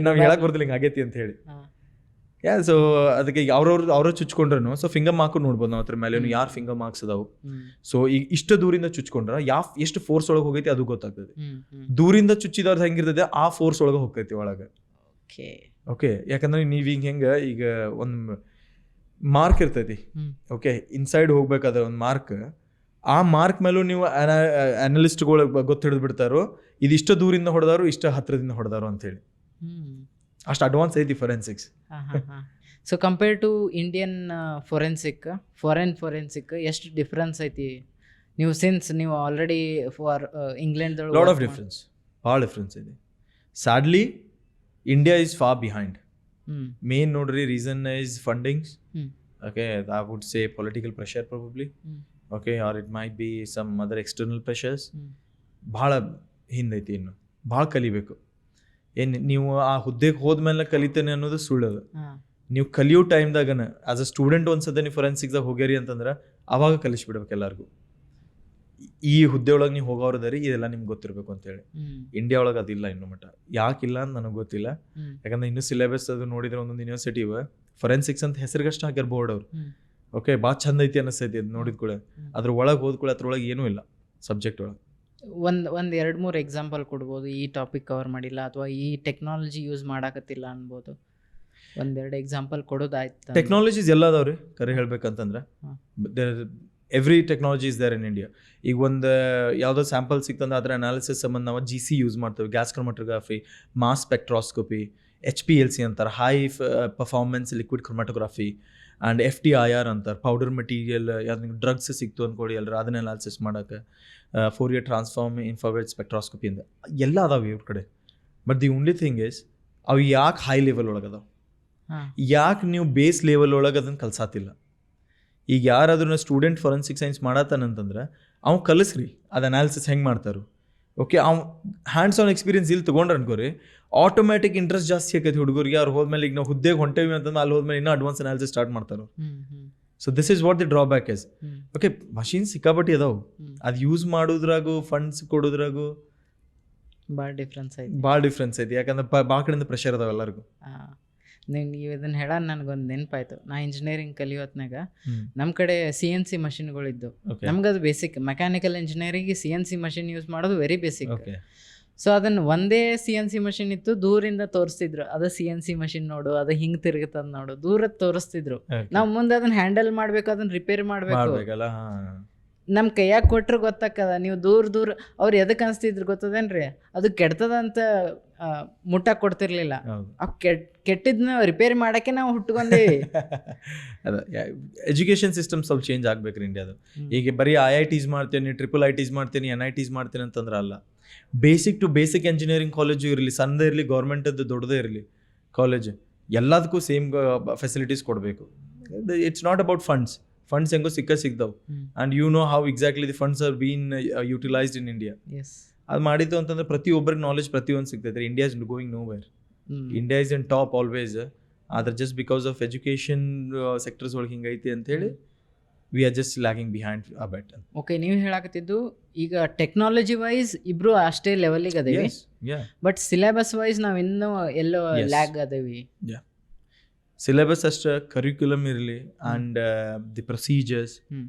ನಾವು ಹೇಳಕ್ ಬರೋದಿಲ್ಲ ಹಿಂಗೆ ಆಗೇತಿ ಅಂತ ಹೇಳಿ. ಸೊ ಅದಕ್ಕೆ ಅವ್ರ ಚುಚ್ಕೊಂಡ್ರು ಸೊ ಫಿಂಗರ್ ಮಾರ್ಕ್ ನೋಡ್ಬೋದು ನಾವು ಅದ್ರ ಮೇಲೆ ಯಾರು ಫಿಂಗರ್ ಮಾರ್ಕ್ಸ್ ಅದಾವು. ಸೊ ಈಗ ಇಷ್ಟು ದೂರಿಂದ ಚುಚ್ಕೊಂಡ್ರ ಎಷ್ಟು ಫೋರ್ಸ್ ಒಳಗೆ ಹೋಗೈತಿ ಅದು ಗೊತ್ತಾಗ್ತದೆ. ದೂರಿಂದ ಚುಚ್ಚಿದವ್ರದ್ದು ಹೆಂಗಿರ್ತದೆ ಆ ಫೋರ್ಸ್ ಒಳಗೆ ಹೋಗ್ತೈತಿ ಒಳಗೆ. ಓಕೆ, ಯಾಕಂದ್ರೆ ನೀವ್ ಈಗ ಒಂದು ಮಾರ್ಕ್ ಇರ್ತೈತಿ. ಓಕೆ, ಇನ್ಸೈಡ್ ಹೋಗ್ಬೇಕಾದ್ರೆ ಒಂದು ಮಾರ್ಕ್, ಆ ಮಾರ್ಕ್ ಮೇಲೂ ನೀವು ಅನಲಿಸ್ಟ್ಗಳು ಗೊತ್ತು ಹಿಡಿದು ಬಿಡ್ತಾರೋ ಇದಿಷ್ಟು ದೂರಿಂದ ಹೊಡೆದಾರು, ಇಷ್ಟ ಹತ್ರದಿಂದ ಹೊಡೆದಾರು ಅಂತ ಹೇಳಿ. ಅಷ್ಟು ಅಡ್ವಾನ್ಸ್ ಐತಿ forensics. So compare to Indian foreign forensic ಎಷ್ಟು ಡಿಫ್ರೆನ್ಸ್ ಐತಿ? ನೀವು already for England lot of difference, ಭಾಳ ಡಿಫ್ರೆನ್ಸ್ ಇದೆ. Sadly India is far behind. Main ನೋಡ್ರಿ reason is fundings. Okay, I would say political pressure probably. Okay, or it might be some other external pressures. ಭಾಳ ಹಿಂದೈತಿ, ಇನ್ನು ಭಾಳ ಕಲಿಬೇಕು. ನೀವು ಆ ಹುದ್ದೆಗೆ ಹೋದ್ಮೇಲೆ ಕಲಿತೇನೆ ಅನ್ನೋದು ಸುಳ್ಳದು. ನೀವು ಕಲಿಯೋ ಟೈಮ್ದಾಗನ ಆಸ್ ಅ ಸ್ಟೂಡೆಂಟ್ ಒಂದ್ಸದ ನೀವು ಫೊರೆನ್ಸಿಕ್ದಾಗ ಹೋಗ್ಯಾರಿ ಅಂತಂದ್ರೆ ಅವಾಗ ಕಲಿಸ್ಬಿಡ್ಬೇಕು ಎಲ್ಲರಿಗೂ. ಈ ಹುದ್ದೆ ಒಳಗೆ ನೀವು ಹೋಗೋರದರಿ ಇದೆಲ್ಲ ನಿಮ್ಗೆ ಗೊತ್ತಿರಬೇಕು ಅಂತೇಳಿ. ಇಂಡಿಯಾ ಒಳಗೆ ಅದಿಲ್ಲ ಇನ್ನೂ ಮಟ್ಟ. ಯಾಕಿಲ್ಲ ಅಂತ ನನಗೆ ಗೊತ್ತಿಲ್ಲ, ಯಾಕಂದ್ರೆ ಇನ್ನೂ ಸಿಲೆಬಸ್ ಅದು ನೋಡಿದ್ರೆ ಒಂದೊಂದು ಯೂನಿವರ್ಸಿಟಿ ಫೊರೆನ್ಸಿಕ್ಸ್ ಅಂತ ಹೆಸರಿಗಷ್ಟು ಹಾಕ್ಯಾರ ಬೋರ್ಡ್ ಅವ್ರು. ಓಕೆ, ಭಾಳ ಚಂದ ಐತಿ ಅನ್ನಿಸ್ತೈತಿ ಅದು ನೋಡಿದ ಕೂಡ. ಅದ್ರ ಒಳಗೆ ಹೋದ್ಕೂಡ ಅದ್ರೊಳಗೆ ಏನೂ ಇಲ್ಲ ಸಬ್ಜೆಕ್ಟ್ ಒಳಗೆ. ಒಂದು 2-3 ಎಕ್ಸಾಂಪಲ್ ಕೊಡ್ಬೋದು, ಈ ಟಾಪಿಕ್ ಕವರ್ ಮಾಡಿಲ್ಲ ಅಥವಾ ಈ ಟೆಕ್ನಾಲಜಿ ಯೂಸ್ ಮಾಡಾಕತ್ತಿಲ್ಲ ಅನ್ಬೋದು. 1-2 ಎಕ್ಸಾಂಪಲ್ ಕೊಡೋದಾಯ್ತು. ಟೆಕ್ನಾಲಜೀಸ್ ಎಲ್ಲ ಅದಾವ್ರಿ ಕರೆ ಹೇಳ್ಬೇಕಂತಂದ್ರೆ. Every technology is there in India. ಈಗ ಒಂದು ಯಾವುದೋ ಸ್ಯಾಂಪಲ್ ಸಿಕ್ತಂದ್ರೆ ಅದರ ಅನಾಲಿಸಿಸ್ ಸಂಬಂಧ ನಾವು GC ಯೂಸ್ ಮಾಡ್ತೇವೆ, ಗ್ಯಾಸ್ ಕ್ರೊಮ್ಯಾಟೋಗ್ರಫಿ, ಮಾಸ್ ಸ್ಪೆಕ್ಟ್ರಾಸ್ಕೋಪಿ, HPLC ಅಂತಾರೆ, high performance liquid chromatography, and FTIR ಅಂತಾರೆ, ಪೌಡರ್ ಮೆಟೀರಿಯಲ್. ಯಾವ್ದು ಡ್ರಗ್ಸ್ ಸಿಕ್ತು ಅಂದ್ಕೊಡಿ ಎಲ್ಲರೂ ಅದನ್ನ ಅನಾಲಿಸಿಸ್ ಮಾಡೋಕ್ಕೆ, ಫೋರಿಯರ್ ಟ್ರಾನ್ಸ್ಫಾರ್ಮ್ ಇನ್ಫ್ರಾರೆಡ್ ಸ್ಪೆಕ್ಟ್ರಾಸ್ಕೋಪಿ ಅಂತ ಎಲ್ಲ ಅದಾವೆ ಇವ್ರ ಕಡೆ. But the only thing is ಅವು ಯಾಕೆ ಹೈ ಲೆವೆಲ್ ಒಳಗೆ ಅದಾವೆ, ಯಾಕೆ ನೀವು ಬೇಸ್ ಲೆವೆಲ್ ಒಳಗೆ ಅದನ್ನು ಕಲ್ಸಾತಿಲ್ಲ? ಈಗ ಯಾರಾದ್ರೂ ಸ್ಟೂಡೆಂಟ್ ಫೊರೆನ್ಸಿಕ್ ಸೈನ್ಸ್ ಮಾಡತ್ತಾನಂತಂದ್ರೆ ಅವ್ನು ಕಲಿಸ್ರಿ ಅದು ಅನಾಲಿಸಿಸ್ ಹೆಂಗೆ ಮಾಡ್ತಾರೋ. ಓಕೆ, ಅವ್ನು ಹ್ಯಾಂಡ್ಸ್ ಆನ್ ಎಕ್ಸ್ಪೀರಿಯನ್ಸ್ ಇಲ್ಲಿ ತೊಗೊಂಡ್ರೆ ಅನ್ಕೋರಿ ಆಟೋಮ್ಯಾಟಿಕ್ ಇಂಟ್ರೆಸ್ಟ್ ಜಾಸ್ತಿ ಆಕೈತಿ ಹುಡುಗರಿಗೆ. ಅವ್ರು ಹೋದ್ಮೇಲೆ ಈಗ ನಾವು ಹುದ್ದೆಗೆ ಹೊಂಟೇವಿ ಅಂತಂದ್ರೆ ಅಲ್ಲಿ ಹೋದ್ಮೇಲೆ ಇನ್ನೂ ಅಡ್ವಾನ್ಸ್ ಅನಾಲಿಸಿಸ್ ಸ್ಟಾರ್ಟ್ ಮಾಡ್ತಾರೆ. So this is what the drawback is. Okay, machine ಸಿಕ್ಕಾಪಟ್ಟಿ ಅದಾವು, ಅದು ಯೂಸ್ ಮಾಡೋದ್ರಾಗು ಫಂಡ್ಸ್ ಕೊಡೋದ್ರಾಗು ಭಾಳ ಡಿಫ್ರೆನ್ಸ್ ಐತಿ. ಯಾಕಂದ್ರೆ ಭಾಳ ಕಡೆಯಿಂದ ಪ್ರೆಷರ್ ಅದಾವ ಎಲ್ಲರಿಗೂ. ನೀವು ಇದನ್ನು ಹೇಳ ನನಗೊಂದು ನೆನಪಾಯ್ತು. ನಾ ಇಂಜಿನಿಯರಿಂಗ್ ಕಲಿಯೋತ್ನಾಗ ನಮ್ಮ ಕಡೆ CNC ಮಷಿನ್ಗಳಿದ್ದು. ನಮ್ಗೆ ಅದು basic, mechanical engineering CNC machine use ಮಾಡೋದು ವೆರಿ ಬೇಸಿಕ್. ಸೊ ಅದನ್ನು ಒಂದೇ CNC ಮಷಿನ್ ಇತ್ತು, ದೂರಿಂದ ತೋರಿಸ್ತಿದ್ರು, ಅದು CNC ಮಷಿನ್ ನೋಡು, ಅದು ಹಿಂಗೆ ತಿರುಗುತ್ತದ ನೋಡು, ದೂರ ತೋರಿಸ್ತಿದ್ರು. ನಾವು ಮುಂದೆ ಅದನ್ನ ಹ್ಯಾಂಡಲ್ ಮಾಡ್ಬೇಕು, ಅದನ್ನ ರಿಪೇರ್ ಮಾಡ್ಬೇಕು. ನಮ್ಮ ಕೈಯಾಗ ಕೊಟ್ರೆ ಗೊತ್ತಾಕದ. ನೀವು ದೂರ ಅವ್ರು ಎದಕ್ಕೆ ಅನಿಸ್ತಿದ್ರು ಗೊತ್ತದೇನ್ರಿ, ಅದು ಕೆಡ್ತದಂತ ಮುಟ್ಟಕ್ಕೆ ಕೊಡ್ತಿರ್ಲಿಲ್ಲ. ಆ ಕೆಟ್ಟಿದ್ನ ರಿಪೇರಿ ಮಾಡೋಕ್ಕೆ ನಾವು ಹುಟ್ಕೊಂಡೇವಿ. ಅದ ಎಜುಕೇಷನ್ ಸಿಸ್ಟಮ್ ಸ್ವಲ್ಪ ಚೇಂಜ್ ಆಗ್ಬೇಕ್ರಿ ಇಂಡಿಯಾದು. ಈಗ ಬರೀ IITs ಮಾಡ್ತೇನೆ, IIITs ಮಾಡ್ತೇನೆ, NITs ಮಾಡ್ತೇನೆ ಅಂತಂದ್ರೆ ಅಲ್ಲ. Basic to basic engineering college ಇರಲಿ, ಸಣ್ಣದೇ ಇರಲಿ, ಗೌರ್ಮೆಂಟದ್ದು ದೊಡ್ಡದೇ ಇರಲಿ ಕಾಲೇಜ್, ಎಲ್ಲದಕ್ಕೂ ಸೇಮ್ ಫೆಸಿಲಿಟೀಸ್ ಕೊಡಬೇಕು. ಇಟ್ಸ್ ನಾಟ್ ಅಬೌಟ್ ಫಂಡ್ಸ್ ಹೆಂಗೋ ಸಿಗ್ತಾವೆ. And you know how exactly the funds are been utilised in India. ಅದು ಮಾಡಿದ್ದು ಅಂತಂದ್ರೆ ಪ್ರತಿಯೊಬ್ಬರಿಗೆ ನಾಲೆಜ್ ಪ್ರತಿಯೊಂದು ಸಿಗ್ತೈತೆ. India is going no where. India is in top always. ಆದ್ರೆ just because of education sectors ಒಳಗೆ ಹಿಂಗೈತಿ ಅಂತೇಳಿ we are just lagging behind a bait. Okay, ನೀವು ಹೇಳಕತ್ತಿದ್ದು ಈಗ ಟೆಕ್ನಾಲಜಿ ವೈಸ್ ಇಬ್ರು ಅಷ್ಟೇ ಲೆವೆಲಿಗೆ ಅದೇವಿ, ಬಟ್ ಸಿಲೆಬಸ್ ವೈಸ್ ನಾವು ಇನ್ನೂ ಎಲ್ಲೋ ಲ್ಯಾಗ್ ಅದೇವಿ. ಸಿಲೆಬಸ್ ಅಷ್ಟೇ, ಕರಿಕ್ಯುಲಮ್ ಇರಲಿ ಆ್ಯಂಡ್ ದಿ ಪ್ರೊಸೀಜರ್ಸ್,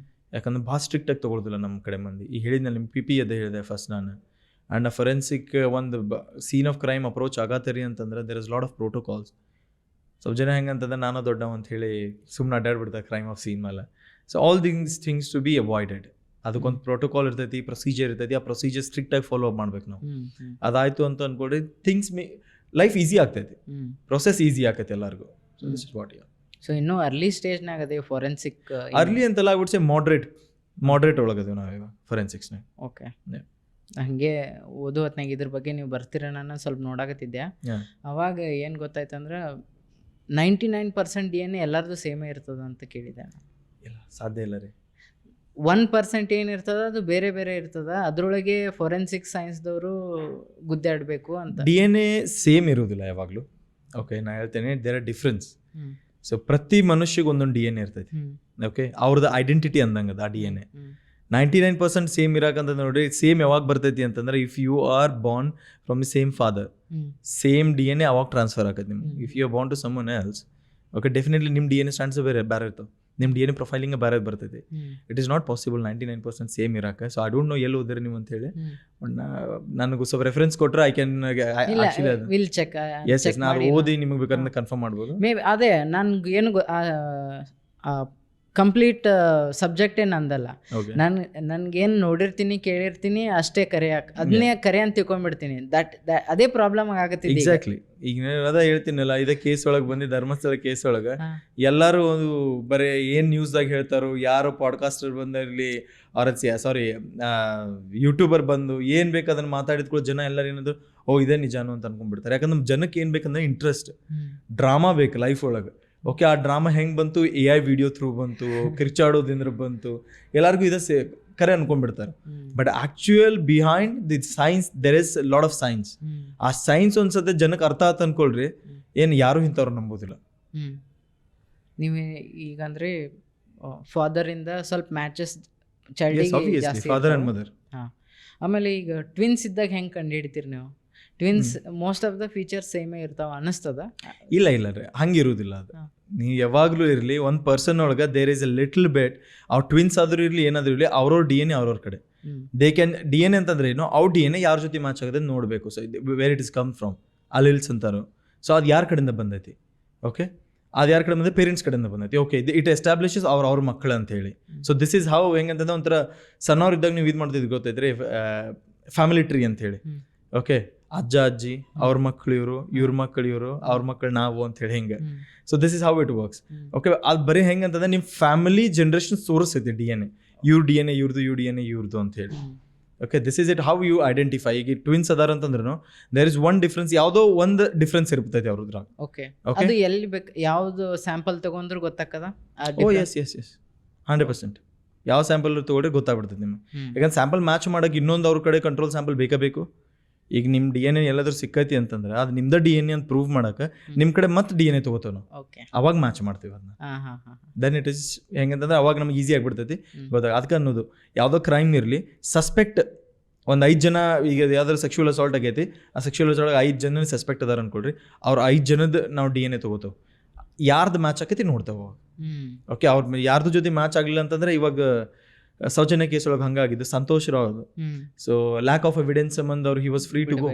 ಯಾಕಂದ್ರೆ ಭಾಳ ಸ್ಟ್ರಿಕ್ಟಾಗಿ ತೊಗೊಳ್ದಿಲ್ಲ ನಮ್ಮ ಕಡೆ ಮಂದಿ. ಈಗ ಹೇಳಿದ್ನಲ್ಲಿ ನಿಮ್ಮ PP ಅದೇ ಹೇಳಿದೆ ಫಸ್ಟ್ ನಾನು. ಆ್ಯಂಡ್ ಫೊರೆನ್ಸಿಕ್ ಒಂದು ಸೀನ್ ಆಫ್ ಕ್ರೈಮ್ ಅಪ್ರೋಚ್ ಆಗತ್ತರಿ ಅಂತಂದ್ರೆ there is lot of protocols. ಸ್ವಲ್ಪ ಜನ ಹೆಂಗಂತಂದ್ರೆ ನಾನು ದೊಡ್ಡವ ಅಂತ ಹೇಳಿ ಸುಮ್ಮನೆ ಅಡ್ಡಾಡ್ಬಿಡ್ತಾರೆ ಕ್ರೈಮ್ ಆಫ್ ಸೀನ್ ಮೇಲೆ. So all things to be avoided. ಅದಕ್ಕೊಂದು ಪ್ರೋಟೋಕಾಲ್ ಇರ್ತೈತಿ, ಪ್ರೊಸೀಜರ್ ಇರ್ತೈತಿ. ಆ ಪ್ರೊಸೀಜರ್ ಸ್ಟ್ರಿಕ್ಟಾಗಿ ಫಾಲೋ ಅಪ್ ಮಾಡ್ಬೇಕು ನಾವು. ಅದಾಯಿತು ಅಂತ ಅಂದ್ಕೊಡ್ರಿ, ಥಿಂಗ್ಸ್ ಲೈಫ್ ಈಸಿ ಆಗ್ತೈತಿ, ಪ್ರೊಸೆಸ್ ಈಸಿ ಆಗ್ತೈತಿ ಎಲ್ಲರಿಗೂ. So this is what you. So ಇನ್ನೂ ಅರ್ಲಿ ಸ್ಟೇಜ್ನಾಗ ಅದೇ ಫೊರೆನ್ಸಿಕ್. ಅರ್ಲಿ ಅಂತಲ್ಲ, ಐ ವುಡ್ ಸೇ ಮಾಡ್ರೇಟ್ ಒಳಗದೇವೆ ನಾವೀಗ ಫೊರೆನ್ಸಿಕ್ಸ್ನಾಗ. ಓಕೆ, ಹಾಗೆ ಓದೋ ಹೊತ್ನಾಗ ಇದ್ರ ಬಗ್ಗೆ ನೀವು ಬರ್ತೀರ ನಾನು ಸ್ವಲ್ಪ ನೋಡಾಕತ್ತಿದ್ದೆ. ಅವಾಗ ಏನು ಗೊತ್ತಾಯ್ತು ಅಂದ್ರೆ 99% DNA ಎಲ್ಲರದು ಸೇಮೇ ಇರ್ತದ ಅಂತ ಕೇಳಿದೆ. ಇಲ್ಲ, ಸಾಧ್ಯ ಇಲ್ಲ ರೀ. 1% ಏನಿರ್ತದ ಅದು ಬೇರೆ ಬೇರೆ ಇರ್ತದ. ಅದರೊಳಗೆ ಫೊರೆನ್ಸಿಕ್ ಸೈನ್ಸ್ದವರು ಗುದ್ದಾಡಬೇಕು ಅಂತ. DNA ಸೇಮ್ ಇರೋದಿಲ್ಲ ಯಾವಾಗಲೂ. ಓಕೆ, ನಾ ಹೇಳ್ತೇನೆ, ದೇರ್ ಆರ್ ಡಿಫ್ರೆನ್ಸ್. ಸೊ ಪ್ರತಿ ಮನುಷ್ಯಗೆ ಒಂದೊಂದು DNA ಇರ್ತೈತಿ. ಓಕೆ, ಅವ್ರದ್ದು ಐಡೆಂಟಿಟಿ ಅಂದಂಗೆ ಅದು ಆ DNA. 99% ಸೇಮ್ ಇರಾಕಂತ ನೋಡಿ, ಸೇಮ್ ಯಾವಾಗ ಬರ್ತೈತಿ ಅಂತಂದ್ರೆ if you are born from the same father, same DNA ಅವಾಗ ಟ್ರಾನ್ಸ್ಫರ್ ಆಗತ್ತೆ ನಿಮ್ಗೆ. If you are born to someone else, okay, definitely ನಿಮ್ಮ DNA ಸ್ಟ್ಯಾಂಡ್ಸ್ ಬೇರೆ ಇರ್ತವೆ, ನಿಮ್ಮ DNA ಪ್ರೊಫೈಲಿಂಗ್ ಬೇರೆ ಬರ್ತೈತಿ. It is not possible 99% same ಇರಾಕ. ಸೊ ಐ ಡೋಂಟ್ ನೋ ಎಲ್ಲಿ ಓದಿರಿ ನೀವು ಅಂತ ಹೇಳಿ. ನನಗೂ ಸ್ವಲ್ಪ ರೆಫರೆನ್ಸ್ ಕೊಟ್ಟರೆ I can will check. Yes, ನಾನು ಓದಿ ನಿಮಗೆ ಬೇಕಾದ್ರೆ ಕನ್ಫರ್ಮ್ ಮಾಡ್ಬೋದು. ಮೇ ಬಿ ಅದೇ ನನ್ಗೆ ಏನು ಕಂಪ್ಲೀಟ್ ಸಬ್ಜೆಕ್ಟೇ ನಂದಲ್ಲ. ನನ್ಗೇನು ನೋಡಿರ್ತೀನಿ ಕೇಳಿರ್ತೀನಿ ಅಷ್ಟೇ ಅದನ್ನೇ ಕರೆ ಅಂತ ತಿಳ್ಕೊಂಡ್ಬಿಡ್ತೀನಿ. ಅದೇ ಪ್ರಾಬ್ಲಮ್ ಆಗತ್ತೆ. ಎಕ್ಸಾಕ್ಟ್ಲಿ. ಈಗ ಅದ ಹೇಳ್ತೀನಲ್ಲ, ಇದೇ ಕೇಸ್ ಒಳಗೆ ಬಂದು ಧರ್ಮಸ್ಥಳ ಕೇಸ್ ಒಳಗೆ ಎಲ್ಲರೂ ಒಂದು ಬರೀ ಏನು ನ್ಯೂಸ್ದಾಗ ಹೇಳ್ತಾರೋ, ಯಾರೋ ಪಾಡ್ಕಾಸ್ಟರ್ ಬಂದಿರಲಿ ಸಾರಿ ಯೂಟ್ಯೂಬರ್ ಬಂದು ಏನು ಬೇಕು ಅದನ್ನು ಮಾತಾಡಿದ್ಕೊಳ್ಳೋ ಜನ ಎಲ್ಲರೂ ಏನದು ಇದೇ ನಿಜಾನು ಅಂತ ಅನ್ಕೊಂಡ್ಬಿಡ್ತಾರೆ. ಯಾಕಂದ್ರೆ ಜನಕ್ಕೆ ಏನು ಬೇಕಂದ್ರೆ ಇಂಟ್ರೆಸ್ಟ್, ಡ್ರಾಮಾ ಬೇಕು ಲೈಫ್ ಒಳಗೆ. ಓಕೆ, ಆ ಡ್ರಾಮಾ ಹೆಂಗೆ ಬಂತು? AI ವಿಡಿಯೋ ಥ್ರೂ ಬಂತು, ಕಿರ್ಚಾಡೋದ್ರಿಂದ ಬಂತು, ಎಲ್ಲರಿಗೂ ಇದೆ ಕರೆ ಅನ್ಕೊಂಡ್ಬಿಡ್ತಾರೆ. But actual behind the science there is lot of science. ಆ ಸೈನ್ಸ್ ಒಂದ್ಸತಿ ಜನಕ್ಕೆ ಅರ್ಥ ಆತ ಅನ್ಕೊಳ್ರಿ, ಏನು ಯಾರು ಇಂಥವ್ರು ನಂಬೋದಿಲ್ಲ. ನೀವು ಈಗಂದ್ರೆ ಫಾದರಿಂದ ಸ್ವಲ್ಪ ಮ್ಯಾಚಸ್ ಫಾದರ್ ಅಂಡ್ ಮದರ್. ಹಾಂ, ಆಮೇಲೆ ಈಗ ಟ್ವಿನ್ಸ್ ಇದ್ದಾಗ ಹೆಂಗೆ ಕಂಡು ಹಿಡಿತೀರಿ ನೀವು? Twins most of the features ಸೇಮೇ ಇರ್ತಾವ ಅನ್ನಿಸ್ತದ? ಇಲ್ಲ ರೀ, ಹಂಗಿರುವುದಿಲ್ಲ. ಅದು ನೀವು ಯಾವಾಗಲೂ ಇರಲಿ ಒಂದು ಪರ್ಸನ್ ಒಳಗೆ there is a little bit. ಅವ್ರು ಟ್ವಿನ್ಸ್ ಆದರೂ ಇರಲಿ, ಏನಾದರೂ ಇರಲಿ, ಅವ್ರವ್ರ DNA ಅವ್ರವ್ರ ಕಡೆ. ದೇ ಕ್ಯಾನ್ DNA ಅಂತಂದ್ರೆ ಏನು, ಅವ್ರ DNA ಯಾರ ಜೊತೆ ಮ್ಯಾಚ್ ಆಗೋದು ನೋಡಬೇಕು. So where it is come from, alleles ಅಂತಾರೋ. ಸೊ ಅದು ಯಾರ ಕಡೆಯಿಂದ ಬಂದೈತಿ? ಓಕೆ, ಅದು ಯಾರ ಕಡೆ ಬಂದ? ಪೇರೆಂಟ್ಸ್ ಕಡೆಯಿಂದ ಬಂದೈತಿ. ಓಕೆ, ಇಟ್ ಎಸ್ಟಾಬ್ಲಿಷಸ್ ಅವ್ರ ಮಕ್ಕಳು ಅಂತ ಹೇಳಿ. So this is how. ಹೆಂಗಂತಂದ್ರೆ ಒಂಥರ ಸಣ್ಣವ್ರಿದ್ದಾಗ ನೀವು ಇದು ಮಾಡ್ತಿದ್ದು ಗೊತ್ತೈತ್ರಿ, ಫ್ಯಾಮಿಲಿ ಟ್ರೀ ಅಂತ ಹೇಳಿ. ಓಕೆ, ಅಜ್ಜ ಅಜ್ಜಿ, ಅವ್ರ ಮಕ್ಕಳು ಇವರು, ಇವ್ರ ಮಕ್ಕಳು ಇವರು, ಅವ್ರ ಮಕ್ಕಳು ನಾವು ಅಂತ ಹೇಳಿ ಹಿಂಗೆ. So this is how it works. Okay, ಅದು ಬರೀ ಹೆಂಗಂತಂದ್ರೆ ನಿಮ್ಮ ಫ್ಯಾಮಿಲಿ ಜನ್ರೇಷನ್ ತೋರಿಸ್ತೈತಿ DNA, ಇವ್ರ DNA ಇವ್ರದ್ದು, ಇವ್ರ DNA ಇವ್ರದ್ದು ಅಂತ ಹೇಳಿ. Okay, this is it how you identify. ಈಗ ಟ್ವಿನ್ಸ್ ಅದಾರ ಅಂತಂದ್ರೂ ದೇರ್ ಇಸ್ ಒನ್ ಡಿಫ್ರೆನ್ಸ್, ಯಾವುದೋ ಒಂದು ಡಿಫ್ರೆನ್ಸ್ ಇರ್ತೈತಿ ಅವ್ರದ್ರಾಗ. ಓಕೆ, ಅದು ಎಲ್ಲಿ ಬೇಕು, ಯಾವ್ದು ಸ್ಯಾಂಪಲ್ ತಗೊಂಡ್ರು ಗೊತ್ತಾಗ್ತದ? ಎಸ್ 100%. ಯಾವ ಸ್ಯಾಂಪಲ್ ತೊಗೊಂಡ್ರೆ ಗೊತ್ತಾಗ್ಬಿಡ್ತದೆ ನಿಮ್ಗೆ. ಯಾಕಂದ್ರೆ ಸ್ಯಾಂಪಲ್ ಮ್ಯಾಚ್ ಮಾಡೋಕೆ ಇನ್ನೊಂದು ಅವ್ರ ಕಡೆ ಕಂಟ್ರೋಲ್ ಸ್ಯಾಂಪಲ್ ಬೇಕು. ಈಗ ನಿಮ್ಮ DNA ಎಲ್ಲಾದ್ರೂ ಸಿಕ್ಕೈತಿ ಅಂತಂದ್ರೆ ಅದು ನಿಮ್ದ DNA ಅಂತ ಪ್ರೂವ್ ಮಾಡಕ್ಕೆ ನಿಮ್ಮ ಕಡೆ ಮತ್ತೆ DNA ತಗೋತಾವ ನಾವು. ಅವಾಗ ಮ್ಯಾಚ್ ಮಾಡ್ತೀವಿ ಅದನ್ನ. ದೆನ್ ಇಟ್ ಇಸ್ ಹೆಂಗಂತಂದ್ರೆ ಅವಾಗ ನಮ್ಗೆ ಈಸಿ ಆಗಿಬಿಡ್ತೈತಿ ಗೊತ್ತಾಗ. ಅದಕ್ಕೆ ಅನ್ನೋದು ಯಾವುದೋ ಕ್ರೈಮ್ ಇರಲಿ, ಸಸ್ಪೆಕ್ಟ್ ಒಂದು 5 ಜನ, ಈಗ ಯಾವ್ದಾದ್ರು ಸೆಕ್ಷುವಲ್ ಅಸಾಲ್ಟ್ ಆಗೈತಿ, ಆ ಸೆಕ್ಷುವಲ್ ಅಸಾಲ್ಟ್ 5 ಜನ ಸಸ್ಪೆಕ್ಟ್ ಅದಾರ ಅನ್ಕೊಳ್ರಿ, ಅವ್ರು 5 ಜನದ ನಾವು DNA ತಗೋತಾವ. ಯಾರ್ದು ಮ್ಯಾಚ್ ಆಕೈತಿ ನೋಡ್ತಾವ. ಓಕೆ, ಅವ್ರ ಯಾರ್ದು ಜೊತೆ ಮ್ಯಾಚ್ ಆಗಲಿಲ್ಲ ಅಂತಂದ್ರೆ ಇವಾಗ ಸೌಜನ್ಯ ಕೇಸ್ ಒಳಗೆ ಹಂಗಾಗಿದ್ದು Santosh Rao. So lack of evidence ಸಂಬಂಧ ಅವ್ರು he was free to go.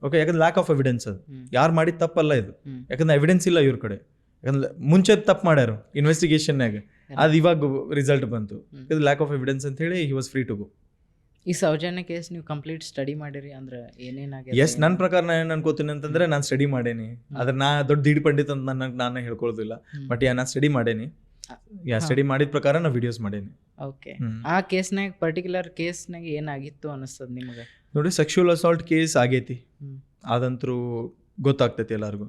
Okay, ಯಾಕಂದ್ರೆ ಲ್ಯಾಕ್ ಆಫ್ ಎವಿಡೆನ್ಸ್, ಅದು ಯಾರು ಮಾಡಿದ ತಪ್ಪಲ್ಲ ಇದು. ಯಾಕಂದ್ರೆ ಎವಿಡೆನ್ಸ್ ಇಲ್ಲ ಇವ್ರ ಕಡೆ. ಯಾಕಂದ್ರೆ ಮುಂಚೆ ತಪ್ಪು ಮಾಡ್ಯಾರು ಇನ್ವೆಸ್ಟಿಗೇಷನ್ನಾಗ, ಅದು ಇವಾಗ ರಿಸಲ್ಟ್ ಬಂತು. ಇದು ಲ್ಯಾಕ್ ಆಫ್ ಎವಿಡೆನ್ಸ್ ಅಂತ ಹೇಳಿ he was free to go. ಈ ಸೌಜನ್ಯ ಕೇಸ್ ನೀವು ಕಂಪ್ಲೀಟ್ ಸ್ಟಡಿ ಮಾಡಿರಿ ಅಂದ್ರೆ ಏನೇನಾಗಿದೆ? ಎಸ್, ನನ್ನ ಪ್ರಕಾರ ನಾನು ಏನು ಅನ್ಕೋತೀನಿ ಅಂತಂದ್ರೆ ನಾನು ಸ್ಟಡಿ ಮಾಡೇನಿ. ಅದ್ರ ನಾ ದೊಡ್ಡ ದೀಡ್ ಪಂಡಿತ್ ಅಂತ ನಾನು ಹೇಳ್ಕೊಳ್ಳೋದಿಲ್ಲ. ಬಟ್ ನಾನು ಸ್ಟಡಿ ಮಾಡೇನಿ. ಸ್ಟಡಿ ಮಾಡಿದ ಪ್ರಕಾರ ನಾವು ವಿಡಿಯೋಸ್ ಮಾಡೇನಿ. ಓಕೆ, ಆ ಕೇಸ್ನಾಗ ಪರ್ಟಿಕ್ಯುಲರ್ ಕೇಸ್ನಾಗ ಏನಾಗಿತ್ತು ಅನಿಸ್ತದ ನಿಮಗೆ? ನೋಡಿ, ಸೆಕ್ಷುವಲ್ ಅಸಾಲ್ಟ್ ಕೇಸ್ ಆಗೈತಿ, ಅದಂತರೂ ಗೊತ್ತಾಗ್ತೈತಿ ಎಲ್ಲರಿಗೂ.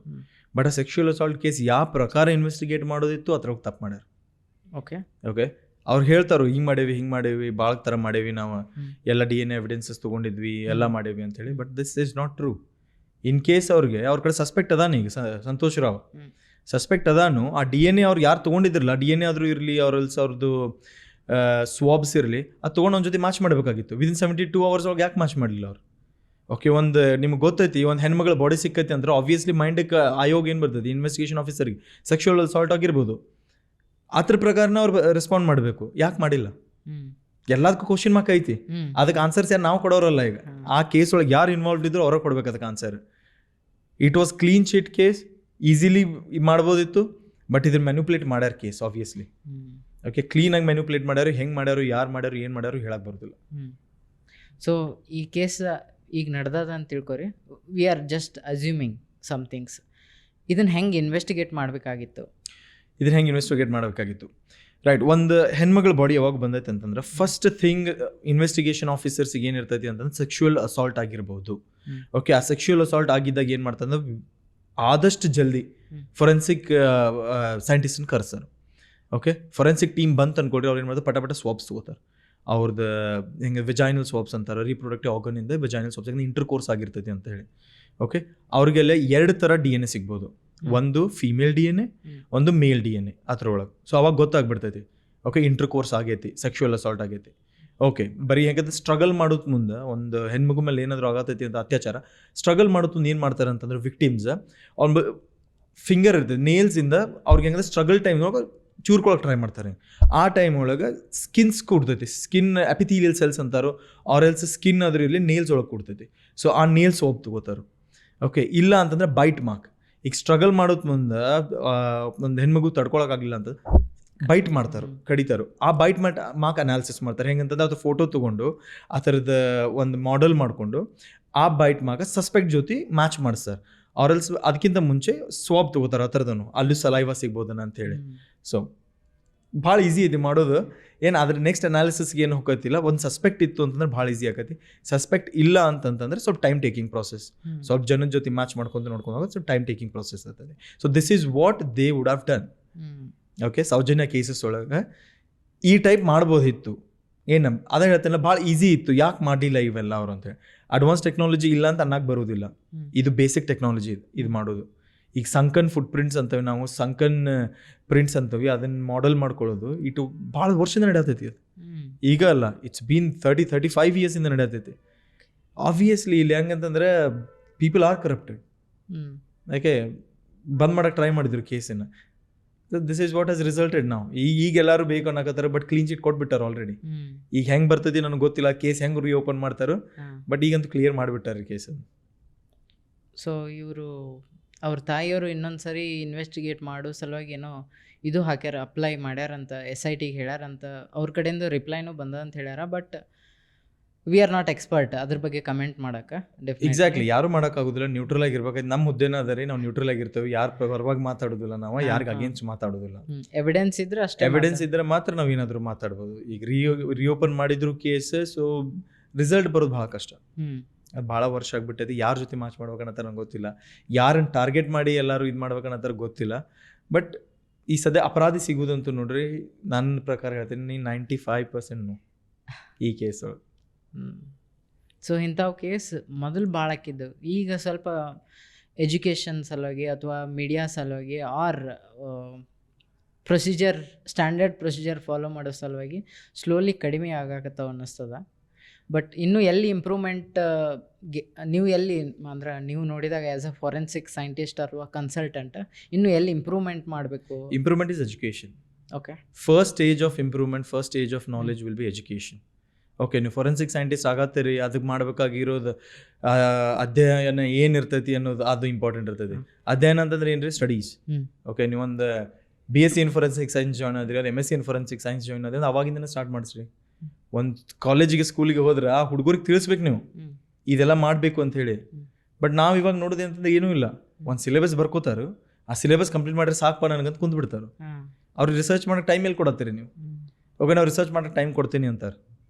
ಬಟ್ ಆ ಸೆಕ್ಷುವಲ್ ಅಸಾಲ್ಟ್ ಕೇಸ್ ಯಾವ ಪ್ರಕಾರ ಇನ್ವೆಸ್ಟಿಗೇಟ್ ಮಾಡೋದಿತ್ತು ಅದ್ರಾಗ ತಪ್ಪು ಮಾಡ್ಯಾರ. ಓಕೆ, ಅವ್ರು ಹೇಳ್ತಾರೋ ಹಿಂಗೆ ಮಾಡೇವಿ ಭಾಳ ಥರ ಮಾಡೇವಿ ನಾವು, ಎಲ್ಲ DNA ಎವಿಡೆನ್ಸಸ್ ತೊಗೊಂಡಿದ್ವಿ, ಎಲ್ಲ ಮಾಡೇವಿ ಅಂತೇಳಿ. But this is not true. In case ಅವ್ರಿಗೆ ಅವ್ರ ಕಡೆ ಸಸ್ಪೆಕ್ಟ್ ಅದಾನ. ಈಗ ಸಂತೋಷ್ ರಾವ್ ಸಸ್ಪೆಕ್ಟ್ ಅದಾನು ಆ DNA ಅವ್ರು ಯಾರು ತೊಗೊಂಡಿದ್ರಲ್ಲ DNA ಆದರೂ ಇರಲಿ ಅವ್ರದ್ದು ಸ್ವಾಬ್ಸ್ ಇರಲಿ ಅದು ತೊಗೊಂಡು ಅವ್ನ ಜೊತೆ ಮ್ಯಾಚ್ ಮಾಡಬೇಕಾಗಿತ್ತು ವಿದಿನ್ 72 hours ಒಳಗೆ ಯಾಕೆ ಮ್ಯಾಚ್ ಮಾಡಲಿಲ್ಲ ಅವ್ರು? ಓಕೆ, ಒಂದು ನಿಮ್ಗೆ ಗೊತ್ತೈತಿ ಒಂದು ಹೆಣ್ಮಗಳ ಬಾಡಿ ಸಿಕ್ಕೈತಿ ಅಂದ್ರೆ ಆಬ್ವಿಯಸ್ಲಿ ಮೈಂಡಕ್ಕೆ ಆಯೋಗ ಏನು ಬರ್ತದೆ, ಇನ್ವೆಸ್ಟಿಗೇಷನ್ ಆಫೀಸರ್ಗೆ ಸೆಕ್ಷುವಲ್ ಅಸಾಲ್ಟ್ ಆಗಿರ್ಬೋದು, ಅದ್ರ ಪ್ರಕಾರನ ಅವ್ರು ರೆಸ್ಪಾಂಡ್ ಮಾಡಬೇಕು. ಯಾಕೆ ಮಾಡಿಲ್ಲ? ಎಲ್ಲದಕ್ಕೂ ಕ್ವಶನ್ ಮಾರ್ಕ್ ಐತಿ. ಅದಕ್ಕೆ ಆನ್ಸರ್ಸ್ ಯಾರು ನಾವು ಕೊಡೋರಲ್ಲ. ಈಗ ಆ ಕೇಸ್ ಒಳಗೆ ಯಾರು ಇನ್ವಾಲ್ವ್ ಇದ್ರು ಅವ್ರಿಗೆ ಕೊಡ್ಬೇಕು ಅದಕ್ಕೆ answer. It was clean sheet case, easily ಮಾಡ್ಬೋದಿತ್ತು, ಬಟ್ ಇದ್ರ ಮ್ಯಾನ್ಯುಪ್ಯುಲೇಟ್ ಮಾಡ್ಯಾರ ಕೇಸ್ ಆಬ್ವಿಯಸ್ಲಿ. ಓಕೆ, ಕ್ಲೀನಾಗಿ ಮ್ಯಾನ್ಯುಪ್ಯುಲೇಟ್ ಮಾಡ್ಯಾರು, ಹೆಂಗೆ ಮಾಡ್ಯಾರು, ಯಾರು ಮಾಡ್ಯಾರು, ಏನು ಮಾಡ್ಯಾರು ಹೇಳಕ್ಕೆ ಬರೋದಿಲ್ಲ. ಸೊ ಈ ಕೇಸ್ ಈಗ ನಡೆದದ ಅಂತ ತಿಳ್ಕೊರಿ, we are just assuming some things. ಇದನ್ನು ಹೆಂಗೆ ಇನ್ವೆಸ್ಟಿಗೇಟ್ ಮಾಡಬೇಕಾಗಿತ್ತು? ರೈಟ್, ಒಂದು ಹೆಣ್ಮಗಳ ಬಾಡಿ ಯಾವಾಗ ಬಂದೈತೆ ಅಂತಂದ್ರೆ ಫಸ್ಟ್ ಥಿಂಗ್ ಇನ್ವೆಸ್ಟಿಗೇಷನ್ ಆಫೀಸರ್ಸಿಗೆ ಏನಿರ್ತೈತಿ ಅಂತಂದ್ರೆ ಸೆಕ್ಷುವಲ್ ಅಸಾಲ್ಟ್ ಆಗಿರ್ಬೋದು. ಓಕೆ, ಆ ಸೆಕ್ಷುವಲ್ ಅಸಾಲ್ಟ್ ಆಗಿದ್ದಾಗ ಏನು ಮಾಡ್ತಂದ್ರೆ ಆದಷ್ಟು ಜಲ್ದಿ ಫೊರೆನ್ಸಿಕ್ ಸೈಂಟಿಸ್ಟನ್ನ ಕರ್ಸರು. ಓಕೆ, ಫೊರೆನ್ಸಿಕ್ ಟೀಮ್ ಬಂತು ಅನ್ಕೊಡ್ರಿ, ಅವ್ರು ಏನು ಮಾಡ್ತಾರೆ ಪಟ ಸ್ವಾಬ್ಸ್ ತಗೋತಾರೆ. ಅವ್ರದ್ದು ಹೆಂಗೆ ವಿಜೈನಲ್ ಸ್ವಾಬ್ಸ್ ಅಂತಾರೆ, ರೀಪ್ರೊಡಕ್ಟಿವ್ ಆರ್ಗನಿಂದ ವಿಜೈನಲ್ ಸ್ವಾಬ್ಸ್, ಹೆಂಗೆ ಇಂಟರ್ ಕೋರ್ಸ್ ಆಗಿರ್ತೈತಿ ಅಂತ ಹೇಳಿ. ಓಕೆ, ಅವ್ರಿಗೆಲ್ಲ 2 ಥರ DNA ಸಿಗ್ಬೋದು, ಒಂದು ಫೀಮೇಲ್ DNA, ಒಂದು ಮೇಲ್ DNA ಅದ್ರೊಳಗೆ. ಸೊ ಅವಾಗ ಗೊತ್ತಾಗ್ಬಿಡ್ತೈತಿ ಓಕೆ ಇಂಟರ್ ಕೋರ್ಸ್ ಆಗೈತಿ, ಸೆಕ್ಷುವಲ್ ಅಸಾಲ್ಟ್ ಆಗೈತಿ. ಓಕೆ, ಬರೀ ಹೆಂಗಂದ್ರೆ ಸ್ಟ್ರಗಲ್ ಮಾಡೋದು ಮುಂದೆ ಒಂದು ಹೆಣ್ಮಗು ಮೇಲೆ ಏನಾದರೂ ಆಗತೈತಿ ಅಂತ ಅತ್ಯಾಚಾರ ಸ್ಟ್ರಗಲ್ ಮಾಡೋದು ಮುಂದೆ ಏನು ಮಾಡ್ತಾರೆ ಅಂತಂದ್ರೆ ವಿಕ್ಟಿಮ್ಸ್ ಅವ್ನ ಫಿಂಗರ್ ಇರ್ತದೆ ನೇಲ್ಸಿಂದ ಅವ್ರಿಗೆ ಹೆಂಗಂದ್ರೆ ಸ್ಟ್ರಗಲ್ ಟೈಮ್ನೊಳಗೆ ಚೂರ್ಕೊಳಕ್ಕೆ ಟ್ರೈ ಮಾಡ್ತಾರೆ. ಆ ಟೈಮ್ ಒಳಗೆ ಸ್ಕಿನ್ಸ್ ಕೊಡ್ತೈತಿ, ಸ್ಕಿನ್ ಎಪಿಥೀಲಿಯಲ್ ಸೆಲ್ಸ್ ಅಂತಾರೋ, ಆರೆಲ್ಸ್ ಸ್ಕಿನ್ ಅದ್ರ ಇರಲಿ ನೇಲ್ಸ್ ಒಳಗೆ ಕೊಡ್ತೈತಿ. ಸೊ ಆ ನೇಲ್ಸ್ ಹೋಗಿ ತಗೋತಾರೆ. ಓಕೆ, ಇಲ್ಲ ಅಂತಂದ್ರೆ ಬೈಟ್ ಮಾರ್ಕ್. ಈಗ ಸ್ಟ್ರಗಲ್ ಮಾಡೋದು ಮುಂದೆ ಒಂದು ಹೆಣ್ಮಗು ತಡ್ಕೊಳಕ್ಕಾಗಿಲ್ಲ ಅಂತ ಬೈಟ್ ಮಾಡ್ತಾರೆ, ಕಡಿತಾರೆ. ಆ ಬೈಟ್ ಮಾರ್ಕ್ ಅನಾಲಿಸಿಸ್ ಮಾಡ್ತಾರೆ. ಹೆಂಗಂತಂದ್ರೆ ಅದು ಫೋಟೋ ತೊಗೊಂಡು ಆ ಥರದ ಒಂದು ಮಾಡೆಲ್ ಮಾಡಿಕೊಂಡು ಆ ಬೈಟ್ ಮಾರ್ಕ್ ಸಸ್ಪೆಕ್ಟ್ ಜೊತೆ ಮ್ಯಾಚ್ ಮಾಡಿಸ್ತಾರೆ. ಆರೆಲ್ಸ್ ಅದಕ್ಕಿಂತ ಮುಂಚೆ ಸ್ವಾಬ್ ತೊಗೋತಾರೆ ಆ ಥರದನು, ಅಲ್ಲಿ ಸಲೈವ ಸಿಗ್ಬೋದನ ಅಂತೇಳಿ. ಸೊ ಭಾಳ ಈಸಿ ಇದೆ ಮಾಡೋದು. ಏನು ಅದ್ರ ನೆಕ್ಸ್ಟ್ ಅನಾಲಿಸಿಸ್ಗೆ ಏನು ಹೋಗತ್ತಿಲ್ಲ. ಒಂದು ಸಸ್ಪೆಕ್ಟ್ ಇತ್ತು ಅಂತಂದ್ರೆ ಭಾಳ ಈಸಿ ಆಗತ್ತೆ. ಸಸ್ಪೆಕ್ಟ್ ಇಲ್ಲ ಅಂತಂತಂದ್ರೆ ಸ್ವಲ್ಪ ಟೈಮ್ ಟೇಕಿಂಗ್ ಪ್ರಾಸೆಸ್, ಸ್ವಲ್ಪ ಜನದ ಜೊತೆ ಮ್ಯಾಚ್ ಮಾಡ್ಕೊಂಡು ನೋಡ್ಕೊಂಡು ಹೋಗೋದು ಸ್ವಲ್ಪ ಟೈಮ್ ಟೇಕಿಂಗ್ ಪ್ರಾಸೆಸ್ ಆಗ್ತದೆ. So this is what they would have done. Okay, Soujanya cases ಒಳಗೆ ಈ ಟೈಪ್ ಮಾಡ್ಬೋದಿತ್ತು. ಏನು ಅದೇ ಹೇಳ್ತಾನೆ, ಭಾಳ ಈಸಿ ಇತ್ತು, ಯಾಕೆ ಮಾಡಿಲ್ಲ ಇವೆಲ್ಲ ಅವರು ಅಂತೇಳಿ. ಅಡ್ವಾನ್ಸ್ ಟೆಕ್ನಾಲಜಿ ಇಲ್ಲ ಅಂತ ಅನ್ನಕ್ಕೆ ಬರೋದಿಲ್ಲ, ಇದು ಬೇಸಿಕ್ ಟೆಕ್ನಾಲಜಿ ಇದು ಮಾಡೋದು. ಈಗ ಸಂಕನ್ ಫುಟ್ ಪ್ರಿಂಟ್ಸ್ ಅಂತವೆ, ನಾವು ಸಂಕನ್ ಪ್ರಿಂಟ್ಸ್ ಅಂತವಿ, ಅದನ್ನ ಮಾಡೆಲ್ ಮಾಡ್ಕೊಳ್ಳೋದು ಇಟ್ಟು ಭಾಳ ವರ್ಷದಿಂದ ನಡೆಯತೈತಿ. ಅದು ಈಗ ಅಲ್ಲ, ಇಟ್ಸ್ ಬೀನ್ 30-35 years ಇಂದ ನಡೆಯತೈತಿ. ಆಬ್ವಿಯಸ್ಲಿ ಇಲ್ಲಿ ಹೆಂಗಂತಂದ್ರೆ ಪೀಪಲ್ ಆರ್ ಕರಪ್ಟೆಡ್. ಯಾಕೆ ಬಂದ್ ಮಾಡಕ್ಕೆ ಟ್ರೈ ಮಾಡಿದ್ರು ಕೇಸನ್ನು. This is what has resulted ನಾವು. ಈಗ ಎಲ್ಲರೂ ಬೇಕು ಅನ್ನಕತ್ತಾರೆ, ಬಟ್ ಕ್ಲೀನ್ ಚೀಟ್ ಕೊಟ್ಬಿಟ್ಟಾರೆ ಆಲ್ರೆಡಿ. ಈಗ ಹೆಂಗೆ ಬರ್ತದೆ ನನಗೆ ಗೊತ್ತಿಲ್ಲ, ಕೇಸ್ ಹೆಂಗೆ ರೀಓಪನ್ ಮಾಡ್ತಾರೋ, ಬಟ್ ಈಗಂತೂ ಕ್ಲಿಯರ್ ಮಾಡಿಬಿಟ್ಟಾರೆ ಕೇಸನ್ನು. ಸೊ ಇವರು ಅವ್ರ ತಾಯಿಯವರು ಇನ್ನೊಂದು ಸರಿ ಇನ್ವೆಸ್ಟಿಗೇಟ್ ಮಾಡೋ ಸಲುವಾಗಿ ಏನೋ ಇದು ಹಾಕ್ಯಾರ, ಅಪ್ಲೈ ಮಾಡ್ಯಾರಂತ, SITಗೆ ಹೇಳ್ಯಾರಂತ. ಅವ್ರ ಕಡೆಯಿಂದ ರಿಪ್ಲೈನೂ ಬಂದ ಅಂತ ಹೇಳ್ಯಾರ. But we are not expert ಅದ್ರ ಬಗ್ಗೆ ಕಮೆಂಟ್ ಮಾಡೋಕೆ. ಎಕ್ಸಾಕ್ಟ್ಲಿ, ಯಾರು ಮಾಡೋಕ್ಕಾಗೋದಿಲ್ಲ, ನ್ಯೂಟ್ರಲ್ ಆಗಿರ್ಬೇಕು. ನಮ್ಮ ಹುದ್ದೆನ ಅದರಿ, ನಾವು ನ್ಯೂಟ್ರಲ್ ಆಗಿರ್ತೇವೆ. ಯಾರು ಪರವಾಗಿ ಮಾತಾಡೋದಿಲ್ಲ, ನಾವು ಯಾರಿಗೆ ಅಗೇನ್ಸ್ಟ್ ಮಾತಾಡೋದಿಲ್ಲ. ಎವಿಡೆನ್ಸ್ ಇದ್ರೆ ಅಷ್ಟೇ, ಎವಿಡೆನ್ಸ್ ಇದ್ರೆ ಮಾತ್ರ ನಾವು ಏನಾದರೂ ಮಾತಾಡ್ಬೋದು. ಈಗ ರಿಓಪನ್ ಮಾಡಿದ್ರು ಕೇಸ್, ಸೊ ರಿಸಲ್ಟ್ ಬರೋದು ಭಾಳ ಕಷ್ಟ. ಅದು ಭಾಳ ವರ್ಷ ಆಗ್ಬಿಟ್ಟೈತಿ. ಯಾರ ಜೊತೆ ಮ್ಯಾಚ್ ಮಾಡ್ಬೇಕನ್ನತ್ತಾರ ನಂಗೆ ಗೊತ್ತಿಲ್ಲ, ಯಾರನ್ನು ಟಾರ್ಗೆಟ್ ಮಾಡಿ ಎಲ್ಲರೂ ಇದು ಮಾಡ್ಬೇಕನ್ನತ್ತಾರ ಗೊತ್ತಿಲ್ಲ. ಬಟ್ ಈ ಸದ್ಯ ಅಪರಾಧಿ ಸಿಗೋದಂತೂ ನೋಡ್ರಿ, ನನ್ನ ಪ್ರಕಾರ ಹೇಳ್ತೀನಿ 95% ಈ ಕೇಸ್ ಒಳಗೆ. ಸೊ ಇಂಥವು ಕೇಸ್ ಮೊದಲು ಭಾಳ ಹಾಕಿದ್ದೆವು. ಈಗ ಸ್ವಲ್ಪ ಎಜುಕೇಷನ್ ಸಲುವಾಗಿ ಅಥವಾ ಮೀಡಿಯಾ ಸಲುವಾಗಿ or procedure, standard procedure follow ಮಾಡೋ ಸಲುವಾಗಿ ಸ್ಲೋಲಿ ಕಡಿಮೆ ಆಗಾಕತ್ತಾವ ಅನ್ನಿಸ್ತದ. ಬಟ್ ಇನ್ನೂ ಎಲ್ಲಿ ಇಂಪ್ರೂವ್ಮೆಂಟ್ ನೀವು ಎಲ್ಲಿ ಅಂದ್ರೆ ನೀವು ನೋಡಿದಾಗ ಆ್ಯಸ್ ಅ ಫಾರೆನ್ಸಿಕ್ ಸೈಂಟಿಸ್ಟ್ ಅಥವಾ ಕನ್ಸಲ್ಟೆಂಟ್ ಇನ್ನೂ ಎಲ್ಲಿ ಇಂಪ್ರೂವ್ಮೆಂಟ್ ಮಾಡಬೇಕು? Improvement is education. Okay, first stage of improvement, first stage of knowledge will be education. Okay, ನೀವು ಫೊರೆನ್ಸಿಕ್ ಸೈಂಟಿಸ್ಟ್ ಆಗತ್ತೀರಿ, ಅದಕ್ಕೆ ಮಾಡಬೇಕಾಗಿರೋದು ಅಧ್ಯಯನ ಏನಿರ್ತೈತಿ ಅನ್ನೋದು ಅದು ಇಂಪಾರ್ಟೆಂಟ್ ಇರ್ತೈತಿ. ಅಧ್ಯಯನ ಅಂತಂದ್ರೆ ಏನು ರೀ? ಸ್ಟಡೀಸ್. ಓಕೆ, ನೀವೊಂದು BSc ಇನ್ ಫೊರೆನ್ಸಿಕ್ ಸೈನ್ಸ್ ಜಾಯ್ನ್ ಆದ್ರಿ, ಅದು MSc ಇನ್ ಫೊರೆನ್ಸಿಕ್ ಸೈನ್ಸ್ ಜಾಯ್ನ್ ಆದ್ರೆ ಅವಾಗಿಂದನೇ ಸ್ಟಾರ್ಟ್ ಮಾಡಿಸ್ರಿ. ಒಂದು ಕಾಲೇಜಿಗೆ ಸ್ಕೂಲಿಗೆ ಹೋದ್ರೆ ಆ ಹುಡುಗರಿಗೆ ತಿಳಿಸ್ಬೇಕು ನೀವು ಇದೆಲ್ಲ ಮಾಡಬೇಕು ಅಂತ ಹೇಳಿ. ಬಟ್ ನಾವು ಇವಾಗ ನೋಡೋದು ಅಂತಂದ್ರೆ ಏನೂ ಇಲ್ಲ, ಒಂದು ಸಿಲೆಬಸ್ ಬರ್ಕೋತಾರು, ಆ ಸಿಲೆಬಸ್ ಕಂಪ್ಲೀಟ್ ಮಾಡಿದ್ರೆ ಸಾಕಪ್ಪ ನನಗಂತ ಕುಂತು ಬಿಡ್ತಾರೆ. ಅವ್ರಿಗೆ ರಿಸರ್ಚ್ ಮಾಡೋಕೆ ಟೈಮ್ ಎಲ್ಲಿ ಕೊಡತ್ತೀರಿ ನೀವು? ಓಕೆ, ನಾವು ರಿಸರ್ಚ್ ಮಾಡೋಕೆ ಟೈಮ್ ಕೊಡ್ತೀನಿ ಅಂತಾರೆ.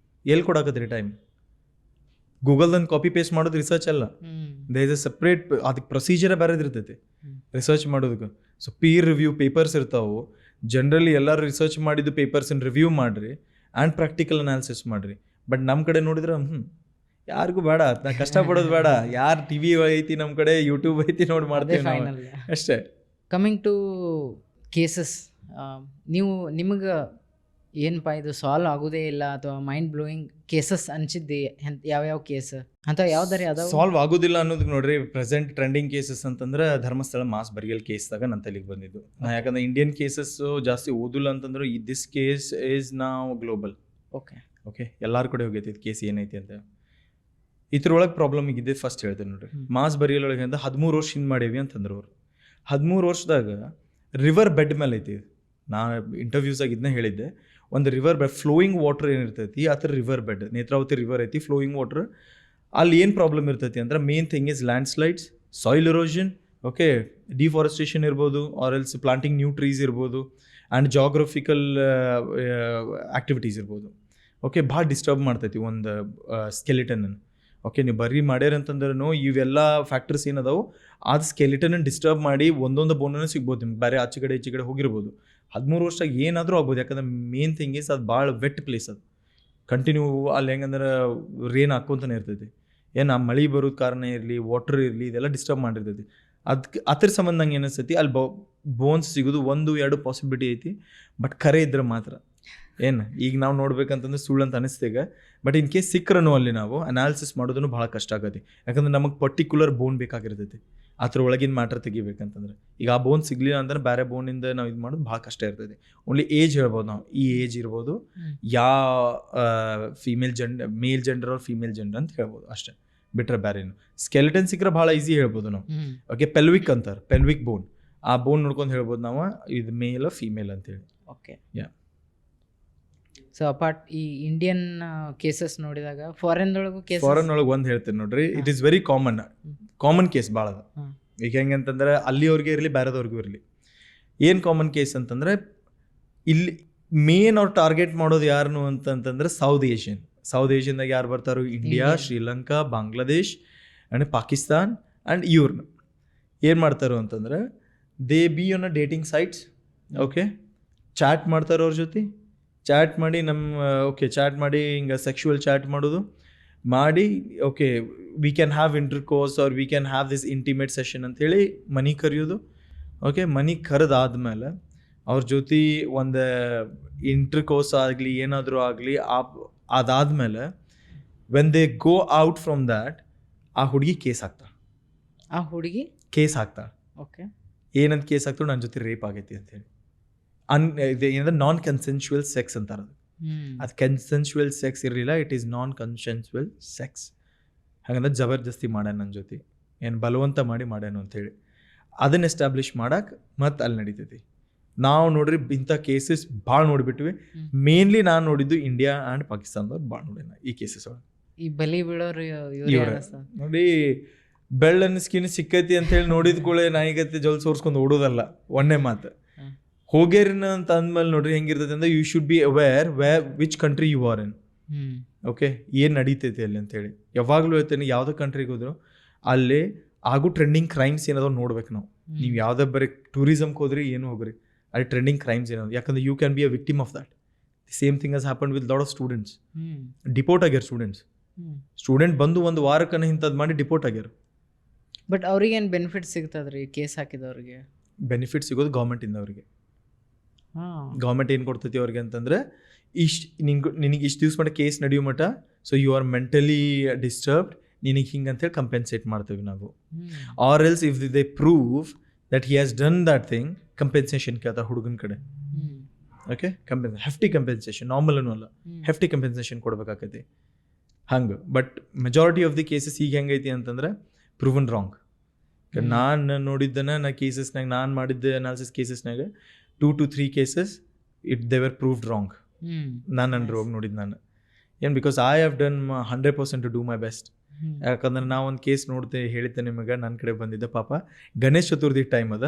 ಎಲ್ಲಿ ಕೊಡಕತ್ತೀರಿ ಟೈಮ್? ಗೂಗಲ್ದಂದು ಕಾಪಿ ಪೇಸ್ಟ್ ಮಾಡೋದು ರಿಸರ್ಚ್ ಅಲ್ಲ. ದೇ ಇಸ್ ಅ ಸಪ್ರೇಟ್, ಅದಕ್ಕೆ ಪ್ರೊಸೀಜರೇ ಬೇರೆದು ಇರ್ತೈತಿ ರಿಸರ್ಚ್ ಮಾಡೋದಕ್ಕೆ. ಸೊ ಪೀರ್ ರಿವ್ಯೂ ಪೇಪರ್ಸ್ ಇರ್ತಾವೆ. ಜನರಲಿ ಎಲ್ಲರೂ ರಿಸರ್ಚ್ ಮಾಡಿದ್ದು ಪೇಪರ್ಸನ್ನು ರಿವ್ಯೂ ಮಾಡಿರಿ ಆ್ಯಂಡ್ ಪ್ರಾಕ್ಟಿಕಲ್ ಅನಾಲಿಸಿಸ್ ಮಾಡಿರಿ. ಬಟ್ ನಮ್ಮ ಕಡೆ ನೋಡಿದ್ರೆ ಯಾರಿಗೂ ಬೇಡ, ನಾ ಕಷ್ಟಪಡೋದು ಬೇಡ. ಯಾರು TV ಐತಿ ನಮ್ಮ ಕಡೆ, ಯೂಟ್ಯೂಬ್ ಐತಿ ನೋಡಿ ಮಾಡ್ತೇವೆ ನಾವು ಅಷ್ಟೇ. ಕಮಿಂಗ್ ಟು ಕೇಸಸ್, ನೀವು ನಿಮಗೆ ಏನಪ್ಪ ಇದು ಸಾಲ್ವ್ ಆಗೋದೇ ಇಲ್ಲ ಅಥವಾ ಮೈಂಡ್ ಬ್ಲೋಯಿಂಗ್ ಕೇಸಸ್ ಅನ್ಸಿದ್ದಿ ಯಾವ್ಯಾವ ಕೇಸ್ ಅಥವಾ ಯಾವ್ದಾರ ಅದಾವ ಸಾಲ್ವ್ ಆಗೋದಿಲ್ಲ ಅನ್ನೋದಕ್ಕೆ ನೋಡ್ರಿ, ಪ್ರೆಸೆಂಟ್ ಟ್ರೆಂಡಿಂಗ್ ಕೇಸಸ್ ಅಂತಂದ್ರೆ ಧರ್ಮಸ್ಥಳ ಮಾಸ್ ಬರಿಯಲ್ ಕೇಸ್ದಾಗ ನನ್ನ ತಲೆಗೆ ಬಂದಿದ್ದು. ಯಾಕಂದ್ರೆ ಇಂಡಿಯನ್ ಕೇಸಸ್ ಜಾಸ್ತಿ ಓದಿಲ್ಲ ಅಂತಂದ್ರೆ ದಿಸ್ ಕೇಸ್ ಈಸ್ ನಾವು ಗ್ಲೋಬಲ್. ಓಕೆ ಎಲ್ಲಾರ ಕಡೆ ಹೋಗೈತಿ ಇದು ಕೇಸ್ ಏನೈತಿ ಅಂತ. ಇದ್ರೊಳಗೆ ಪ್ರಾಬ್ಲಮ್ ಇದ್ದಿದ್ದು ಫಸ್ಟ್ ಹೇಳ್ತೇನೆ ನೋಡ್ರಿ. ಮಾಸ್ ಬರಿಯಲೊಳಗೆ ಅಂತ 13 ವರ್ಷ ಹಿಂದೆ ಮಾಡೇವಿ ಅಂತಂದ್ರೆ ಅವ್ರು 13 ವರ್ಷದಾಗ ರಿವರ್ ಬೆಡ್ ಮೇಲೆ ಐತಿ. ನಾ ಇಂಟರ್ವ್ಯೂಸಾಗ ಇದನ್ನ ಹೇಳಿದ್ದೆ, ಒಂದು ರಿವರ್ ಬೆಡ್ ಫ್ಲೋಯಿಂಗ್ ವಾಟರ್ ಏನಿರ್ತೈತಿ ಆ ಥರ ರಿವರ್ ಬೆಡ್, ನೇತ್ರಾವತಿ ರಿವರ್ ಐತಿ, ಫ್ಲೋಯಿಂಗ್ ವಾಟರ್. ಅಲ್ಲಿ ಏನು ಪ್ರಾಬ್ಲಮ್ ಇರ್ತೈತಿ ಅಂದ್ರೆ main thing is landslides, soil erosion, okay, deforestation ಇರ್ಬೋದು, or else planting new trees ಇರ್ಬೋದು, ಆ್ಯಂಡ್ ಜಾಗ್ರಫಿಕಲ್ ಆ್ಯಕ್ಟಿವಿಟೀಸ್ ಇರ್ಬೋದು. ಓಕೆ, ಭಾಳ ಡಿಸ್ಟರ್ಬ್ ಮಾಡ್ತೈತಿ ಒಂದು ಸ್ಕೆಲಿಟನನ್ನು. ಓಕೆ, ನೀವು ಬರೀ ಮಾಡ್ಯಾರಂತಂದ್ರೂ ಇವೆಲ್ಲ ಫ್ಯಾಕ್ಟರ್ಸ್ ಏನದಾವು ಅದು ಸ್ಕೆಲಿಟನನ್ನು ಡಿಸ್ಟರ್ಬ್ ಮಾಡಿ ಒಂದೊಂದು ಬೋನನ್ನು ಸಿಗ್ಬೋದು ನಿಮ್ಗೆ. ಬೇರೆ ಆಚೆ ಕಡೆ ಈಚೆ ಕಡೆ ಹೋಗಿರ್ಬೋದು. 13 ವರ್ಷ ಏನಾದರೂ ಆಗ್ಬೋದು. ಯಾಕಂದ್ರೆ ಮೇನ್ ಥಿಂಗ್ ಇಸ್ ಅದು ಭಾಳ ವೆಟ್ ಪ್ಲೇಸ್. ಅದು ಕಂಟಿನ್ಯೂ ಅಲ್ಲಿ ಹೆಂಗಂದ್ರೆ ರೇನ್ ಹಾಕ್ಕೊಂತಾನೆ ಇರ್ತೈತಿ. ಏನು ಆ ಮಳೆ ಬರೋದು ಕಾರಣ ಇರಲಿ, ವಾಟರ್ ಇರಲಿ, ಇದೆಲ್ಲ ಡಿಸ್ಟರ್ಬ್ ಮಾಡಿರ್ತೈತಿ. ಅದಕ್ಕೆ ಅದ್ರ ಸಂಬಂಧ ನಂಗೆ ಏನಿಸ್ತೈತಿ ಅಲ್ಲಿ ಬೋನ್ಸ್ ಸಿಗೋದು 1-2 ಪಾಸಿಬಿಲಿಟಿ ಐತಿ. ಬಟ್ ಖರೆ ಇದ್ರೆ ಮಾತ್ರ ಏನು ಈಗ ನಾವು ನೋಡ್ಬೇಕಂತಂದ್ರೆ ಸುಳ್ಳು ಅಂತ ಅನಿಸ್ತೀಗ. ಬಟ್ ಇನ್ ಕೇಸ್ ಸಿಕ್ಕರನು ಅಲ್ಲಿ ನಾವು ಅನಾಲಿಸಿಸ್ ಮಾಡೋದನ್ನು ಭಾಳ ಕಷ್ಟ ಆಗತ್ತೆ. ಯಾಕಂದ್ರೆ ನಮಗೆ ಪರ್ಟಿಕ್ಯುಲರ್ ಬೋನ್ ಬೇಕಾಗಿರ್ತೈತಿ ಅದ್ರ ಒಳಗಿನ ಮ್ಯಾಟ್ರ್ ತೆಗಿಬೇಕಂತಂದ್ರೆ. ಈಗ ಆ ಬೋನ್ ಸಿಗ್ಲಿಲ್ಲ ಅಂದ್ರೆ ಬೇರೆ ಬೋನಿಂದ ನಾವು ಇದು ಮಾಡೋದು ಭಾಳ ಕಷ್ಟ ಇರ್ತೈತಿ. ಓನ್ಲಿ ಏಜ್ ಹೇಳ್ಬೋದು ನಾವು, ಈ ಏಜ್ ಇರ್ಬೋದು, ಫೀಮೇಲ್ ಜೆಂಡರ್, ಮೇಲ್ ಜೆಂಡರ್ ಅವ್ರ ಫೀಮೇಲ್ ಜೆಂಡರ್ ಅಂತ ಹೇಳ್ಬೋದು ಅಷ್ಟೇ. ಬಿಟ್ರೆ ಬೇರೆನು ಸ್ಕೆಲಿಟನ್ ಸಿಕ್ಕರೆ ಭಾಳ ಈಸಿ ಹೇಳ್ಬೋದು ನಾವು. ಓಕೆ, ಪೆಲ್ವಿಕ್ ಅಂತಾರೆ, ಪೆಲ್ವಿಕ್ ಬೋನ್, ಆ ಬೋನ್ ನೋಡ್ಕೊಂಡು ಹೇಳ್ಬೋದು ನಾವು ಇದು ಮೇಲ್ ಫೀಮೇಲ್ ಅಂತೇಳಿ. ಓಕೆ, ಸೊ ಅಪಾರ್ಟ್ ಈ ಇಂಡಿಯನ್ ಕೇಸಸ್ ನೋಡಿದಾಗ ಫಾರಿನ್ ಒಳಗೆ ಒಂದು ಹೇಳ್ತೀನಿ ನೋಡ್ರಿ. It is very common case ಭಾಳ ಅದ. ಈಗ ಹೆಂಗಂತಂದ್ರೆ ಅಲ್ಲಿಯವ್ರಿಗೆ ಇರಲಿ ಬೇರೆದವ್ರಿಗೂ ಇರಲಿ, ಏನು ಕಾಮನ್ ಕೇಸ್ ಅಂತಂದ್ರೆ ಇಲ್ಲಿ ಮೇನ್ ಅವ್ರು ಟಾರ್ಗೆಟ್ ಮಾಡೋದು ಯಾರನ್ನು ಅಂತಂತಂದ್ರೆ ಸೌತ್ ಏಷ್ಯನ್ದಾಗ ಯಾರು ಬರ್ತಾರೋ, India, Sri Lanka, Bangladesh and Pakistan and ಇವ್ರನ್ನ ಏನು ಮಾಡ್ತಾರೋ ಅಂತಂದ್ರೆ they B on a dating sites. Okay, chat ಮಾಡ್ತಾರೋ ಅವ್ರ ಜೊತೆ, ಚಾಟ್ ಮಾಡಿ ಚಾಟ್ ಮಾಡಿ ಹಿಂಗೆ ಸೆಕ್ಷುವಲ್ ಚಾಟ್ ಮಾಡೋದು ಮಾಡಿ, okay we can have intercourse or we can have this intimate session ಅಂಥೇಳಿ ಮನೆ ಕರೆಯೋದು. ಓಕೆ, ಮನೆ ಕರೆದಾದ್ಮೇಲೆ ಅವ್ರ ಜೊತೆ ಒಂದು ಇಂಟರ್ಕೋರ್ಸ್ ಆಗಲಿ ಏನಾದರೂ ಆಗಲಿ ಅದಾದಮೇಲೆ when they go out from that ಆ ಹುಡುಗಿ ಕೇಸ್ ಹಾಕ್ತಾಳೆ. ಓಕೆ, ಏನಂತ ಕೇಸ್ ಹಾಕ್ತಾಳೆ? ನನ್ನ ಜೊತೆ ರೇಪ್ ಆಗೈತಿ ಅಂತೇಳಿ. ಏನಂದ್ರೆ ನಾನ್ ಕನ್ಸೆನ್ಶುವಲ್ ಸೆಕ್ಸ್ ಅಂತಾರೆ. ಅದು ಕನ್ಸೆನ್ಶುವಲ್ ಸೆಕ್ಸ್ ಇರಲಿಲ್ಲ, it is non consensual sex. ಹಾಗಂದ್ರೆ ಜಬರ್ದಸ್ತಿ ಮಾಡ್ಯಾನ ನನ್ನ ಜೊತೆ, ಏನು ಬಲವಂತ ಮಾಡಿ ಮಾಡ್ಯಾನು ಅಂತೇಳಿ ಅದನ್ನ ಎಸ್ಟಾಬ್ಲಿಷ್ ಮಾಡಕ್ಕೆ ಮತ್ತೆ ಅಲ್ಲಿ ನಡೀತೈತಿ. ನಾವು ನೋಡ್ರಿ ಇಂಥ ಕೇಸಸ್ ಭಾಳ ನೋಡಿಬಿಟ್ವಿ. ಮೇನ್ಲಿ ನಾನು ನೋಡಿದ್ದು ಇಂಡಿಯಾ ಆ್ಯಂಡ್ ಪಾಕಿಸ್ತಾನದವ್ರು ಭಾಳ ನೋಡಿನ ಈ ಕೇಸಸ್ ಒಳಗೆ. ಈ ಬಲಿ ಬೀಳೋರು ನೋಡಿ, ಬೆಳ್ಳನ್ನ ಸ್ಕಿನ್ ಸಿಕ್ಕೈತಿ ಅಂತ ಹೇಳಿ ನೋಡಿದ ಕೂಡಲೇ ನಾಯಿಗತ್ತೆ ಜಲ್ ಸೋರ್ಸ್ಕೊಂಡು ಓಡೋದಲ್ಲ, ಒಂದೇ ಮಾತು. ಹೋಗ್ಯಾರಿನ ಅಂತ ಅಂದ್ಮೇಲೆ ನೋಡ್ರಿ ಹೆಂಗಿರ್ತೈತೆ ಅಂದ್ರೆ you should be aware which country you are in. Okay, ಏನು ನಡೀತೈತಿ ಅಲ್ಲಿ ಅಂತೇಳಿ ಯಾವಾಗಲೂ ಹೇಳ್ತೇನೆ. ಯಾವುದೇ ಕಂಟ್ರಿಗೆ ಹೋದ್ರು ಅಲ್ಲಿ ಆಗು ಟ್ರೆಂಡಿಂಗ್ ಕ್ರೈಮ್ಸ್ ಏನಾದ್ರು ನೋಡ್ಬೇಕು ನಾವು. ನೀವು ಯಾವುದೇ ಬರೀ ಟೂರಿಸಮ್ಗೆ ಹೋದ್ರಿ ಏನು ಹೋಗ್ರಿ, ಅಲ್ಲಿ ಟ್ರೆಂಡಿಂಗ್ ಕ್ರೈಮ್ಸ್ ಏನಾದ್ರು. ಯಾಕಂದ್ರೆ you can be a victim of that. Same thing has happen with lot of students. Deport ಆಗ್ಯಾರ ಸ್ಟೂಡೆಂಟ್ ಬಂದು ಒಂದು ವಾರಕ್ಕನ ಇಂಥದ್ದು ಮಾಡಿ ಡಿಪೋರ್ಟ್ ಆಗ್ಯಾರ. ಬಟ್ ಅವ್ರಿಗೇನು ಬೆನಿಫಿಟ್ ಸಿಗ್ತದ್ರಿ ಕೇಸ್ ಹಾಕಿದವ್ರಿಗೆ? ಬೆನಿಫಿಟ್ ಸಿಗೋದು ಗೌರ್ಮೆಂಟಿಂದ ಅವ್ರಿಗೆ. ಗೌರ್ಮೆಂಟ್ ಏನು ಕೊಡ್ತೈತಿ ಅವ್ರಿಗೆ ಅಂತಂದ್ರೆ ನಿನಗೆ ಇಷ್ಟು ದಿವ್ಸ ಮಟ್ಟ ಕೇಸ್ ನಡೆಯೋ ಮಟ್ಟ, so you are mentally disturbed, ನಿನಗೆ ಹಿಂಗೆ ಅಂತೇಳಿ ಕಂಪೆನ್ಸೇಟ್ ಮಾಡ್ತೀವಿ ನಾವು. Or else if they prove that he has done that thing, compensation ಕೇಳ್ತಾರೆ ಹುಡುಗನ ಕಡೆ. ಓಕೆ, ಹೆಫ್ಟಿ ಕಂಪೆನ್ಸೇಷನ್, ನಾರ್ಮಲೂ ಅಲ್ಲ, ಹೆಫ್ಟಿ ಕಂಪೆನ್ಸೇಷನ್ ಕೊಡ್ಬೇಕಾಗೈತಿ ಹಂಗೆ. But majority of the cases ಈಗ ಹೆಂಗೈತಿ ಅಂತಂದ್ರೆ ಪ್ರೂವನ್ ರಾಂಗ್. ನಾನು ನೋಡಿದ್ದನ ನಾ ಕೇಸಸ್ನಾಗ, ನಾನು ಮಾಡಿದ್ದ analysis ಕೇಸಸ್ನಾಗ 2 to 3 cases they were proved wrong. ನಾನು ರೋಗ ನೋಡಿದ್ದು ನಾನು ಏನು, because I have done 100% to do my best. ಯಾಕಂದ್ರೆ ನಾ ಒಂದು ಕೇಸ್ ಹೇಳಿದ್ದೆ ನಿಮಗೆ, ನನ್ನ ಕಡೆ ಬಂದಿದ್ದ ಪಾಪ ಗಣೇಶ್ ಚತುರ್ಥಿ ಟೈಮ್ ಅದ.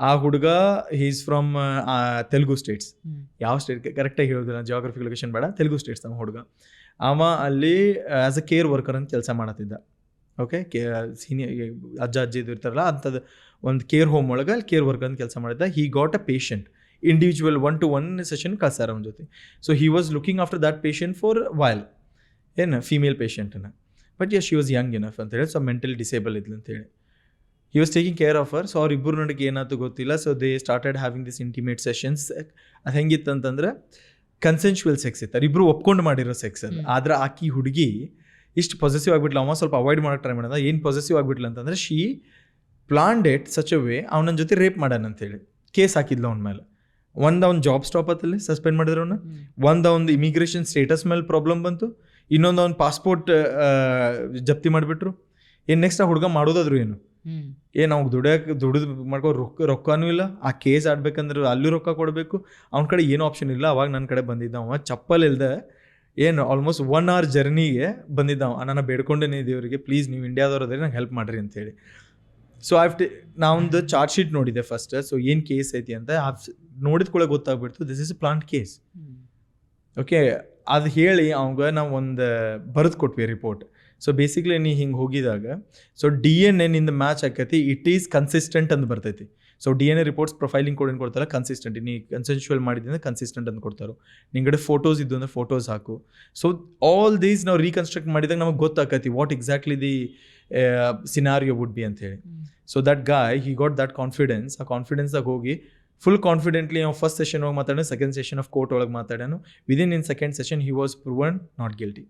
ಆ ಹುಡುಗ ಈಸ್ ಫ್ರಮ್ ತೆಲುಗು ಸ್ಟೇಟ್ಸ್. ಯಾವ ಸ್ಟೇಟ್ ಕರೆಕ್ಟಾಗಿ ಹೇಳೋದಿಲ್ಲ, ಜಿಯೋಗ್ರಫಿಕ್ ಲೊಕೇಶನ್ ಬೇಡ, ತೆಲುಗು ಸ್ಟೇಟ್ಸ್ ನಮ್ಮ ಹುಡುಗ. ಅವ ಅಲ್ಲಿ ಆ್ಯಸ್ ಅ ಕೇರ್ ವರ್ಕರ್ ಅಂತ ಕೆಲಸ ಮಾಡತ್ತಿದ್ದ. ಓಕೆ, ಸೀನಿಯರ್ ಅಜ್ಜಿ ಇದು ಇರ್ತಾರಲ್ಲ ಅಂಥದ್ದು ಒಂದು ಕೇರ್ ಹೋಮ್ ಒಳಗೆ ಅಲ್ಲಿ ಕೇರ್ ವರ್ಕರ್ ಅಂತ ಕೆಲಸ ಮಾಡಿದ್ದ. He got a patient, individual 1-to-1 session ಕಳ್ಸಾರ ಅವನ ಜೊತೆ. So he was looking after that patient for while, ಏನು ಫೀಮೇಲ್ ಪೇಷಂಟನ್ನು. But she was young enough ಅಂತ ಹೇಳಿ, ಸೊ ಮೆಂಟಲಿ ಡಿಸೇಬಲ್ ಇದ್ಲು ಅಂತೇಳಿ. He was taking care of her. So ಅವ್ರಿಬ್ಬರು ನನಗೆ ಏನಾಯ್ತು ಗೊತ್ತಿಲ್ಲ. So they started having this intimate sessions. ಅದು ಹೆಂಗಿತ್ತು ಅಂತಂದ್ರೆ ಕನ್ಸೆನ್ಶುವಲ್ ಸೆಕ್ಸ್ ಇತ್ತು, ಇಬ್ಬರು ಒಪ್ಕೊಂಡು ಮಾಡಿರೋ ಸೆಕ್ಸ್ ಅದು. ಆದ್ರೆ ಆಕಿ ಹುಡುಗಿ ಇಷ್ಟು ಪಾಸಿಟಿವ್ ಆಗಿಬಿಟ್ಲ, ಅವ ಸ್ವಲ್ಪ ಅವಾಯ್ಡ್ ಮಾಡೋಕೆ ಟ್ರೈ ಮಾಡಿದ. ಏನು ಪಾಸಿಟಿವ್ ಆಗಿಬಿಟ್ಲ ಅಂತಂದ್ರೆ she planned it such a way ಅವನ ಜೊತೆ ರೇಪ್ ಮಾಡ್ಯಾನ ಅಂತೇಳಿ ಕೇಸ್ ಹಾಕಿದ್ಲು ಅವನ ಮೇಲೆ. ಅವ್ನ ಜಾಬ್ ಸ್ಟಾಪ್ ಆತಲ್ಲಿ ಸಸ್ಪೆಂಡ್ ಮಾಡಿದ್ರು ಅವನ್ನ. ಅವ್ನ ಇಮಿಗ್ರೇಷನ್ ಸ್ಟೇಟಸ್ ಮೇಲೆ ಪ್ರಾಬ್ಲಮ್ ಬಂತು. ಇನ್ನೊಂದು ಅವ್ನ ಪಾಸ್ಪೋರ್ಟ್ ಜಪ್ತಿ ಮಾಡಿಬಿಟ್ರು. ಏನು ನೆಕ್ಸ್ಟ್ ಆ ಹುಡುಗ ಮಾಡೋದಾದ್ರು ಏನು ಅವ್ಗೆ ದುಡಿದು ಮಾಡ್ಕೋ ರೊಕ್ಕನೂ ಇಲ್ಲ. ಆ ಕೇಸ್ ಆಡ್ಬೇಕಂದ್ರೆ ಅಲ್ಲೂ ರೊಕ್ಕ ಕೊಡಬೇಕು. ಅವ್ನ ಕಡೆ ಏನೂ ಆಪ್ಷನ್ ಇಲ್ಲ. ಅವಾಗ ನನ್ನ ಕಡೆ ಬಂದಿದ್ದ ಅವ ಚಪ್ಪಲ್ ಇಲ್ದೆ, ಏನು ಆಲ್ಮೋಸ್ಟ್ 1 hour ಜರ್ನಿಗೆ ಬಂದಿದ್ದ ಅವ. ನಾನು ಬೇಡ್ಕೊಂಡೇನೆ ದೇವರಿಗೆ, ಪ್ಲೀಸ್ ನೀವು ಇಂಡಿಯಾದವ್ರು ಅದೇ ನಂಗೆ ಹೆಲ್ಪ್ ಮಾಡಿರಿ ಅಂತೇಳಿ. ಸೊ ನಾವೊಂದು ಚಾರ್ಜ್ ಶೀಟ್ ನೋಡಿದೆ ಫಸ್ಟ್. ಸೊ ಏನು ಕೇಸ್ ಐತಿ ಅಂತ ನೋಡಿದ ಕೂಡ ಗೊತ್ತಾಗ್ಬಿಡ್ತು, this is a plant case. Okay, ಅದು ಹೇಳಿ ಅವಾಗ ನಾವು ಒಂದು ಬರೆದು ಕೊಟ್ವಿ ರಿಪೋರ್ಟ್. ಸೊ ಬೇಸಿಕ್ಲಿ ನೀ ಹಿಂಗೆ ಹೋಗಿದಾಗ ಸೊ DNA ನಿಂದ ಮ್ಯಾಚ್ ಆಕೈತಿ, ಇಟ್ ಈಸ್ ಕನ್ಸಿಸ್ಟೆಂಟ್ ಅಂತ ಬರ್ತೈತಿ. ಸೊ DNA ರಿಪೋರ್ಟ್ಸ್ ಪ್ರೊಫೈಲಿಂಗ್ ಕೂಡ ಏನು ಕೊಡ್ತಾರೆ, ಕನ್ಸಿಸ್ಟೆಂಟ್. ನೀ ಕನ್ಸೆನ್ಶುವಲ್ ಮಾಡಿದ್ರೆ ಕನ್ಸಿಸ್ಟೆಂಟ್ ಅಂತ ಕೊಡ್ತಾರೆ. ನಿಂಗಡೆ ಫೋಟೋಸ್ ಇದ್ದು ಅಂದ್ರೆ ಫೋಟೋಸ್ ಹಾಕು. ಸೊ ಆಲ್ ದೀಸ್ ನಾವು ರೀಕನ್ಸ್ಟ್ರಕ್ಟ್ ಮಾಡಿದಾಗ ನಮಗೆ ಗೊತ್ತಾಕೈತಿ what exactly the scenario would be ಅಂತ ಹೇಳಿ. So that guy he got that confidence. ಆ ಕಾನ್ಫಿಡೆನ್ಸ್ದಾಗ ಹೋಗಿ ಫುಲ್ ಕಾನ್ಫಿಡೆಂಟ್ಲಿ ನಾವು ಫಸ್ಟ್ ಸೆಷನ್ ಹೋಗಿ ಮಾತಾಡೋಣ, ಸೆಕೆಂಡ್ ಸೆಷನ್ ಆಫ್ ಕೋರ್ಟ್ ಒಳಗೆ ಮಾತಾಡೋಣ. Within in second session he was proven not guilty.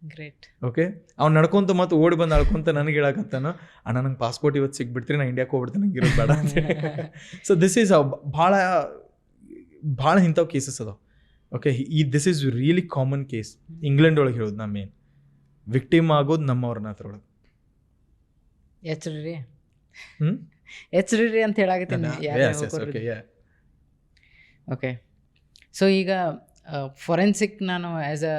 Great. Okay, ಅವ್ನು ನಡ್ಕೊಂತ ಮತ್ತು ಓಡಿ ಬಂದು ಅಳ್ಕೊಂತ ನನಗೆ ಹೇಳಕತ್ತಾನು, ಅಣ್ಣ ನಂಗೆ ಪಾಸ್ಪೋರ್ಟ್ ಇವತ್ತು ಸಿಗ್ಬಿಡ್ತೀರಿ, ನಾನು ಇಂಡಿಯಾಕ್ಕೆ ಹೋಗ್ಬಿಡ್ತೀನಿ, ನಂಗೆ ಇರೋದು ಬೇಡ ಅಂತ. ಸೊ ದಿಸ್ ಈಸ್ ಭಾಳ ಇಂಥವು ಕೇಸಸ್ ಅದಾವೆ. Okay, this is really common case. England ಒಳಗೆ ಹೇಳೋದು ನಾ ಮೇನ್ ವಿಕ್ಟಿಮ್ ಆಗೋದು ನಮ್ಮವ್ರನ್ನ ಅದ್ರೊಳಗೆ. ಎಚ್ರಿ ಅಂತ ಹೇಳಾಕತ್ತೀನಿ. ಓಕೆ, ಸೊ ಈಗ ಫೊರೆನ್ಸಿಕ್ ನಾನು ಆ್ಯಸ್ ಅ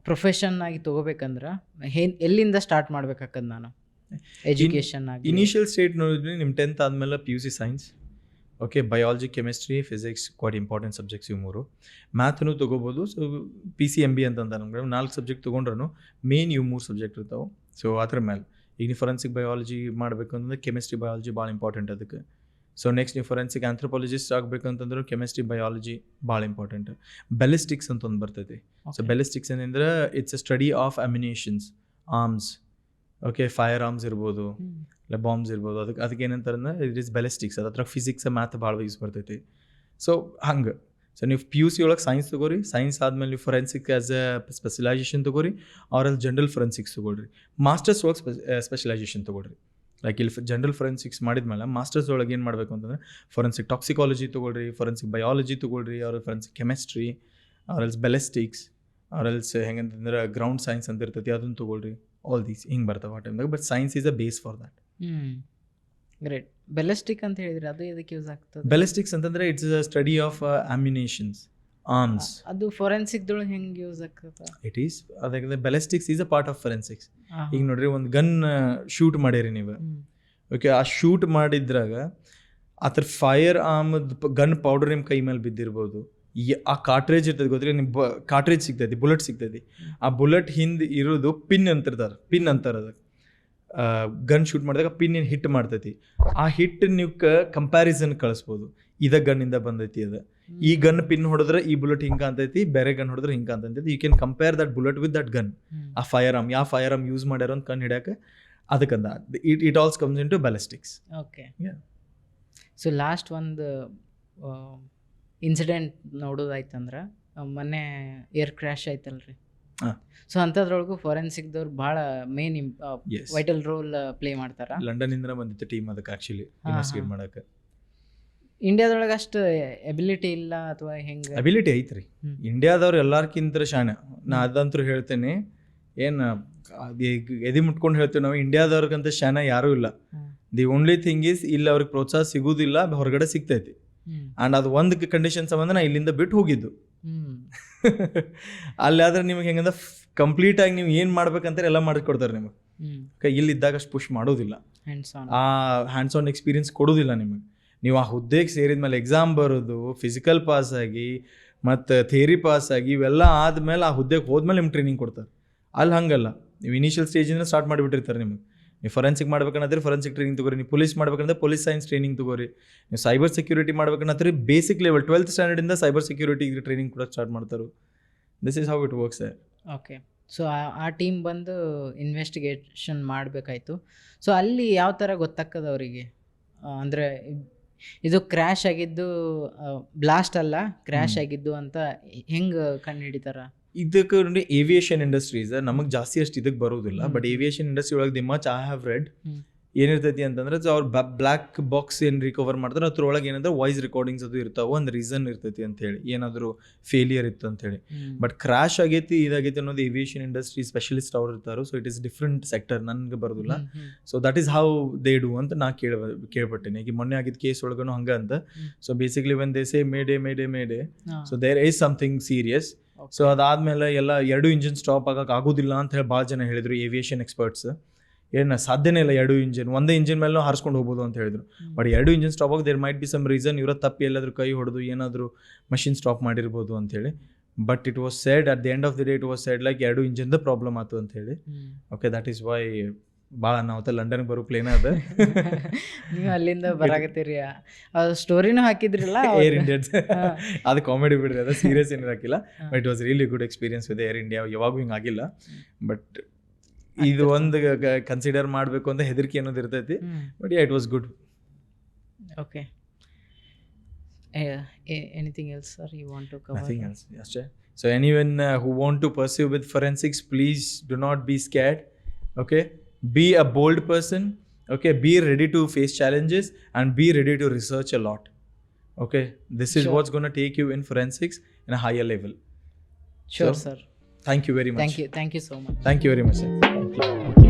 ಪ್ರೊಫೆಷನ್ ಆಗಿ ತೊಗೋಬೇಕಂದ್ರೆ ಎಲ್ಲಿಂದ ಸ್ಟಾರ್ಟ್ ಮಾಡ್ಬೇಕಾಕದ್ ನಾನು ಎಜುಕೇಷನ್ ಆಗಿ? ಇನಿಷಿಯಲ್ ಸ್ಟೇಟ್ ನೋಡಿದ್ವಿ ನಿಮ್ಮ 10th ಆದಮೇಲೆ PUC science. Okay, biology, chemistry, physics quartz important subjects ಇವು 3. ಮ್ಯಾಥ್ನು ತೊಗೋಬೋದು. ಸೊ PCMB ಅಂತಂದ ನಮ್ಗೆ 4 ಸಬ್ಜೆಕ್ಟ್ ತೊಗೊಂಡ್ರೂ ಮೇನ್ ಇವು 3 ಸಬ್ಜೆಕ್ಟ್ ಇರ್ತಾವೆ. ಸೊ ಅದ್ರ ಮೇಲೆ ಈಗ ನೀವು ಫೊರೆನ್ಸಿಕ್ ಬಯಾಲಜಿ ಮಾಡಬೇಕು ಅಂತಂದ್ರೆ ಕೆಮಿಸ್ಟ್ರಿ ಬಯಾಲಜಿ ಭಾಳ ಇಂಪಾರ್ಟೆಂಟ್ ಅದಕ್ಕೆ. ಸೊ ನೆಕ್ಸ್ಟ್ ನೀವು ಫೊರೆನ್ಸಿಕ್ ಆಂಥ್ರೋಪಾಲಜಿಸ್ಟ್ ಆಗಬೇಕಂತಂದ್ರೆ ಕೆಮಿಸ್ಟ್ರಿ ಬಯಾಲಜಿ ಭಾಳ ಇಂಪಾರ್ಟೆಂಟ್. ಬೆಲಿಸ್ಟಿಕ್ಸ್ ಅಂತ ಒಂದು ಬರ್ತೈತಿ. ಸೊ ಬೆಲಿಸ್ಟಿಕ್ಸ್ ಏನಂದ್ರೆ it's a study of ammunitions, arms. Okay, fire arms ಇರ್ಬೋದು, ಇಲ್ಲ ಬಾಂಬ್ಸ್ ಇರ್ಬೋದು. ಅದಕ್ಕೆ ಏನಂತಾರೆ ಇಟ್ ಇಸ್ ಬೆಲಿಸ್ಟಿಕ್ಸ್. ಅದ್ರ ಫಿಸಿಕ್ಸ್ ಮ್ಯಾಥ್ ಭಾಳ ಯೂಸ್ ಬರ್ತೈತಿ. ಸೊ ಹಂಗೆ ಸೊ ನೀವು PUC ಒಳಗೆ ಸೈನ್ಸ್ ತೊಗೋರಿ. ಸೈನ್ಸ್ ಆದಮೇಲೆ ನೀವು ಫೊರೆನ್ಸಿಕ್ ಆ್ಯಸ್ ಎ ಸ್ಪೆಷಲೈಸೇಷನ್ ತೊಗೋರಿ, ಆರಲ್ಲಿ ಜನರಲ್ ಫೊರೆನ್ಸಿಕ್ಸ್ ತೊಗೊಳ್ರಿ. ಮಾಸ್ಟರ್ಸ್ ಒಳಗೆ ಸ್ಪೆಷಲೈಸೇಷನ್ ತೊಗೊಳ್ರಿ. ಲೈಕ್ ಇಲ್ಲಿ ಜನರಲ್ ಫೊರೆನ್ಸಿಕ್ಸ್ ಮಾಡಿದ್ಮೇಲೆ ಮಾಸ್ಟರ್ಸ್ ಒಳಗೆ ಏನು ಮಾಡಬೇಕು ಅಂತಂದರೆ ಫೊರೆನ್ಸಿಕ್ ಟಾಕ್ಸಿಕಾಲಜಿ ತೊಗೊಳ್ರಿ, ಫೊರೆನ್ಸಿಕ್ ಬಯಾಲಜಿ ತೊಗೊಳ್ರಿ, ಅವ್ರ ಫೊರೆನ್ಸಿಕ್ ಕೆಮಿಸ್ಟ್ರಿ, ಆರಲ್ಸ್ ಬೆಲಿಸ್ಟಿಕ್ಸ್, ಆರಲ್ಸ್ ಹೆಂಗಂತಂದ್ರೆ ಗ್ರೌಂಡ್ ಸೈನ್ಸ್ ಅಂತ ಇರ್ತೈತಿ, ಅದನ್ನು ತೊಗೊಳ್ರಿ. ಆಲ್ ದೀಸ್ ಹಿಂಗೆ ಬರ್ತಾವೆ ಆ ಟೈಮ್ದಾಗ. But science is a base for that. Great. Ballistic ಅಂತ ಹೇಳಿದ್ರೆ ಅದು ಇದಕ್ಕೆ ಯೂಸ್ ಆಗ್ತದೆ? ಬೆಲಿಸ್ಟಿಕ್ಸ್ ಅಂತಂದರೆ it's a study of ammunitions, arms. ಅದು ಫೊರೆನ್ಸಿಕ್ದೊಳಗೆ ಹೆಂಗೆ ಯೂಸ್ ಆಗ್ತದೆ? ಇಟ್ ಈಸ್ ಅದಕ್ಕೆ ballistics is a part of forensics. ಈಗ ನೋಡ್ರಿ, ಒಂದು ಗನ್ ಶೂಟ್ ಮಾಡಿರಿ ನೀವು. ಓಕೆ, ಆ ಶೂಟ್ ಮಾಡಿದ್ರಾಗ ಅದ್ರ ಫೈರ್ ಆರ್ಮ್ದು ಗನ್ ಪೌಡರ್ ನಿಮ್ಮ ಕೈ ಮೇಲೆ ಬಿದ್ದಿರ್ಬೋದು. ಆ ಕಾರ್ಟ್ರೇಜ್ ಇರ್ತದೆ ಗೊತ್ತಿಲ್ಲ ನಿಮ್ಮ, ಕಾರ್ಟ್ರೇಜ್ ಸಿಗ್ತೈತಿ, ಬುಲೆಟ್ ಸಿಗ್ತೈತಿ. ಆ ಬುಲೆಟ್ ಹಿಂದೆ ಇರೋದು ಪಿನ್ ಅಂತಿರ್ತಾರೆ, ಪಿನ್ ಅಂತಾರೆ ಅದಕ್ಕೆ. ಗನ್ ಶೂಟ್ ಮಾಡಿದಾಗ ಪಿನ್ ಹಿಟ್ ಮಾಡ್ತೈತಿ. ಆ ಹಿಟ್ ನೀವು ಕಂಪ್ಯಾರಿಸನ್ ಕಳಿಸ್ಬೋದು, ಇದ ಗನ್ನಿಂದ ಬಂದೈತಿ ಅದು. ಈ ಗನ್ ಪಿನ್ ಹೊಡೆದ್ರೆ ಈ ಬುಲೆಟ್ ಹಿಂಗೆ ಅಂತೈತಿ, ಬೇರೆ ಗನ್ ಹೊಡೆದ್ರೆ ಹಿಂಗೆ ಅಂತೈತಿ. You can compare that bullet with that gun. ಆ ಫೈರ್ ಆರ್ಮ್, ಯಾವ ಫೈರ್ ಆರ್ಮ್ ಯೂಸ್ ಮಾಡ್ಯಾರ ಅಂತ ಕಣ್ಣು ಹಿಡಿಯೋಕೆ ಅದಕ್ಕಂದ it also comes in to ballistics. Okay, so last ಒಂದು ಇನ್ಸಿಡೆಂಟ್ ನೋಡೋದಾಯ್ತಂದ್ರೆ ಮೊನ್ನೆ ಏರ್ ಕ್ರ್ಯಾಶ್ ಆಯ್ತಲ್ರಿ. ಸೊ ಅಂಥದ್ರೊಳಗೂ ಫೊರೆನ್ಸಿಕ್ದವ್ರು ಭಾಳ ಮೇನ್ ವೈಟಲ್ ರೋಲ್ ಪ್ಲೇ ಮಾಡ್ತಾರೆ. ಲಂಡನ್ನಿಂದ ಬಂದಿತ್ತು ಟೀಮ್ ಅದಕ್ಕೆ ಆ್ಯಕ್ಚುಲಿ ಇನ್ವೆಸ್ಟಿಗೇಟ್ ಮಾಡೋಕೆ. ಇಂಡಿಯಾದೊಳಗೆ ಅಷ್ಟು ಎಬಿಲಿಟಿ ಇಲ್ಲ ಅಥವಾ ಹೆಂಗೆ? ಎಬಿಲಿಟಿ ಐತ್ರಿ ಇಂಡಿಯಾದವ್ರು ಎಲ್ಲಾರ್ಕಿಂತ ಶಾಣೆ. ನಾ ಅದಂತೂ ಹೇಳ್ತೇನೆ, ಏನು ಎದಿ ಮುಟ್ಕೊಂಡು ಹೇಳ್ತೇವೆ ನಾವು, ಇಂಡಿಯಾದವ್ರಿಗಂತ ಶಾಣೆ ಯಾರೂ ಇಲ್ಲ. ದಿ ಓನ್ಲಿ ಥಿಂಗ್ ಈಸ್ ಇಲ್ಲಿ ಅವ್ರಿಗೆ ಪ್ರೋತ್ಸಾಹ ಸಿಗೋದಿಲ್ಲ, ಹೊರಗಡೆ ಸಿಗ್ತೈತಿ. ಆ್ಯಂಡ್ ಅದು ಒಂದು ಕಂಡೀಷನ್ ಸಂಬಂಧ ನಾ ಇಲ್ಲಿಂದ ಬಿಟ್ಟು ಹೋಗಿದ್ದು. ಅಲ್ಲಿ ಆದ್ರೆ ನಿಮಗೆ ಹೆಂಗಂದ್ರೆ ಕಂಪ್ಲೀಟಾಗಿ ನೀವು ಏನು ಮಾಡ್ಬೇಕಂತ ಎಲ್ಲ ಮಾಡಿಕೊಡ್ತಾರೆ ನಿಮಗೆ. ಇಲ್ಲಿದ್ದಾಗ ಅಷ್ಟು ಪುಷ್ ಮಾಡೋದಿಲ್ಲ, ಆ ಹ್ಯಾಂಡ್ಸ್ ಆನ್ ಎಕ್ಸ್ಪೀರಿಯನ್ಸ್ ಕೊಡೋದಿಲ್ಲ ನಿಮಗೆ. ನೀವು ಆ ಹುದ್ದೆಗೆ ಸೇರಿದ ಮೇಲೆ ಎಕ್ಸಾಮ್ ಬರೋದು, ಫಿಸಿಕಲ್ ಪಾಸ್ ಆಗಿ ಮತ್ತು ಥಿಯರಿ ಪಾಸ್ ಆಗಿ ಇವೆಲ್ಲ ಆದಮೇಲೆ ಆ ಹುದ್ದೆಗೆ ಹೋದ್ಮೇಲೆ ನಿಮ್ಗೆ ಟ್ರೈನಿಂಗ್ ಕೊಡ್ತಾರೆ. ಅಲ್ಲಿ ಹಂಗಲ್ಲ, ನೀವು ಇನಿಷಿಯಲ್ ಸ್ಟೇಜಿಂದ ಸ್ಟಾರ್ಟ್ ಮಾಡಿಬಿಟ್ಟಿರ್ತಾರೆ ನಿಮಗೆ. ನೀವು ಫೊರೆನ್ಸಿಕ್ ಮಾಡ್ಬೇಕಂದ್ರೆ ಫೊರೆನ್ಸಿಕ್ ಟ್ರೈನಿಂಗ್ ತೊಗೋರಿ, ನೀವು ಪೊಲೀಸ್ ಮಾಡ್ಬೇಕಂದ್ರೆ ಪೊಲೀಸ್ ಸೈನ್ಸ್ ಟ್ರೈನಿಂಗ್ ತೊಗೋರಿ, ನೀವು ಸೈಬರ್ ಸೆಕ್ಯೂರಿಟಿ ಮಾಡ್ಬೇಕಂದ್ರೆ ಬೇಸಿಕ್ ಲೆವೆಲ್ 12th ಸ್ಟ್ಯಾಂಡರ್ಡಿಂದ ಸೈಬರ್ ಸೆಕ್ಯೂರಿಟಿ ಟ್ರೈನಿಂಗ್ ಕೂಡ ಸ್ಟಾರ್ಟ್ ಮಾಡ್ತಾರೆ. This is how it works. Okay, so ಆ ಟೀಮ್ ಬಂದು ಇನ್ವೆಸ್ಟಿಗೇಷನ್ ಮಾಡಬೇಕಾಯ್ತು. ಸೊ ಅಲ್ಲಿ ಯಾವ ಥರ ಗೊತ್ತಾಗ್ತದೆ ಅವರಿಗೆ, ಅಂದರೆ ಇದು ಕ್ರ್ಯಾಶ್ ಆಗಿದ್ದು ಬ್ಲಾಸ್ಟ್ ಅಲ್ಲ, ಕ್ರ್ಯಾಶ್ ಆಗಿದ್ದು ಅಂತ ಹೆಂಗೆ ಕಂಡು ಹಿಡಿತಾರ? ಇದಕ್ಕೆ ನೋಡಿ ಏವಿಯೇಷನ್ ಇಂಡಸ್ಟ್ರೀಸ್ ನಮಗೆ ಜಾಸ್ತಿ ಅಷ್ಟು ಇದಕ್ಕೆ ಬರೋದಿಲ್ಲ. ಬಟ್ ಏವಿಯೇಷನ್ ಇಂಡಸ್ಟ್ರಿ ಒಳಗೆ the much I have read ಏನಿರ್ತೈತಿ ಅಂತಂದ್ರೆ ಅವ್ರು ಬ್ಲ್ಯಾಕ್ ಬಾಕ್ಸ್ ಏನು ರಿಕವರ್ ಮಾಡ್ತಾರೆ ಅದ್ರೊಳಗೆ ಏನಂದ್ರೆ ವಾಯ್ಸ್ ರೆಕಾರ್ಡಿಂಗ್ಸ್ ಅದು ಇರ್ತಾವೆ, ಒಂದು ರೀಸನ್ ಇರ್ತೈತಿ ಅಂತ ಹೇಳಿ, ಏನಾದರೂ ಫೇಲಿಯರ್ ಇತ್ತು ಅಂತ ಹೇಳಿ. ಬಟ್ ಕ್ರಾಶ್ ಆಗೈತಿ ಇದಾಗೈತಿ ಅನ್ನೋದು ಏವಿಯೇಷನ್ ಇಂಡಸ್ಟ್ರಿ ಸ್ಪೆಷಲಿಸ್ಟ್ ಅವ್ರು ಇರ್ತಾರೋ. So it is different sector, ನನಗೆ ಬರೋದಿಲ್ಲ. So that is how they do ಅಂತ ನಾ ಕೇಳ್ಪಟ್ಟೇನೆ. ಈಗ ಮೊನ್ನೆ ಆಗಿದ್ದ ಕೇಸ್ ಒಳಗೂ ಹಂಗೆ ಅಂತ. So basically when they say mayday so there is something serious. So ಅದಾದ್ಮೇಲೆ ಎಲ್ಲ 2 ಇಂಜಿನ್ ಸ್ಟಾಪ್ ಆಗಕ್ಕೆ ಆಗೋದಿಲ್ಲ ಅಂತ ಹೇಳಿ ಭಾಳ ಜನ ಹೇಳಿದ್ರು ಏವಿಯೇಷನ್ ಎಕ್ಸ್ಪರ್ಟ್ಸ್. ಏನು ಸಾಧ್ಯನೇ ಇಲ್ಲ 2 ಇಂಜಿನ್, ಒಂದೇ ಇಂಜಿನ್ ಮೇಲೆ ಹಾರಿಸ್ಕೊಂಡು ಹೋಗ್ಬೋದು ಅಂತ ಹೇಳಿದ್ರು. ಬಟ್ 2 ಇಂಜಿನ್ ಸ್ಟಾಪ್ ಆಗಿ there might be some reason, ಇವರ ತಪ್ಪಿ ಎಲ್ಲಾದ್ರೂ ಕೈ ಹೊಡೆದು ಏನಾದರೂ ಮಷಿನ್ ಸ್ಟಾಪ್ ಮಾಡಿರ್ಬೋದು ಅಂತೇಳಿ. But it was said at the end of the day, it was said like 2 ಇಂಜಿನ್ದು ಪ್ರಾಬ್ಲಮ್ ಆಯ್ತು ಅಂತ ಹೇಳಿ. ಓಕೆ, ದಟ್ ಈಸ್ ವೈ ಭಾಳ ನಾವು ಲಂಡನ್ಗೆ ಬರೋ ಪ್ಲೇನ್ ಅದ. ನೀವು ಅಲ್ಲಿಂದ ಬರಾಕತ್ತೀರಿ, ಸ್ಟೋರಿನೂ ಹಾಕಿದ್ರಲ್ಲ ಏರ್ ಇಂಡಿಯಾ. ಅದು ಕಾಮಿಡಿ ಬಿಡ್ರಿ, ಅದು ಸೀರಿಯಸ್ ಏನು ಹಾಕಿಲ್ಲ. But it was really good experience with air India. ಯಾವಾಗೂ ಹಿಂಗೆ ಆಗಿಲ್ಲ. ಬಟ್ ಇದು ಒಂದು ಕನ್ಸಿಡರ್ ಮಾಡಬೇಕು ಅಂತ ಹೆದರಿಕೆ ಅನ್ನೋದು ಇರ್ತೈತಿ. But it was good. Okay, anything else sir you want to cover? Nothing else. ಅಷ್ಟೇ. So anyone who want to pursue with forensics, please do not be scared. Okay, be a bold person. Okay, be ready to face challenges and be ready to research a lot. Okay, this is what's going to take you in forensics in a higher level. Sure, So, sir. thank you very much. Thank you so much. Thank you very much, sir. Thank you.